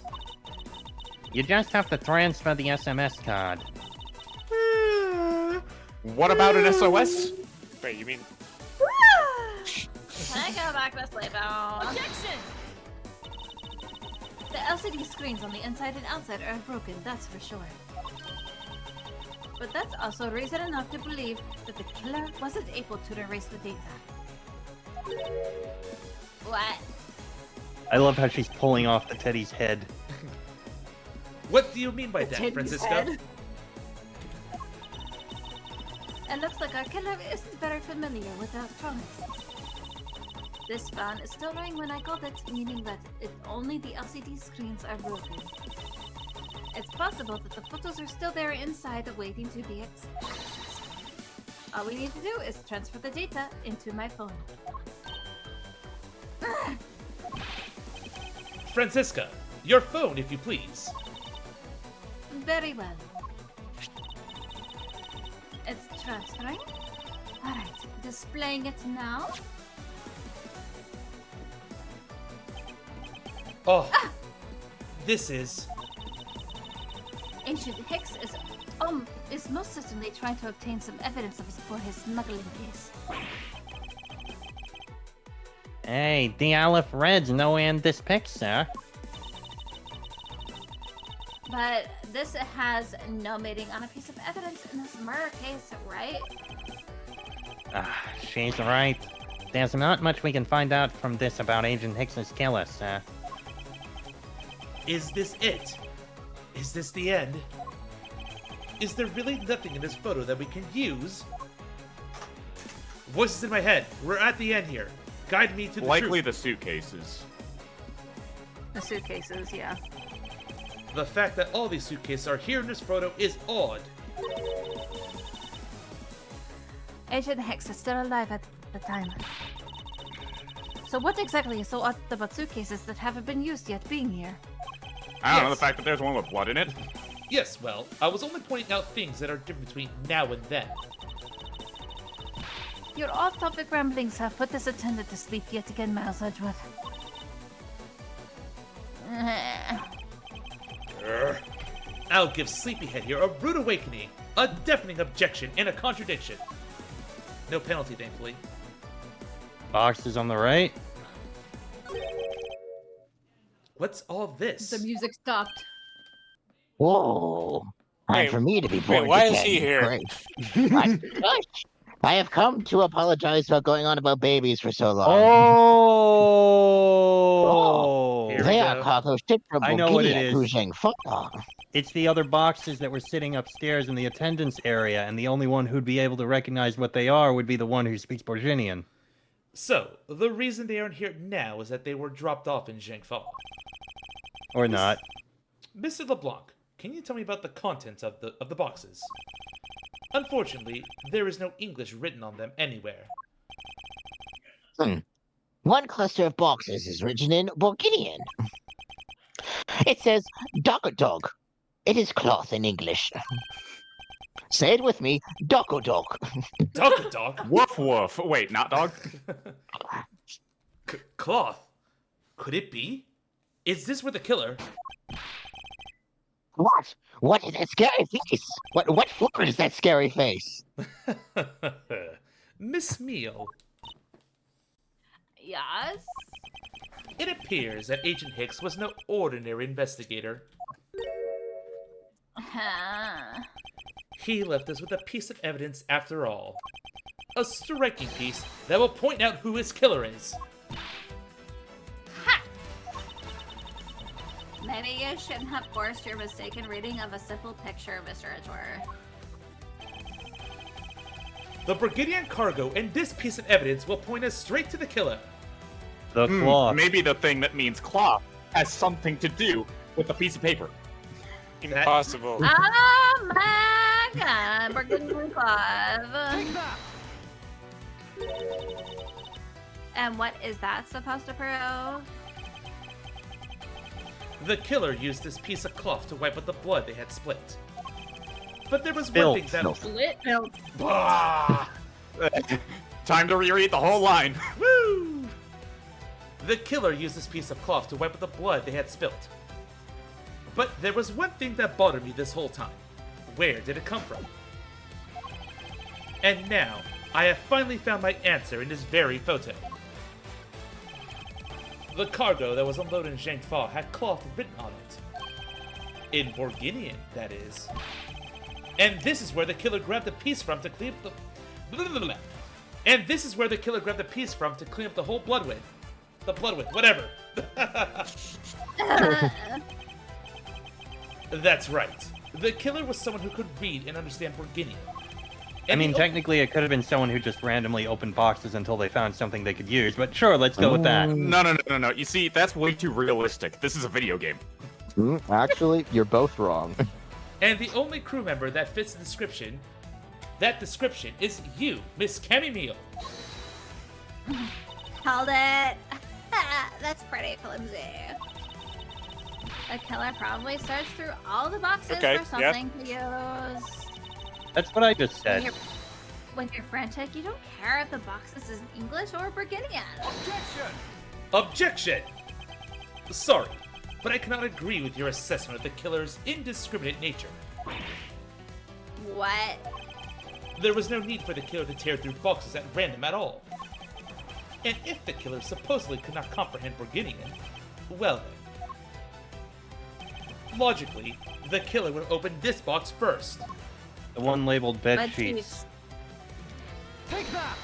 You just have to transfer the SMS card. What about an SOS? Wait, you mean? Can I go back to sleep now? Objection! The LCD screens on the inside and outside are broken, that's for sure. But that's also reason enough to believe that the killer wasn't able to erase the data. What? I love how she's pulling off the teddy's head. What do you mean by that, Teddy's Francisco? head. It looks like our killer isn't very familiar with electronics. This phone is still ringing when I called it, meaning that only the LCD screens are broken. It's possible that the photos are still there inside, waiting to be accessed. All we need to do is transfer the data into my phone. Francisca, your phone, if you please. Very well. It's transferring. Alright, displaying it now. Oh, this is... Ancient Hicks is most certainly trying to obtain some evidence of us for his smuggling case. Hey, the Aleph Reds no in this pic, sir. But this has no meaning on a piece of evidence in this murder case, right? She's right. There's not much we can find out from this about Agent Hicks's killer, sir. Is this it? Is this the end? Is there really nothing in this photo that we can use? Voices in my head. We're at the end here. Guide me to the Likely truth. the suitcases. The suitcases, yeah. The fact that all these suitcases are here in this photo is odd. Agent Hicks is still alive at the time. So what exactly is so odd about suitcases that haven't been used yet being here? I don't know, Yes. the fact that there's one with blood in it. Yes, well, I was only pointing out things that are different between now and then. Your off-topic ramblings have put this attendant to sleep yet again, Miles Edgeworth. I'll give Sleepyhead here a rude awakening, a deafening objection, and a contradiction. No penalty, thankfully. Boxes on the right. What's all this? The music stopped. Whoa. Wait, And for me to be born why to is he Ken, here? great. Gosh. I have come to apologize about going on about babies for so long. Oh! Here we They go. are cargo shipped from I know what it Bulgaria to is. Zhengfeng. It's the other boxes that were sitting upstairs in the attendance area, and the only one who'd be able to recognize what they are would be the one who speaks Borginian. So, the reason they aren't here now is that they were dropped off in Zhengfang. Or not. Mr. LeBlanc, can you tell me about the contents of the boxes? Unfortunately, there is no English written on them anywhere. One cluster of boxes is written in Bulgarian. It says Dog. It is cloth in English. Say it with me, Dog. Dog? Woof woof. Wait, not dog? Cloth? Could it be? Is this where the killer... What? What is that scary face? What floor is that scary face? Miss Meal, Yes? it appears that Agent Hicks was no ordinary investigator. He left us with a piece of evidence after all. A striking piece that will point out who his killer is. Maybe you shouldn't have forced your mistaken reading of a simple picture, Mr. Edgeworth. The Brigadian cargo and this piece of evidence will point us straight to the killer. The cloth. Maybe the thing that means cloth has something to do with the piece of paper. Impossible. Oh my god, we're getting close. Take that! And what is that supposed to prove? The killer used this piece of cloth to wipe out the blood they had split. But there was Filth. one thing that... Split. Bah! Time to reread the whole line. Woo! The killer used this piece of cloth to wipe out the blood they had spilt. But there was one thing that bothered me this whole time. Where did it come from? And now, I have finally found my answer in this very photo. The cargo that was unloaded in Zhangfa had cloth written on it. In Borginian, that is. And this is where the killer grabbed the piece from to clean up the... And this is where the killer grabbed the piece from to clean up the whole blood with. The blood with, whatever. That's right. The killer was someone who could read and understand Borginian. I mean, technically, it could have been someone who just randomly opened boxes until they found something they could use, but sure, let's go with that. No. You see, that's way too realistic. This is a video game. Actually, you're both wrong. And the only crew member that fits the description, is you, Miss Camille. Held it. That's pretty flimsy. The killer probably searched through all the boxes Okay, for something to use. That's what I just said. When you're frantic, you don't care if the boxes is English or Burgundian. Objection! Sorry, but I cannot agree with your assessment of the killer's indiscriminate nature. What? There was no need for the killer to tear through boxes at random at all. And if the killer supposedly could not comprehend Burgundian, well then. Logically, the killer would have opened this box first. The one labeled bed sheets. Take that!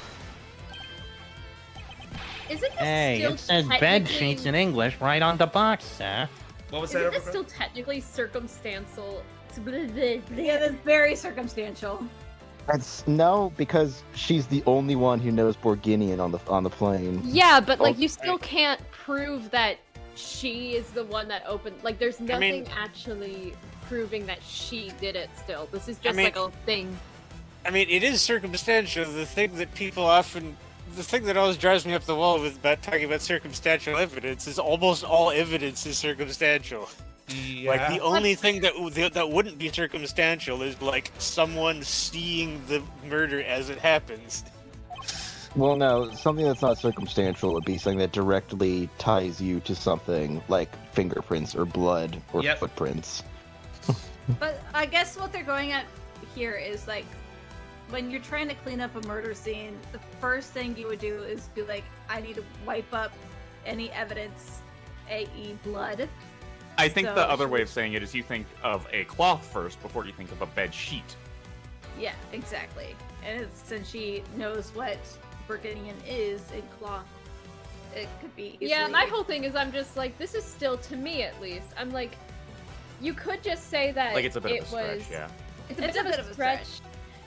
Isn't this Hey, still it says bed technically- sheets in English right on the box, sir. What was that? Isn't this Overgrowth? still technically circumstantial? Yeah, that's very circumstantial. That's no, because she's the only one who knows Borginian on the plane. Yeah, but like you still can't prove that she is the one that opened. Like, there's nothing actually proving that she did it. Still, this is just like a thing. I mean, it is circumstantial. The thing that always drives me up the wall with talking about circumstantial evidence is almost all evidence is circumstantial. Yeah. Like the only thing that wouldn't be circumstantial is like someone seeing the murder as it happens. Well, no, something that's not circumstantial would be something that directly ties you to something like fingerprints or blood or footprints. But I guess what they're going at here is like, when you're trying to clean up a murder scene, the first thing you would do is be like, I need to wipe up any evidence, i.e. blood. I think So- the other way of saying it is you think of a cloth first before you think of a bed sheet. Yeah, exactly. And since she knows what Burgundian is in cloth, it could be easily... Yeah, my whole thing is I'm just like, this is still, to me at least, I'm like, you could just say that Like it's a bit it of a stretch, was, yeah. It's a bit of a stretch.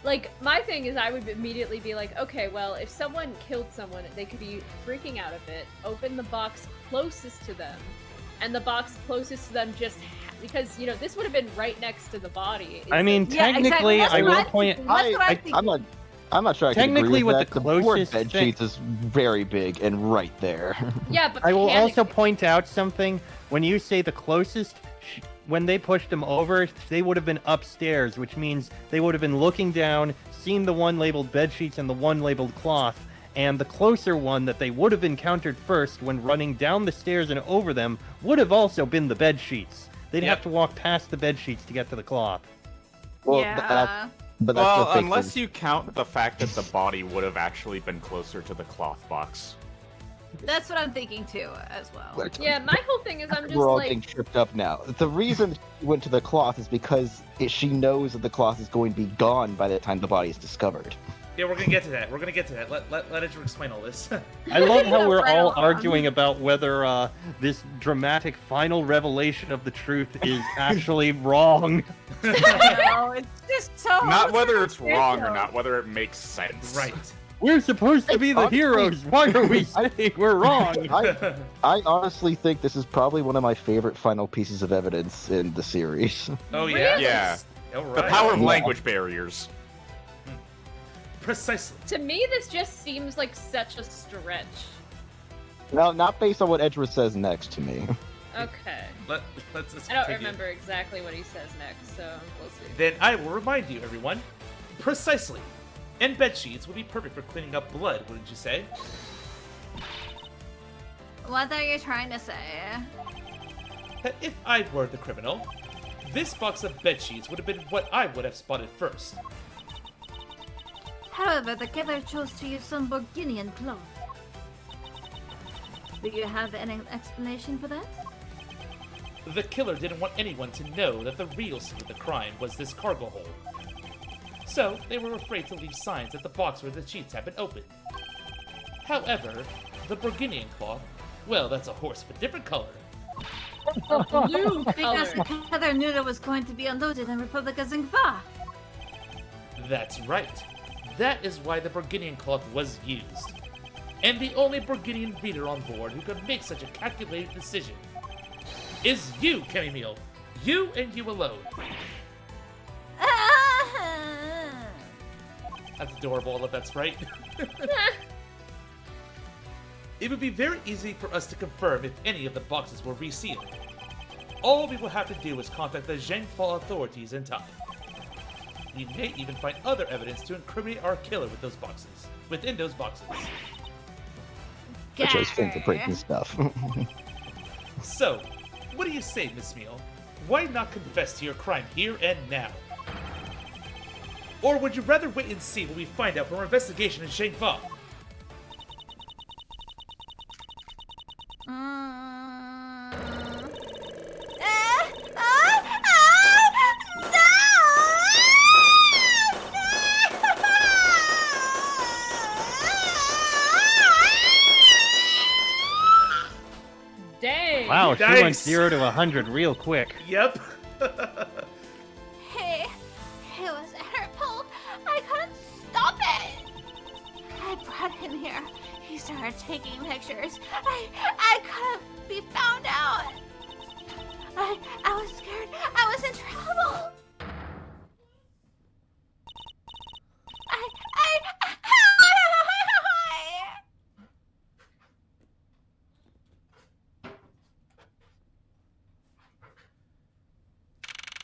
Like, my thing is I would immediately be like, okay, well, if someone killed someone, they could be freaking out of it, open the box closest to them, and the box closest to them just because, you know, this would have been right next to the body. I mean, technically, I will point. I'm not sure I can Technically, agree with with that. the board closest bed thing- sheets is very big and right there. Yeah, but I will also mechanically- point out something. When you say the closest, when they pushed him over, they would have been upstairs, which means they would have been looking down, seen the one labeled bed sheets and the one labeled cloth, and the closer one that they would have encountered first when running down the stairs and over them would have also been the bed sheets. They'd have to walk past the bed sheets to get to the cloth. Well, Yeah. but that's Well, the thing. unless you count the fact that the body would have actually been closer to the cloth box. That's what I'm thinking too, as well. Yeah, my whole thing is I'm just We're all like, getting tripped up now. The reason she went to the cloth is because she knows that the cloth is going to be gone by the time the body is discovered. Yeah, we're gonna get to that. Let Edgar explain all this. I love how we're Right all along. arguing about whether this dramatic final revelation of the truth is actually wrong. No, it's just so... Not whether it's wrong or circumstantial. not, whether it makes sense. Right. We're supposed to be the Honestly- heroes. Why are we saying we're wrong? I honestly think this is probably one of my favorite final pieces of evidence in the series. Oh yeah. Yeah. All The right. power of Yeah. language barriers. Precisely. to me, this just seems like such a stretch. No, not based on what Edgeworth says next to me. Okay. Let's I don't continue. remember exactly what he says next, so we'll see. Then I will remind you, everyone. Precisely. And bed sheets would be perfect for cleaning up blood, wouldn't you say? What are you trying to say? That if I were the criminal, this box of bed sheets would have been what I would have spotted first. However, the killer chose to use some Burgundian cloth. Do you have any explanation for that? The killer didn't want anyone to know that the real scene of the crime was this cargo hold. So, they were afraid to leave signs at the box where the sheets had been opened. However, the Burgundian cloth, well, that's a horse of a different color. Blue Because the color. killer knew that was going to be unloaded in Republica Zingva. That's right. That is why the Burgundian cloth was used. And the only Burgundian reader on board who could make such a calculated decision is you, Camille. You and you alone. That's adorable, I love that sprite. It would be very easy for us to confirm if any of the boxes were resealed. All we will have to do is contact the Zhengfa authorities in time. We may even find other evidence to incriminate our killer within those boxes. Such as fingerprints and stuff. So, what do you say, Miss Meal? Why not confess to your crime here and now? Or would you rather wait and see what we find out from our investigation in Zhengfa? Dang. Wow, she went Nice. 0 to 100 real quick. Yep. Hey, it was hurtful. I couldn't stop it. I brought him here. He started taking pictures. I couldn't be found out. I was scared. I was in trouble.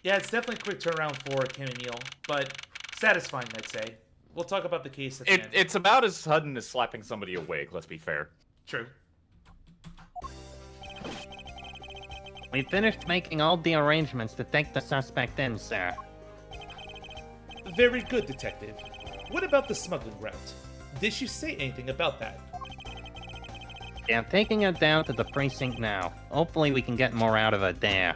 Yeah, it's definitely a quick turnaround for Camille, but satisfying, I'd say. We'll talk about the case at the end. It's about as sudden as slapping somebody awake, let's be fair. True. We finished making all the arrangements to take the suspect in, sir. Very good, Detective. What about the smuggling route? Did she say anything about that? Yeah, taking her down to the precinct now. Hopefully we can get more out of her there.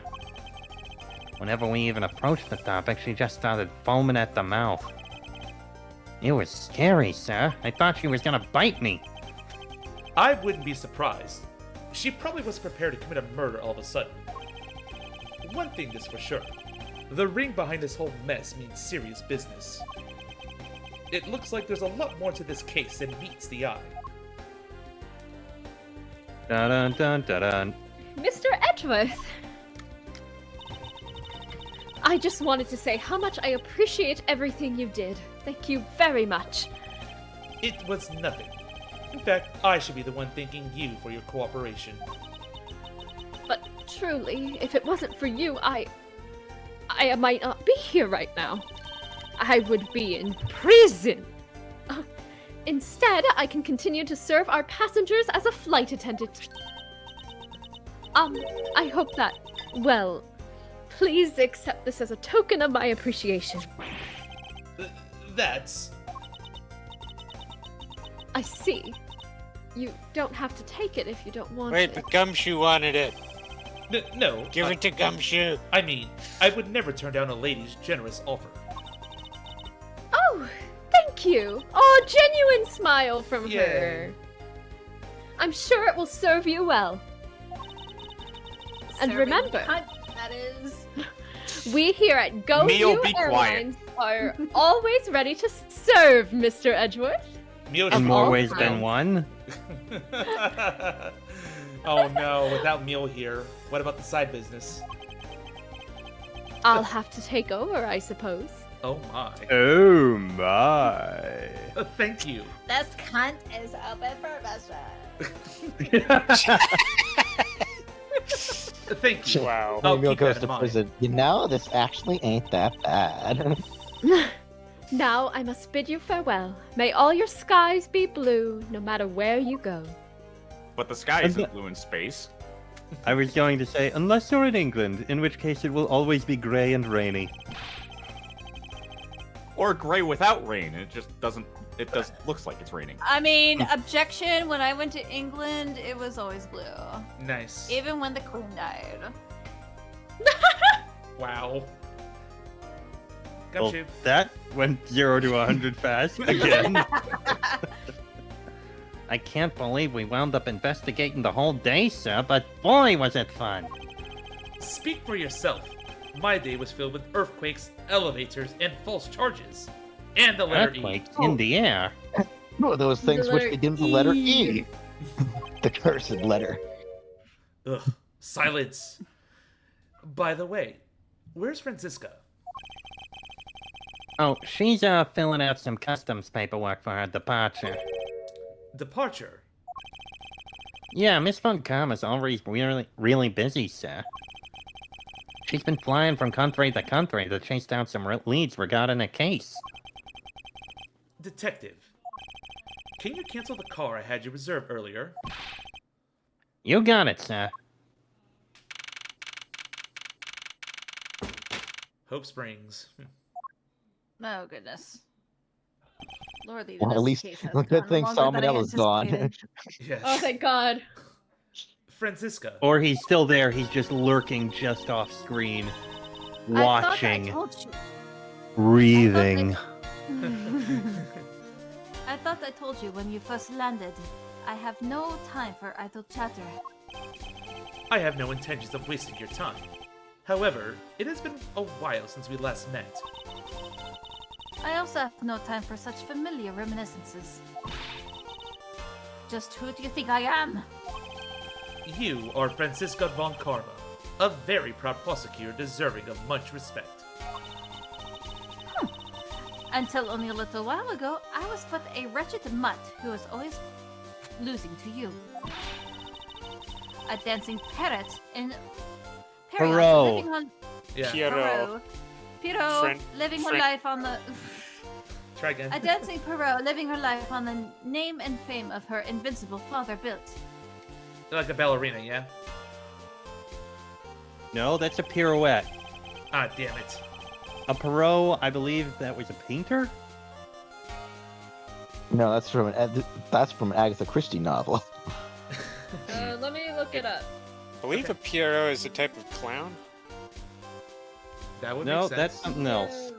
Whenever we even approached the topic, she just started foaming at the mouth. It was scary, sir. I thought she was gonna bite me. I wouldn't be surprised. She probably was prepared to commit a murder all of a sudden. One thing is for sure. The ring behind this whole mess means serious business. It looks like there's a lot more to this case than meets the eye. Dun dun dun dun dun. Mr. Edgeworth. I just wanted to say how much I appreciate everything you did. Thank you very much. It was nothing. In fact, I should be the one thanking you for your cooperation. But truly, if it wasn't for you, I might not be here right now. I would be in prison. Instead, I can continue to serve our passengers as a flight attendant. I hope that, well, please accept this as a token of my appreciation. That's... I see. You don't have to take it if you don't want Wait, it. but Gumshoe wanted it. No. Give it to Gumshoe. I mean, I would never turn down a lady's generous offer. Oh, thank you. Oh, a genuine smile from Yay. her. I'm sure it will serve you well. And Serving remember, cunt, that is. we here at Go Neil, You be Airlines are always ready to serve, Mr. Edgeworth. Meal In Of more all ways than times. one. Oh no, without Meal here, what about the side business? I'll have to take over, I suppose. Oh my. Oh my. Thank you. This cunt is open for business. Thank you. Wow. I'll Maybe I'll keep go that in to mind. prison. You know, this actually ain't that bad. Now I must bid you farewell. May all your skies be blue, no matter where you go. But the sky isn't blue in space. I was going to say, unless you're in England, in which case it will always be grey and rainy. Or gray without rain, and it just doesn't It does looks like it's raining. I mean, objection. When I went to England, it was always blue, Nice. even when the Queen died. Wow. Well, Gumshoe. that went 0 to 100 fast again. I can't believe we wound up investigating the whole day, sir, but boy, was it fun. Speak for yourself. My day was filled with earthquakes, elevators, and false charges. And the letter Earthquakes E. in the air. One of those things which letter begins with the letter E. E. The cursed letter. Ugh. Silence. By the way, where's Francisca? Oh, she's filling out some customs paperwork for her departure. Departure. Yeah, Miss Von Karma's always really busy, sir. She's been flying from country to country to chase down some leads regarding a case. Detective. Can you cancel the car I had you reserved earlier? You got it, sir. Hope Springs. Oh goodness. Lordy, Well, at least case has good gone thing longer than I Salmonella's gone. anticipated. Yes. Oh, thank God. Francisca. Or he's still there, he's just lurking just off screen. Watching. I thought I told you. Breathing. I thought I told you when you first landed. I have no time for idle chatter. I have no intentions of wasting your time. However, it has been a while since we last met. I also have no time for such familiar reminiscences. Just who do you think I am? You are Francisca von Karma, a very proud prosecutor deserving of much respect. Until only a little while ago, I was but a wretched mutt who was always losing to you. A dancing parrot in Perot. living on Yeah. Pierrot. Pierrot, Friend- living her friend- life on the Try again. a dancing Perot, living her life on the name and fame of her invincible father built. Like a ballerina, yeah? No, that's a pirouette. Ah, damn it. A Perot, I believe that was a painter? No, that's from an Agatha Christie novel. Let me look it up. I believe a Pierrot is a type of clown. That would No, make sense. that's something else.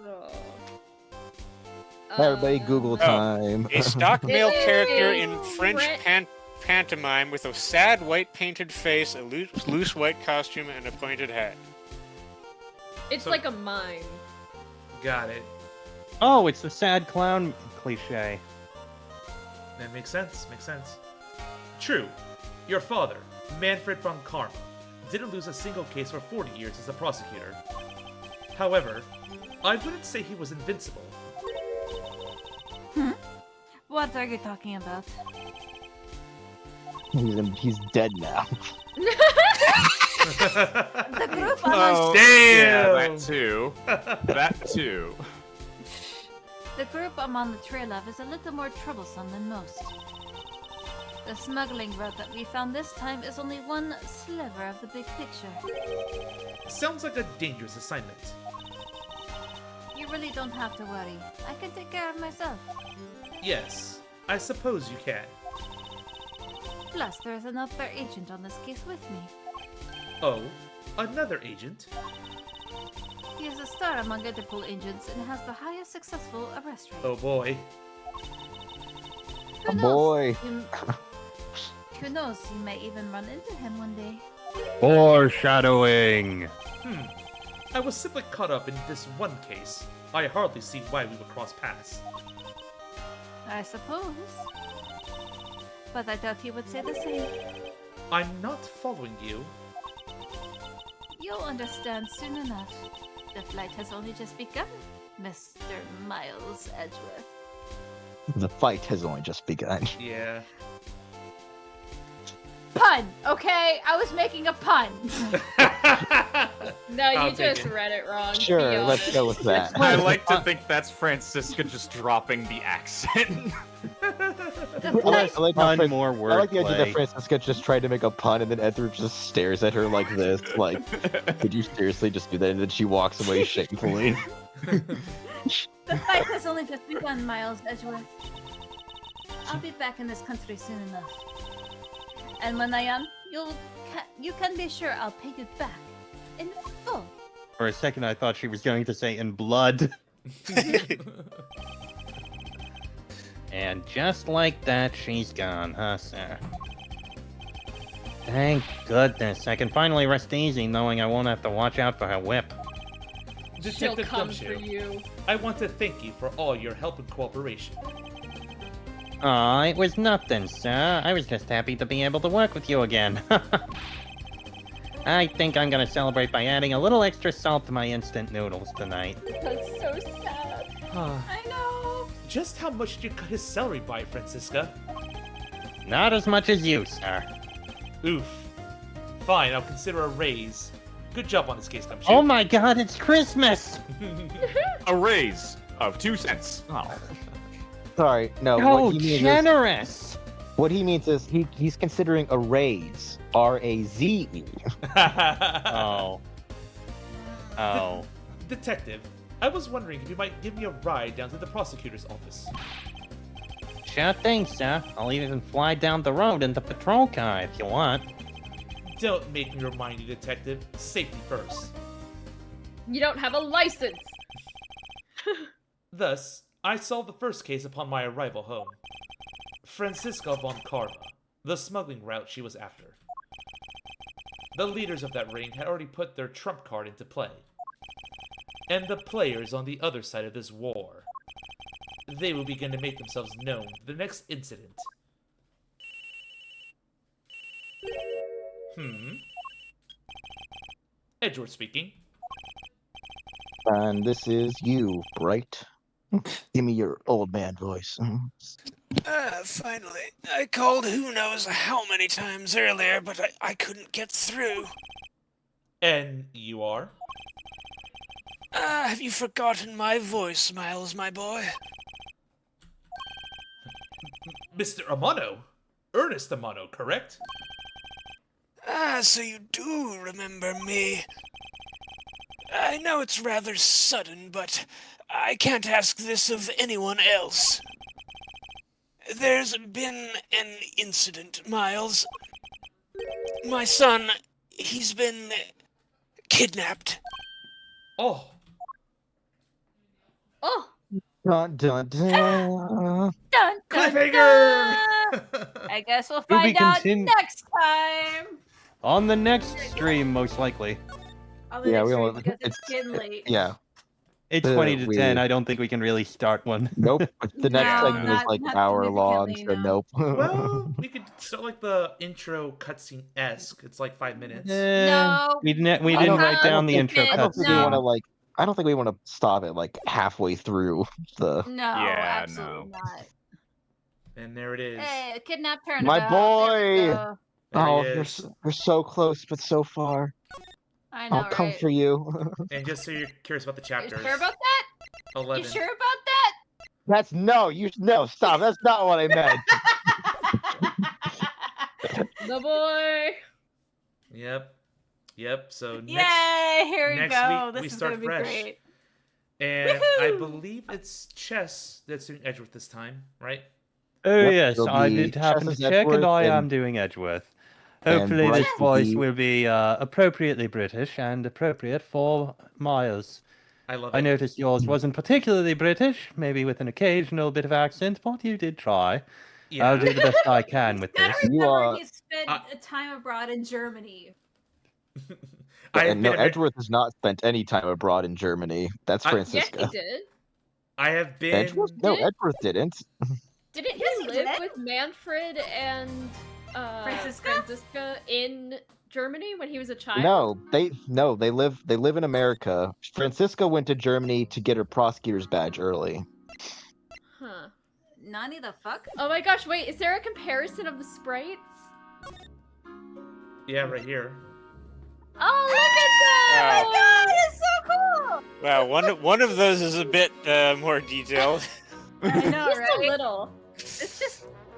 Everybody, Google time. A stock male It character is in French pantomime with a sad white painted face, a loose white costume, and a pointed hat. It's So- like a mime. Got it. Oh, it's the sad clown cliche. That makes sense. Makes sense. True. Your father, Manfred von Karma, didn't lose a single case for 40 years as a prosecutor. However, I wouldn't say he was invincible. What are you talking about? He's dead now. The group among Yeah, Damn! that too. That too. the group I'm on the trail of is a little more troublesome than most. The smuggling route that we found this time is only one sliver of the big picture. Sounds like a dangerous assignment. You really don't have to worry. I can take care of myself. Yes, I suppose you can. Plus, there is another agent on this case with me. Oh, another agent? He is a star among Interpol agents and has the highest successful arrest rate. Oh boy. Who A knows? boy. Who knows? You may even run into him one day. Foreshadowing. I was simply caught up in this one case. I hardly see why we would cross paths. I suppose. But I doubt he would say the same. I'm not following you. You'll understand soon enough. The flight has only just begun, Mr. Miles Edgeworth. The fight has only just begun. Yeah. Pun, okay? I was making a pun. No, I'll you take just it. read it wrong. Sure, be let's honest. go with that. I like to think that's Francisca just dropping the accent. The I flight, like how Fun, more I like the idea that wordplay. Francisca just tried to make a pun and then Ezra just stares at her like this, like, could you seriously just do that? And then she walks away shamefully. the fight has only just begun, Miles Edgeworth. I'll be back in this country soon enough. And when I am, you can be sure I'll pay you back in full. For a second, I thought she was going to say in blood. And just like that, she's gone, huh, sir? Thank goodness. I can finally rest easy knowing I won't have to watch out for her whip. She'll Detective come for Gumshoe, you. I want to thank you for all your help and cooperation. Aw, it was nothing, sir. I was just happy to be able to work with you again. I think I'm gonna celebrate by adding a little extra salt to my instant noodles tonight. That's so sad. I know. Just how much did you cut his salary by, Francisca? Not as much as you, sir. Oof. Fine, I'll consider a raise. Good job on this case, Gumshoe. Oh my god, it's Christmas! A raise of 2 cents. Oh. Sorry, no. Oh, what he means generous! what he means is he's considering a raise. R-A-Z-E. Oh. Oh. Detective, I was wondering if you might give me a ride down to the prosecutor's office. Sure thing, sir. I'll even fly down the road in the patrol car if you want. Don't make me remind you, Detective. Safety first. You don't have a license. Thus, I solved the first case upon my arrival home. Francisca von Karma, the smuggling route she was after. The leaders of that ring had already put their trump card into play. And the players on the other side of this war. They will begin to make themselves known to the next incident. Edgeworth speaking. And this is you, right? Give me your old man voice. Finally. I called who knows how many times earlier, but I couldn't get through. And you are? Have you forgotten my voice, Miles, my boy? Mr. Amano? Ernest Amano, correct? So you do remember me. I know it's rather sudden, but I can't ask this of anyone else. There's been an incident, Miles. My son, he's been kidnapped. Oh, Oh, Dun, dun, dun. Dun, dun, cliffhanger! dun. I guess we'll To be find out continu- next time. On the next stream, most likely. On the Yeah, next we week, won't. because it's getting late. Yeah. It's Uh, 20 to we- 10. I don't think we can really start one. Nope. The next No, segment is not- like an not hour long, so significantly, nope. Well, we could start like the intro cutscene-esque. It's like 5 minutes. No. We didn't I write don't down the think intro it- I don't think No. we want to like. I don't think we want to stop it like halfway through the. No, Yeah, absolutely no. not. And there it is. Hey, kidnap turnabout. My There we boy! go. There Oh, he you're is. you're so close, but so far. I know, I'll come right? for you. And just so you're curious about the You chapters. sure about that? 11. You sure about that? That's no, stop. That's not what I meant. the boy. Yep. So next, Yay! Here we next go. week This we is start gonna be fresh. great. and I Woohoo! believe it's Chess that's doing Edgeworth this time, right? Oh, Yep, yes, it'll I be did happen to Chess's check, and Edgeworth I and- am doing Edgeworth. and Hopefully, this Bryce will voice be- will be appropriately British and appropriate for Miles. I love I it. noticed yours wasn't particularly British, maybe with an occasional bit of accent, but you did try. Yeah. I'll do the best I can with Gotta this. remember, are- he spent a time abroad in Germany. I have And no, been Amer- Edgeworth has not spent any time abroad in Germany. That's I- Yes, Francisca. he did. I have been. Edgeworth? No, Did- Edgeworth didn't. Didn't Yes, he he live did. with Manfred and Francisca in Germany when he was a child? No, they live in America. Francisca went to Germany to get her prosecutor's badge early. Huh. Nani the fuck? Oh my gosh, wait, is there a comparison of the sprites? Yeah, right here. Oh, look at that! Oh my god, it's so cool! Wow, one of those is a bit more detailed. I know, Just right? a little.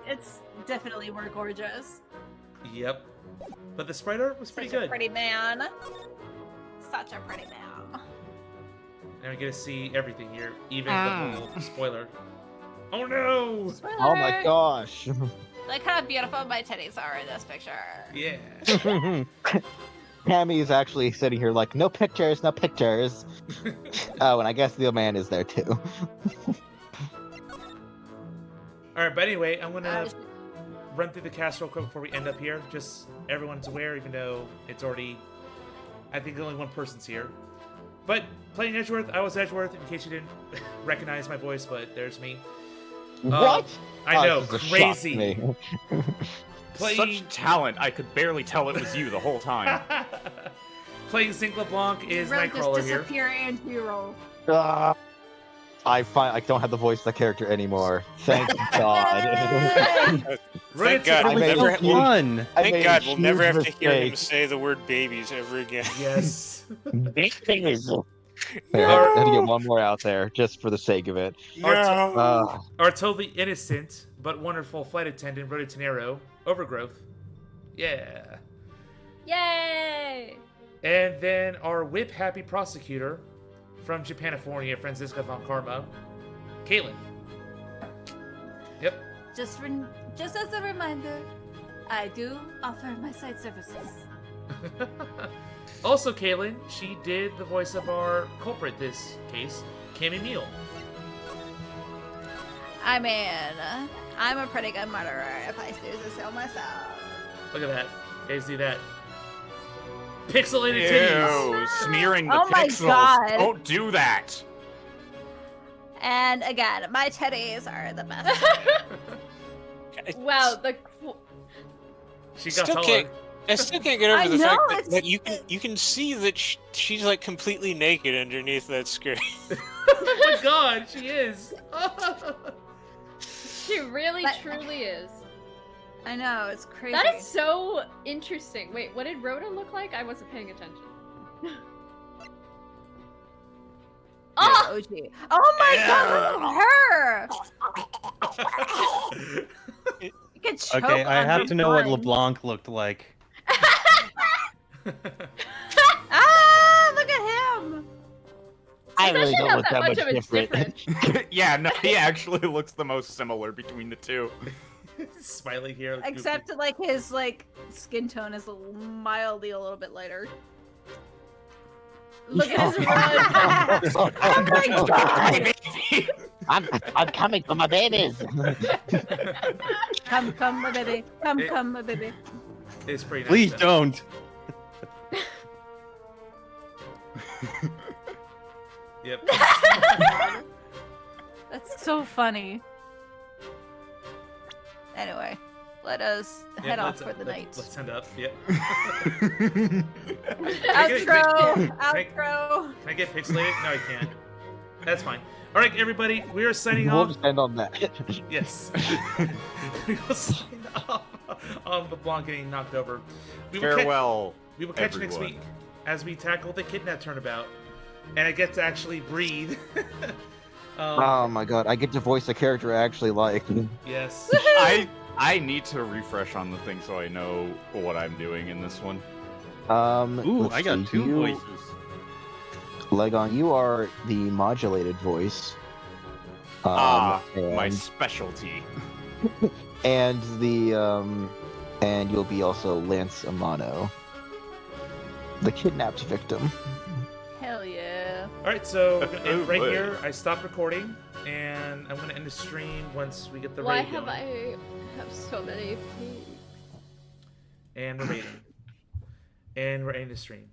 It's definitely more gorgeous. Yep. But the sprite art was pretty Such a good. pretty man. Such a pretty man. Now we get to see everything here, even the whole spoiler. Oh no! Spoiler! Oh my gosh. Look how beautiful my titties are in this picture. Yeah. Tammy is actually sitting here like, no pictures, no pictures. Oh, and I guess the old man is there too. Alright, but anyway, I'm gonna Uh, run through the cast real quick before we end up here. Just everyone's aware, even though it's already, I think only one person's here. But playing Edgeworth, I was Edgeworth, in case you didn't recognize my voice, but there's me. What? I know, this is a shock to crazy. me. Playing... Such talent, I could barely tell it was you the whole time. Playing Zinc LeBlanc is really just Nightcrawler here. disappear into your role. Ah. I don't have the voice of the character anymore. Thank God. Thank God, I we'll made never, a huge- we'll, Fun. I thank made a God we'll never huge have to hear him mistake. say the word babies ever again. Yes. Babies. There, I had to get one more out there just for the sake of it. No. Our totally innocent but wonderful flight attendant, Rototanero, Overgrowth. Yeah. Yay! And then our whip-happy prosecutor from Japanifornia, Franziska von Karma, Caitlin. Yep. Just as a reminder, I do offer my site services. Also, Caitlin, she did the voice of our culprit this case, Cammy Mule. I mean, I'm a pretty good murderer if I choose to sell myself. Look at that. You guys see that? Pixelated titties. Ew, smearing the Oh my pixels. God. Don't do that. And again, my titties are the best. Wow, She got Still taller. can't, I still can't get over I the know, fact that, it's- that you can see that she's like completely naked underneath that skirt. Oh my god, she is. she really But- truly is. I know, it's crazy. That is so interesting. Wait, what did Rhoda look like? I wasn't paying attention. Oh, OG. Oh my god, look at her! You can choke Okay, I on have the to know what bun. LeBlanc looked like. Ah, look at him! I It's really actually don't not look that that much much of a different. Yeah, no, he actually looks the most similar between the two. Smiley here. like, Except like his skin tone is mildly a little bit lighter. Look at his run. Oh my God. I'm coming for my babies. Come, my baby. It- Come, my baby. goofy. It's pretty nice. Please though. don't. Yep. That's so funny. Anyway, let us head off for the night. Let's end up. Yep. Outro! Can Outro! I get pixelated? No, I can't. That's fine. All right, everybody, we are signing We'll off. just end on that. Yes. We will sign off on LeBlanc getting knocked over. We will Farewell. we will catch you next everyone. week as we tackle the kidnap turnabout, and I get to actually breathe. Oh my god, I get to voice a character I actually like. Yes. I need to refresh on the thing so I know what I'm doing in this one. Ooh, let's I got see, two you, voices. Legon, you are the modulated voice. My and, specialty. and and you'll be also Lance Amano, the kidnapped victim. Hell yeah. All right, so we're gonna end Oh, right boy. here. I stopped recording, and I'm gonna end the stream once we get the Why raid have going. I have so many? And we're raiding. And we're ending the stream.